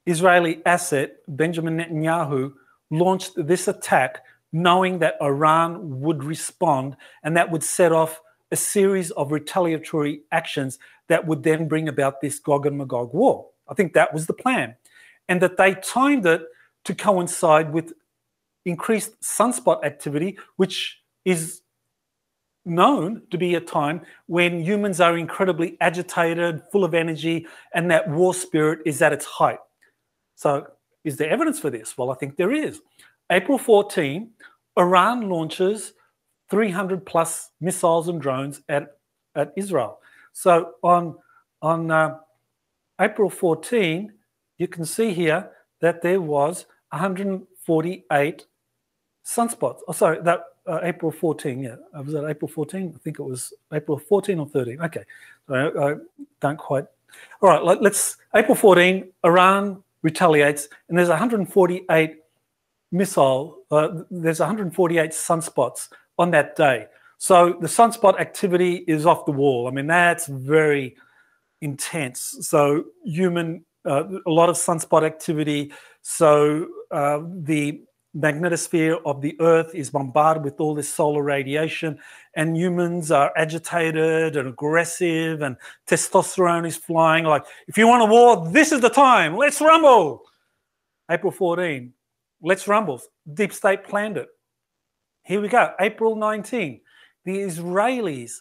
Israeli asset, Benjamin Netanyahu, launched this attack knowing that Iran would respond, and that would set off a series of retaliatory actions that would then bring about this Gog and Magog war. I think that was the plan. And that they timed it to coincide with increased sunspot activity, which is known to be a time when humans are incredibly agitated, full of energy, and that war spirit is at its height. So is there evidence for this? Well, I think there is. April 14, Iran launches 300 plus missiles and drones at Israel. So on April 14, you can see here that there was 148 sunspots. Oh, sorry, that April 14, yeah. Was that April 14? I think it was April 14 or 13. Okay, I don't quite. All right, let's, April 14, Iran retaliates, and there's 148 there's 148 sunspots on that day. So the sunspot activity is off the wall. I mean, that's very intense. So a lot of sunspot activity. So the magnetosphere of the Earth is bombarded with all this solar radiation, and humans are agitated and aggressive, and testosterone is flying. Like, if you want a war, this is the time. Let's rumble. April 14, let's rumble. Deep state planned it. Here we go. April 19, the Israelis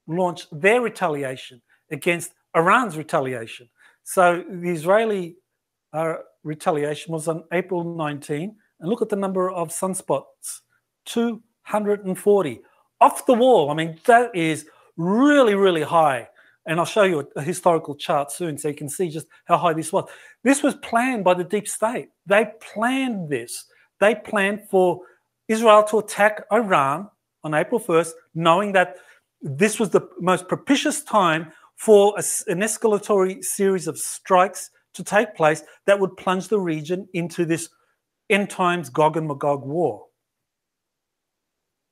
launched their retaliation against Iran's retaliation. So the Israeli retaliation was on April 19. And look at the number of sunspots, 240. Off the wall. I mean, that is really, really high. And I'll show you a historical chart soon so you can see just how high this was. This was planned by the deep state. They planned this. They planned for Israel to attack Iran on April 1st, knowing that this was the most propitious time for an escalatory series of strikes to take place that would plunge the region into this end times Gog and Magog war.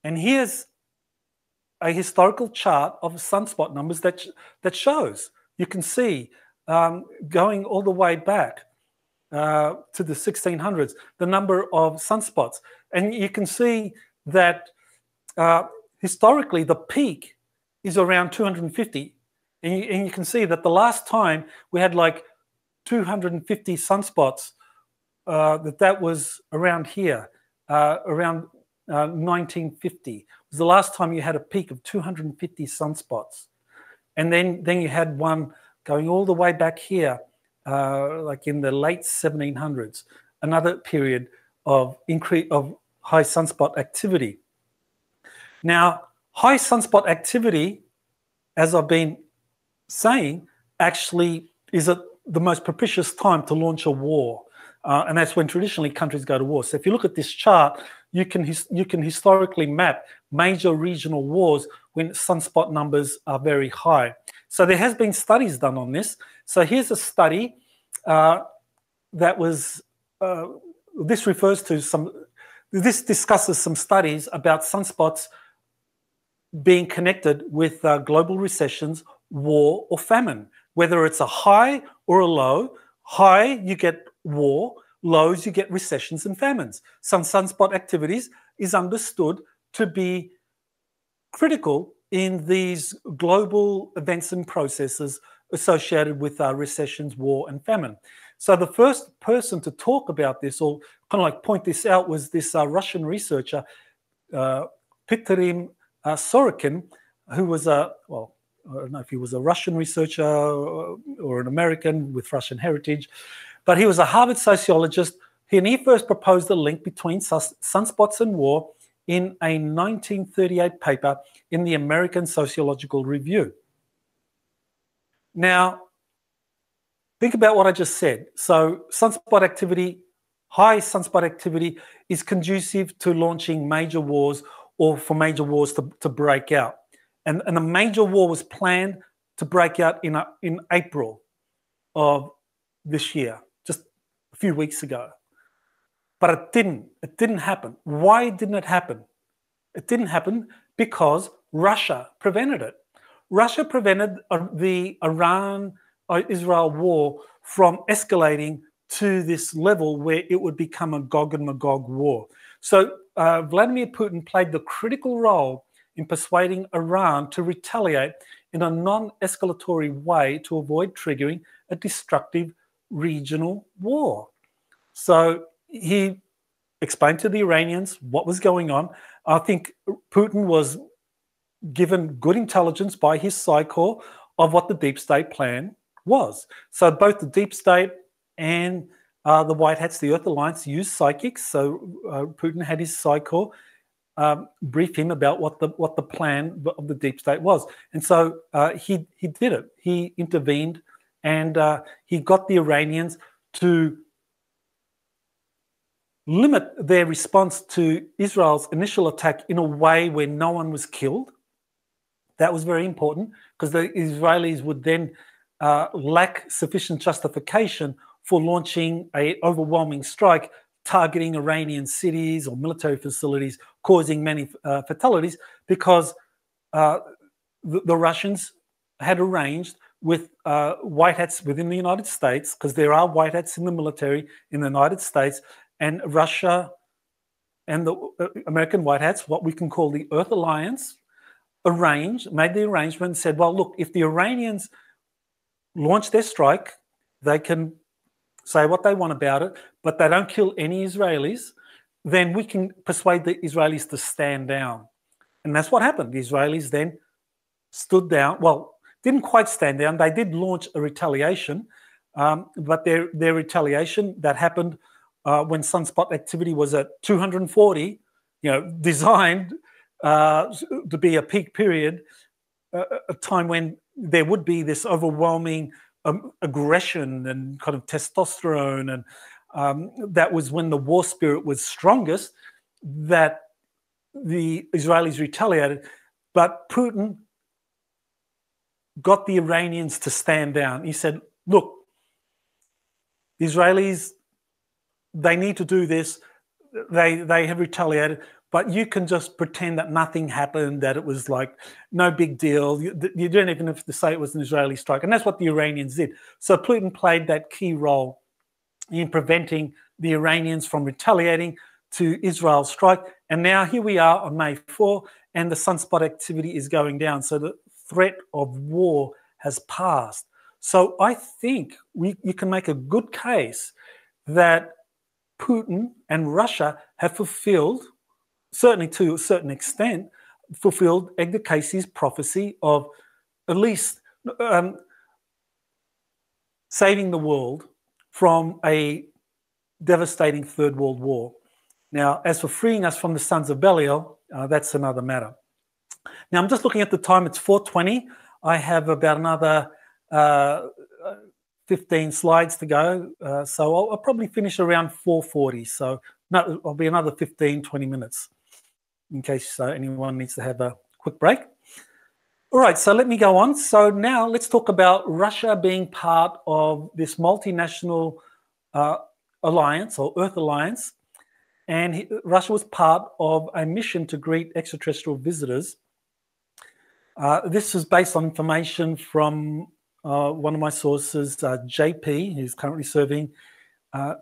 And here's a historical chart of sunspot numbers that shows. You can see going all the way back to the 1600s, the number of sunspots. And you can see that historically the peak is around 250. And you can see that the last time we had like 250 sunspots, that was around here, around 1950 was the last time you had a peak of 250 sunspots. And then you had one going all the way back here, like in the late 1700s, another period of increase of high sunspot activity. Now, high sunspot activity, as I've been saying, actually is the most propitious time to launch a war. And that's when traditionally countries go to war. So if you look at this chart, you can historically map major regional wars when sunspot numbers are very high. So there has been studies done on this. So here's a study that was, this discusses some studies about sunspots being connected with global recessions, war, or famine. Whether it's a high or a low, high you get war, lows you get recessions and famines. Some sunspot activities is understood to be critical in these global events and processes associated with recessions, war, and famine. So the first person to talk about this, or kind of like point this out, was this Russian researcher, Petrim Sorokin, who was I don't know if he was a Russian researcher or an American with Russian heritage, but he was a Harvard sociologist, and he first proposed a link between sunspots and war in a 1938 paper in the American Sociological Review. Now, think about what I just said. So sunspot activity, high sunspot activity is conducive to launching major wars or for major wars to break out. And a major war was planned to break out in April of this year, just a few weeks ago. But it didn't. It didn't happen. Why didn't it happen? It didn't happen because Russia prevented it. Russia prevented the Iran-Israel war from escalating to this level where it would become a Gog and Magog war. So Vladimir Putin played the critical role in persuading Iran to retaliate in a non-escalatory way to avoid triggering a destructive regional war. So he explained to the Iranians what was going on. I think Putin was given good intelligence by his Psi-korpus of what the deep state plan was. So both the deep state and the White Hats, the Earth Alliance, used psychics. So Putin had his Psi-korpus brief him about what the plan of the deep state was. And so he did it. He intervened, and he got the Iranians to limit their response to Israel's initial attack in a way where no one was killed. That was very important, because the Israelis would then lack sufficient justification for launching an overwhelming strike targeting Iranian cities or military facilities, causing many fatalities, because the Russians had arranged with White Hats within the United States, because there are White Hats in the military in the United States, and Russia and the American White Hats, what we can call the Earth Alliance, made the arrangement and said, well, look, if the Iranians launch their strike, they can say what they want about it, but they don't kill any Israelis, then we can persuade the Israelis to stand down. And that's what happened. The Israelis then stood down. Well, didn't quite stand down. They did launch a retaliation, but their retaliation that happened when sunspot activity was at 240, designed to be a peak period, a time when there would be this overwhelming aggression and kind of testosterone, and that was when the war spirit was strongest, that the Israelis retaliated. But Putin got the Iranians to stand down. He said, look, the Israelis, they need to do this. They have retaliated, but you can just pretend that nothing happened, that it was like no big deal. You don't even have to say it was an Israeli strike. And that's what the Iranians did. So Putin played that key role in preventing the Iranians from retaliating to Israel's strike. And now here we are on May 4, and the sunspot activity is going down. So the threat of war has passed. So I think you can make a good case that Putin and Russia have fulfilled certainly to a certain extent, fulfilled Edgar Cayce's prophecy of at least saving the world from a devastating Third World War. Now, as for freeing us from the sons of Belial, that's another matter. Now, I'm just looking at the time. It's 4:20. I have about another 15 slides to go. So I'll probably finish around 4:40. So no, I'll be another 15, 20 minutes in case anyone needs to have a quick break. All right, so let me go on. So now let's talk about Russia being part of this multinational alliance or Earth Alliance. And Russia was part of a mission to greet extraterrestrial visitors. This is based on information from one of my sources, JP, who's currently serving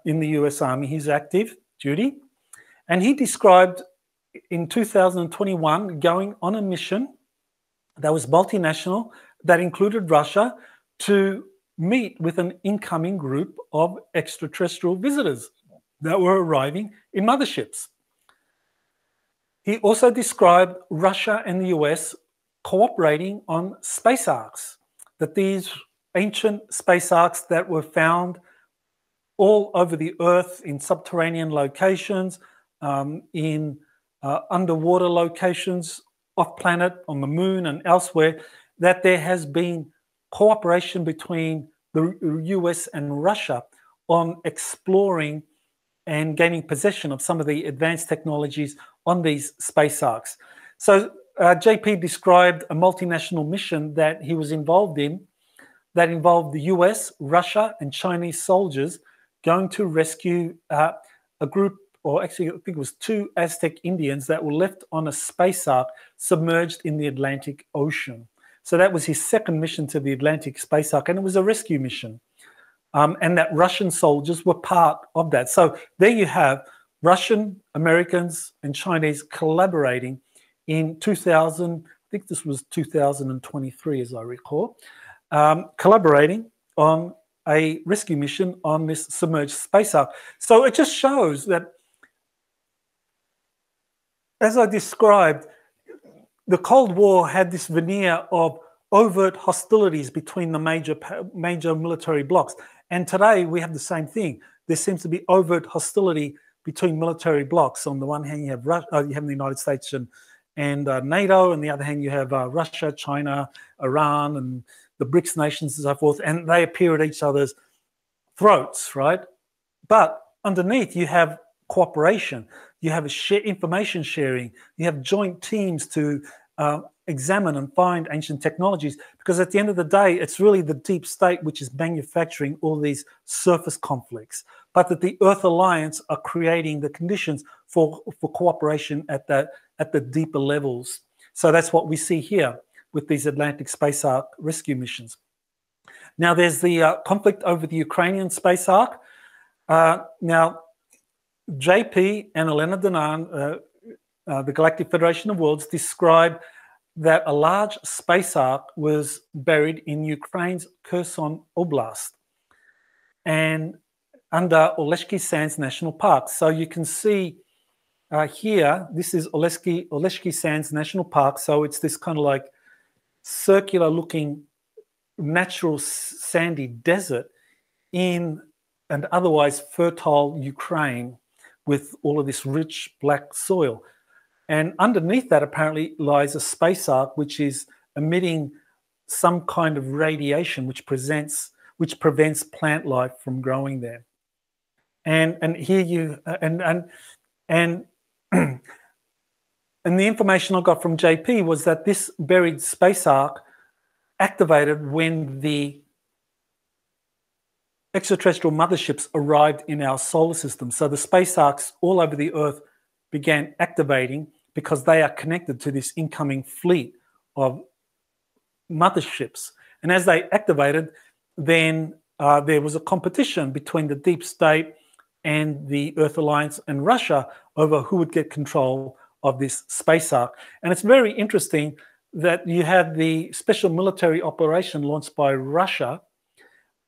in the US Army. He's active duty. And he described in 2021 going on a mission that was multinational, that included Russia, to meet with an incoming group of extraterrestrial visitors that were arriving in motherships. He also described Russia and the US cooperating on space arcs, that these ancient space arcs that were found all over the Earth in subterranean locations, in underwater locations, off planet, on the moon and elsewhere, that there has been cooperation between the US and Russia on exploring and gaining possession of some of the advanced technologies on these space arcs. So JP described a multinational mission that he was involved in that involved the US, Russia, and Chinese soldiers going to rescue a group, or actually I think it was 2 Aztec Indians that were left on a space arc submerged in the Atlantic Ocean. So that was his second mission to the Atlantic space arc, and it was a rescue mission. And that Russian soldiers were part of that. So there you have Russian, Americans, and Chinese collaborating in 2000, I think this was 2023 as I recall, collaborating on a rescue mission on this submerged space arc. So it just shows that, as I described, the Cold War had this veneer of overt hostilities between the major military blocs. And today we have the same thing. There seems to be overt hostility between military blocs. On the one hand, you have the United States and NATO. On the other hand, you have Russia, China, Iran, and the BRICS nations and so forth. And they appear at each other's throats, right? But underneath, you have cooperation. You have information sharing. You have joint teams to examine and find ancient technologies, because at the end of the day, it's really the deep state which is manufacturing all these surface conflicts, but that the Earth Alliance are creating the conditions for cooperation at the deeper levels. So that's what we see here with these Atlantic space arc rescue missions. Now there's the conflict over the Ukrainian space arc. Now JP and Elena Danan, the Galactic Federation of Worlds, described that a large space arc was buried in Ukraine's Kherson Oblast and under Oleshki Sands National Park. So you can see here, this is Oleshki Sands National Park. So it's this kind of like circular looking natural sandy desert in an otherwise fertile Ukraine with all of this rich black soil. And underneath that apparently lies a space arc which is emitting some kind of radiation which prevents plant life from growing there. And here you and the information I got from JP was that this buried space arc activated when the extraterrestrial motherships arrived in our solar system. So the space arcs all over the Earth began activating because they are connected to this incoming fleet of motherships. And as they activated, then there was a competition between the deep state and the Earth Alliance and Russia over who would get control of this space arc. And it's very interesting that you have the special military operation launched by Russia,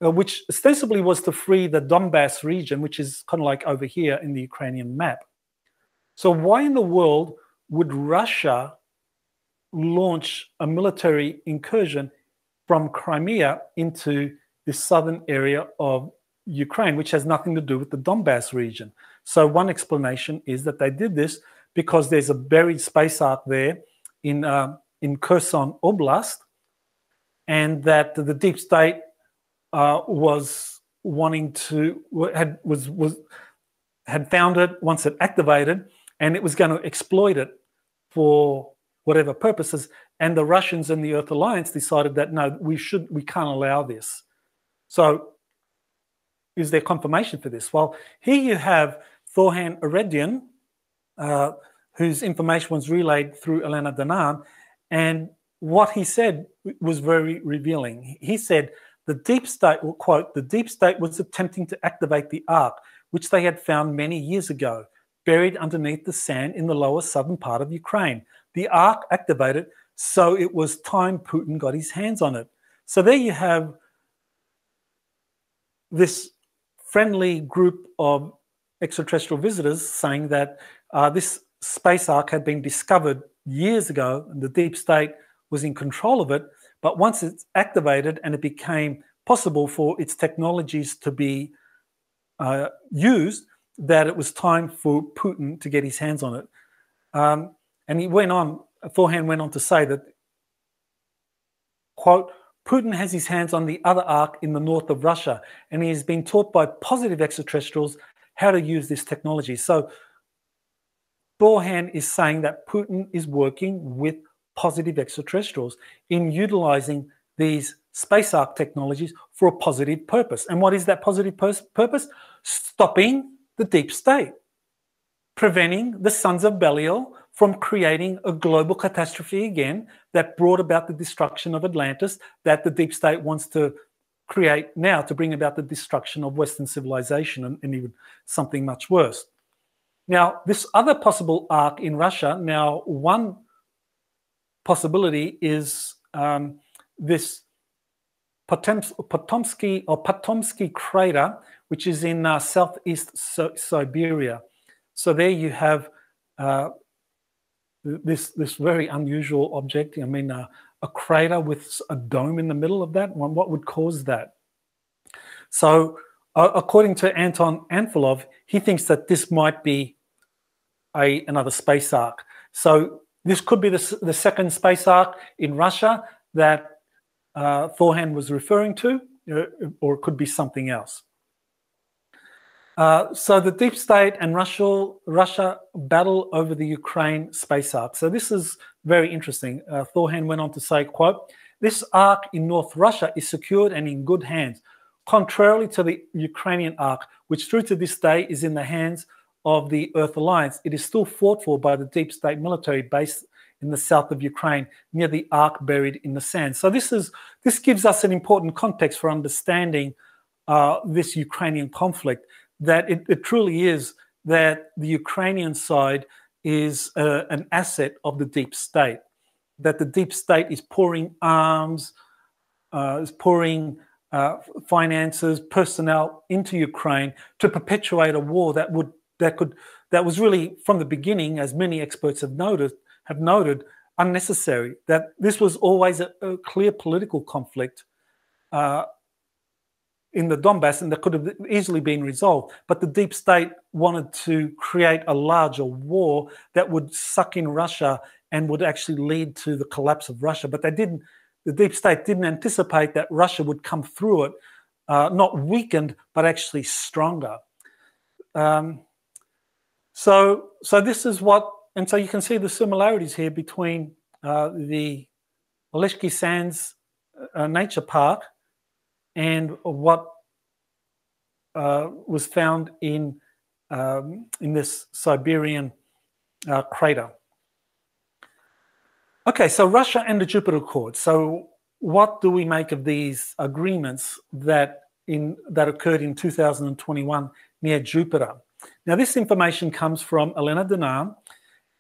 which ostensibly was to free the Donbass region, which is kind of like over here in the Ukrainian map. So why in the world would Russia launch a military incursion from Crimea into the southern area of Ukraine, which has nothing to do with the Donbass region? So one explanation is that they did this because there's a buried space ark there in Kherson Oblast, and that the deep state was wanting to had found it once it activated, and it was going to exploit it for whatever purposes. And the Russians and the Earth Alliance decided that no, we can't allow this. So is there confirmation for this? Well, here you have Thorhan Eredian, whose information was relayed through Elena Danaan, and what he said was very revealing. He said the deep state, well, quote, the deep state was attempting to activate the ark, which they had found many years ago, buried underneath the sand in the lower southern part of Ukraine. The ark activated, so it was time Putin got his hands on it. So there you have this friendly group of extraterrestrial visitors saying that this space ark had been discovered years ago and the deep state was in control of it, but once it's activated and it became possible for its technologies to be used, that it was time for Putin to get his hands on it. And he went on, Thorhan went on to say that, quote, Putin has his hands on the other ark in the north of Russia, and he has been taught by positive extraterrestrials how to use this technology. So Thorhan is saying that Putin is working with positive extraterrestrials in utilizing these space ark technologies for a positive purpose. And what is that positive purpose? Stopping the deep state, preventing the sons of Belial from creating a global catastrophe again that brought about the destruction of Atlantis, that the deep state wants to create now to bring about the destruction of Western civilization and even something much worse. Now, this other possible ark in Russia, now one possibility is this Potomsky crater, which is in southeast Siberia. So there you have this very unusual object. I mean, a crater with a dome in the middle of that. What would cause that? So according to Anton Anfilov, he thinks that this might be another space ark. So this could be the second space ark in Russia that Thorhan was referring to, or it could be something else. So the deep state and Russia battle over the Ukraine space ark. So this is very interesting. Thorhan went on to say, quote, this ark in North Russia is secured and in good hands, contrarily to the Ukrainian ark, which through to this day is in the hands of the Earth Alliance. It is still fought for by the deep state military base in the south of Ukraine, near the ark buried in the sand. So this gives us an important context for understanding this Ukrainian conflict, that it truly is that the Ukrainian side is an asset of the deep state, that the deep state is pouring arms, is pouring finances, personnel into Ukraine to perpetuate a war that was really from the beginning, as many experts have noted, unnecessary. That this was always a clear political conflict in the Donbass, and that could have easily been resolved. But the deep state wanted to create a larger war that would suck in Russia and would actually lead to the collapse of Russia. But the deep state didn't anticipate that Russia would come through it, not weakened, but actually stronger. So this is what, and so you can see the similarities here between the Oleshki Sands Nature Park and what was found in this Siberian crater. Okay, so Russia and the Jupiter Accord. So what do we make of these agreements that occurred in 2021 near Jupiter? Now, this information comes from Elena Danaan,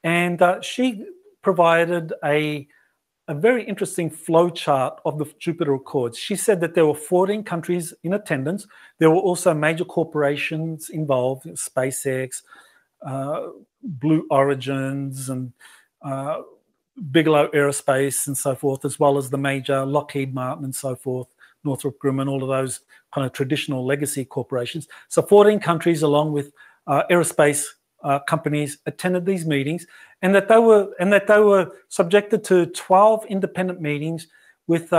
and she provided a very interesting flowchart of the Jupiter Accords. She said that there were 14 countries in attendance. There were also major corporations involved, SpaceX, Blue Origins and Bigelow Aerospace and so forth, as well as the major Lockheed Martin and so forth, Northrop Grumman, all of those kind of traditional legacy corporations. So 14 countries, along with aerospace companies, attended these meetings, and that they were subjected to 12 independent meetings with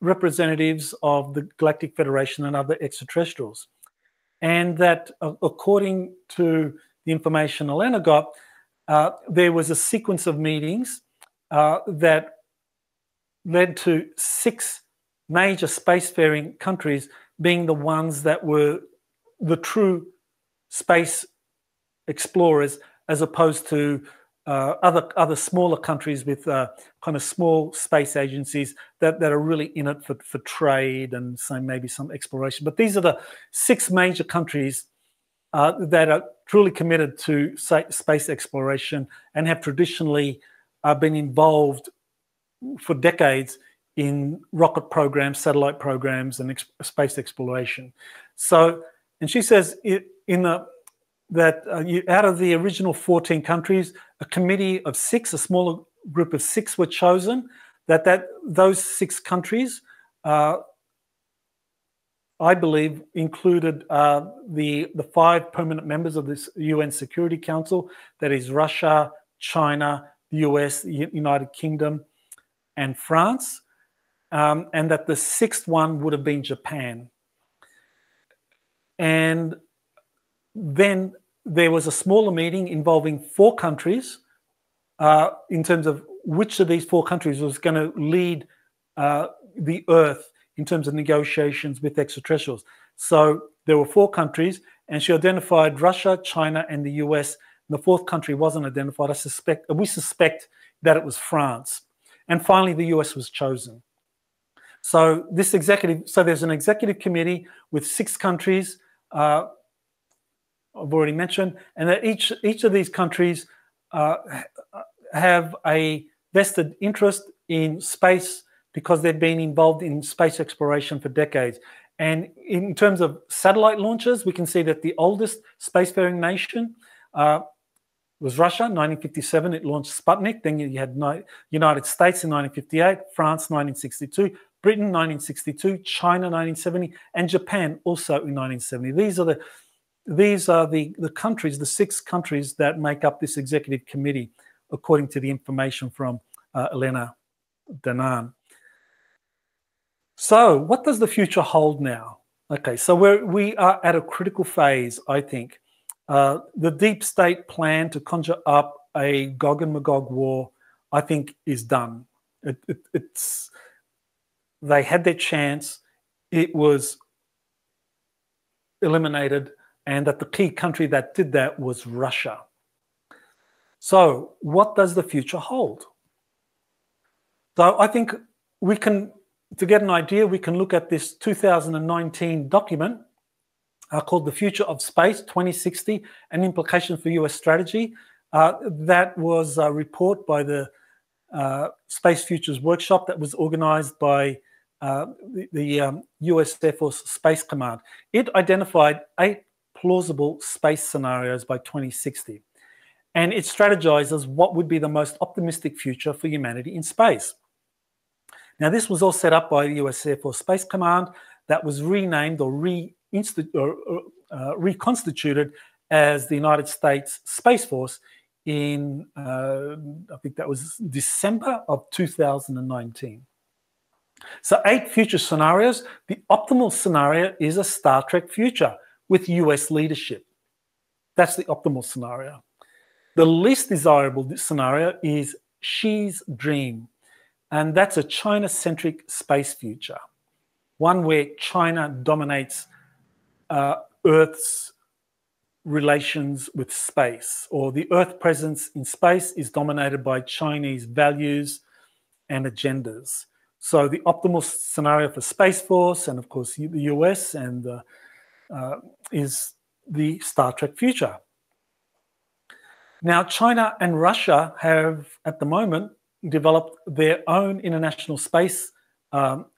representatives of the Galactic Federation and other extraterrestrials. And that, according to the information Elena got, there was a sequence of meetings that led to 6 major spacefaring countries being the ones that were the true space explorers, as opposed to other smaller countries with kind of small space agencies that are really in it for trade and maybe some exploration. But these are the 6 major countries that are truly committed to space exploration and have traditionally been involved for decades in rocket programs, satellite programs, and space exploration. So, and she says that out of the original 14 countries, a committee of 6, a smaller group of 6 were chosen, those 6 countries, I believe, included the 5 permanent members of this UN Security Council, that is Russia, China, the US, the United Kingdom, and France, and that the 6th one would have been Japan. And then there was a smaller meeting involving 4 countries in terms of which of these 4 countries was going to lead the Earth in terms of negotiations with extraterrestrials. So there were 4 countries, and she identified Russia, China, and the US. And the 4th country wasn't identified. We suspect that it was France. And finally, the US was chosen. So there's an executive committee with 6 countries, I've already mentioned, and that each of these countries have a vested interest in space because they've been involved in space exploration for decades. And in terms of satellite launches, we can see that the oldest spacefaring nation was Russia, 1957. It launched Sputnik. Then you had United States in 1958, France 1962, Britain 1962, China 1970, and Japan also in 1970. These are the countries, the 6 countries that make up this executive committee, according to the information from Elena Danaan. So what does the future hold now? Okay, so we are at a critical phase, I think. The deep state plan to conjure up a Gog and Magog war, I think, is done. They had their chance. It was eliminated, and that the key country that did that was Russia. So what does the future hold? So I think we can, to get an idea, we can look at this 2019 document called The Future of Space 2060, an implication for US strategy. That was a report by the Space Futures Workshop that was organized by the US Air Force Space Command. It identified 8 plausible space scenarios by 2060. And it strategizes what would be the most optimistic future for humanity in space. Now, this was all set up by the US Air Force Space Command, that was renamed or reconstituted as the United States Space Force in, I think that was December of 2019. So 8 future scenarios. The optimal scenario is a Star Trek future with US leadership. That's the optimal scenario. The least desirable scenario is Xi's dream, and that's a China-centric space future, one where China dominates Earth's relations with space, or the Earth presence in space is dominated by Chinese values and agendas. So the optimal scenario for Space Force, and of course the US, and is the Star Trek future. Now, China and Russia have, at the moment, developed their own international space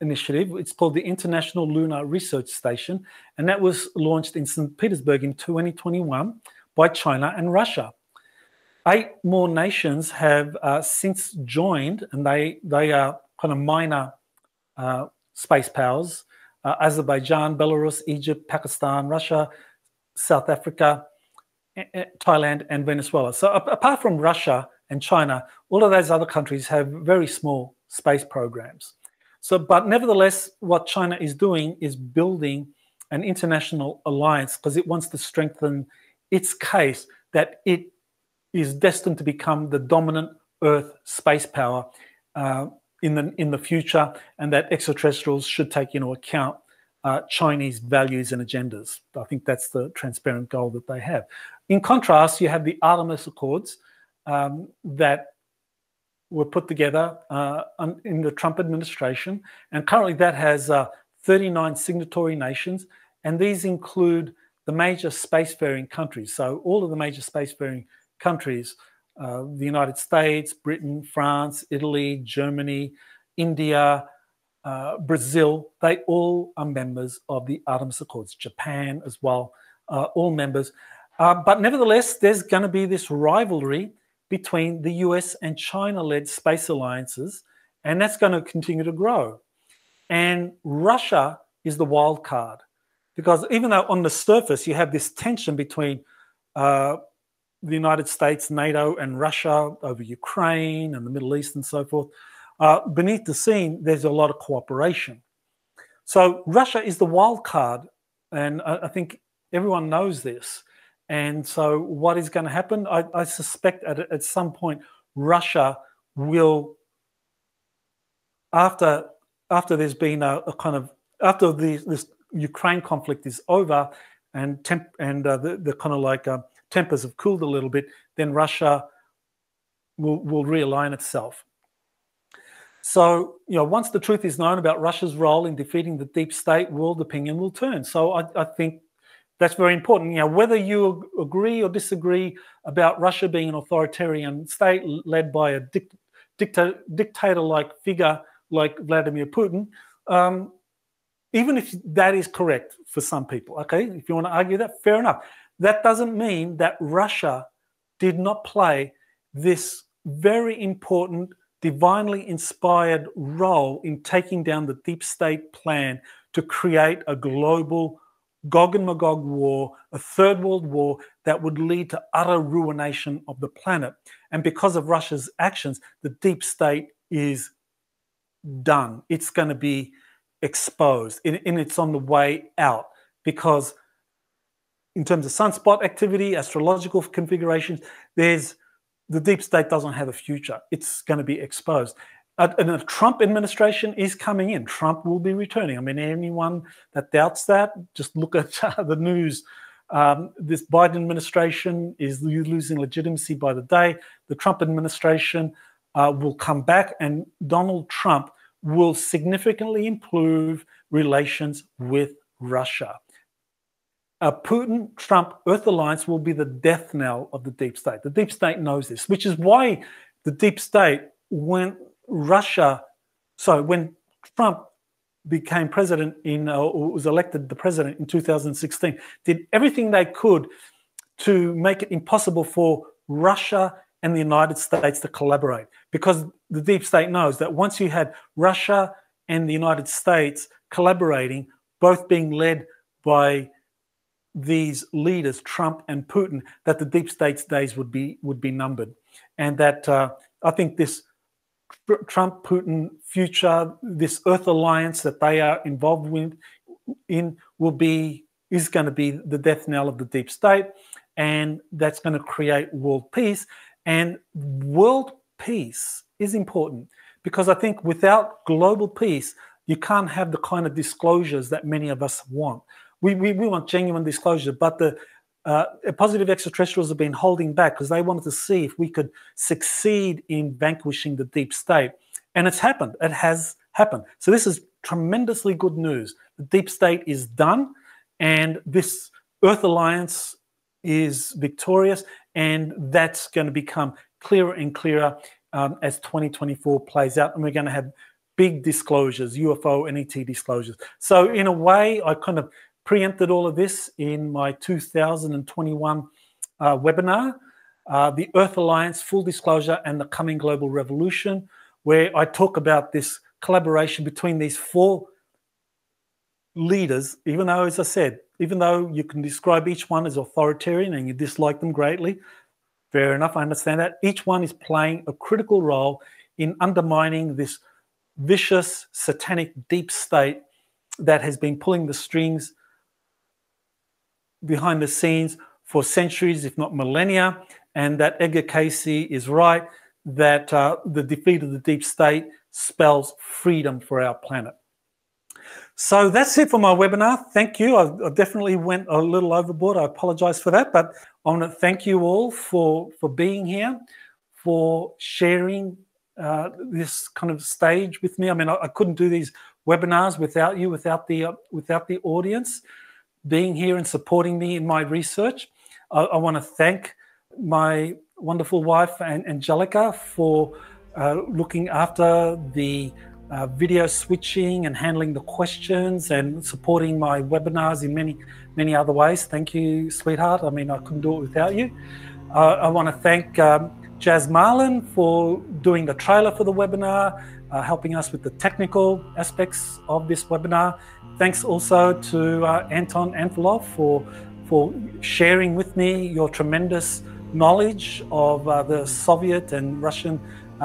initiative. It's called the International Lunar Research Station, and that was launched in St. Petersburg in 2021 by China and Russia. 8 more nations have since joined, and they are kind of minor space powers: Azerbaijan, Belarus, Egypt, Pakistan, Russia, South Africa, Thailand, and Venezuela. So apart from Russia and China, all of those other countries have very small space programs. So, but nevertheless, what China is doing is building an international alliance because it wants to strengthen its case that it is destined to become the dominant Earth space power in the future, and that extraterrestrials should take into account Chinese values and agendas. I think that's the transparent goal that they have. In contrast, you have the Artemis Accords that were put together in the Trump administration, and currently that has 39 signatory nations, and these include the major spacefaring countries. So all of the major spacefaring countries, the United States, Britain, France, Italy, Germany, India, Brazil, they all are members of the Artemis Accords. Japan as well, all members. But nevertheless, there's going to be this rivalry between the US and China-led space alliances, and that's going to continue to grow. And Russia is the wild card, because even though on the surface you have this tension between the United States, NATO, and Russia over Ukraine and the Middle East and so forth, beneath the scene, there's a lot of cooperation. So Russia is the wild card, and I think everyone knows this. And so what is going to happen? I suspect at some point Russia will, after there's been a kind of, after this Ukraine conflict is over and the kind of like tempers have cooled a little bit, then Russia will realign itself. So, you know, once the truth is known about Russia's role in defeating the deep state, world opinion will turn. So I think that's very important. You know, whether you agree or disagree about Russia being an authoritarian state led by a dictator-like figure like Vladimir Putin, even if that is correct for some people, okay, if you want to argue that, fair enough. That doesn't mean that Russia did not play this very important, divinely inspired role in taking down the deep state plan to create a global Gog and Magog war, a third world war that would lead to utter ruination of the planet. And because of Russia's actions, the deep state is done. It's going to be exposed, and it's on the way out, because in terms of sunspot activity, astrological configurations, the deep state doesn't have a future. It's going to be exposed. And the Trump administration is coming in. Trump will be returning. I mean, anyone that doubts that, just look at the news. This Biden administration is losing legitimacy by the day. The Trump administration will come back, and Donald Trump will significantly improve relations with Russia. A Putin-Trump Earth alliance will be the death knell of the deep state. The deep state knows this, which is why the deep state, when Trump became president or was elected the president in 2016, did everything they could to make it impossible for Russia and the United States to collaborate, because the deep state knows that once you had Russia and the United States collaborating, both being led by these leaders, Trump and Putin, that the deep state's days would be numbered. And that I think this Trump-Putin future, this Earth alliance that they are involved in is going to be the death knell of the deep state, and that's going to create world peace. And world peace is important, because I think without global peace, you can't have the kind of disclosures that many of us want. We want genuine disclosure, but the positive extraterrestrials have been holding back because they wanted to see if we could succeed in vanquishing the deep state. And it's happened. It has happened. So this is tremendously good news. The deep state is done, and this Earth alliance is victorious, and that's going to become clearer and clearer as 2024 plays out, and we're going to have big disclosures, UFO and ET disclosures. So in a way, I kind of preempted all of this in my 2021 webinar. the Earth Alliance, Full Disclosure, and the Coming Global Revolution, where I talk about this collaboration between these 4 leaders, even though, as I said, even though you can describe each one as authoritarian and you dislike them greatly, fair enough, I understand that, each one is playing a critical role in undermining this vicious, satanic deep state that has been pulling the strings behind the scenes for centuries, if not millennia, and that Edgar Cayce is right, that the defeat of the deep state spells freedom for our planet. So that's it for my webinar. Thank you. I definitely went a little overboard. I apologize for that, but I want to thank you all for being here, for sharing this kind of stage with me. I mean, I couldn't do these webinars without you, without the audience being here and supporting me in my research. I want to thank my wonderful wife, Angelica, for looking after the video switching and handling the questions and supporting my webinars in many other ways. Thank you, sweetheart. I mean, I couldn't do it without you. I want to thank Jazz Marlin for doing the trailer for the webinar, helping us with the technical aspects of this webinar. Thanks also to Anton Anfilov for sharing with me your tremendous knowledge of the Soviet and Russian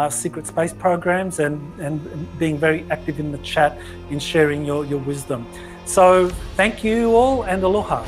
secret space programs and being very active in the chat in sharing your wisdom. So thank you all and aloha.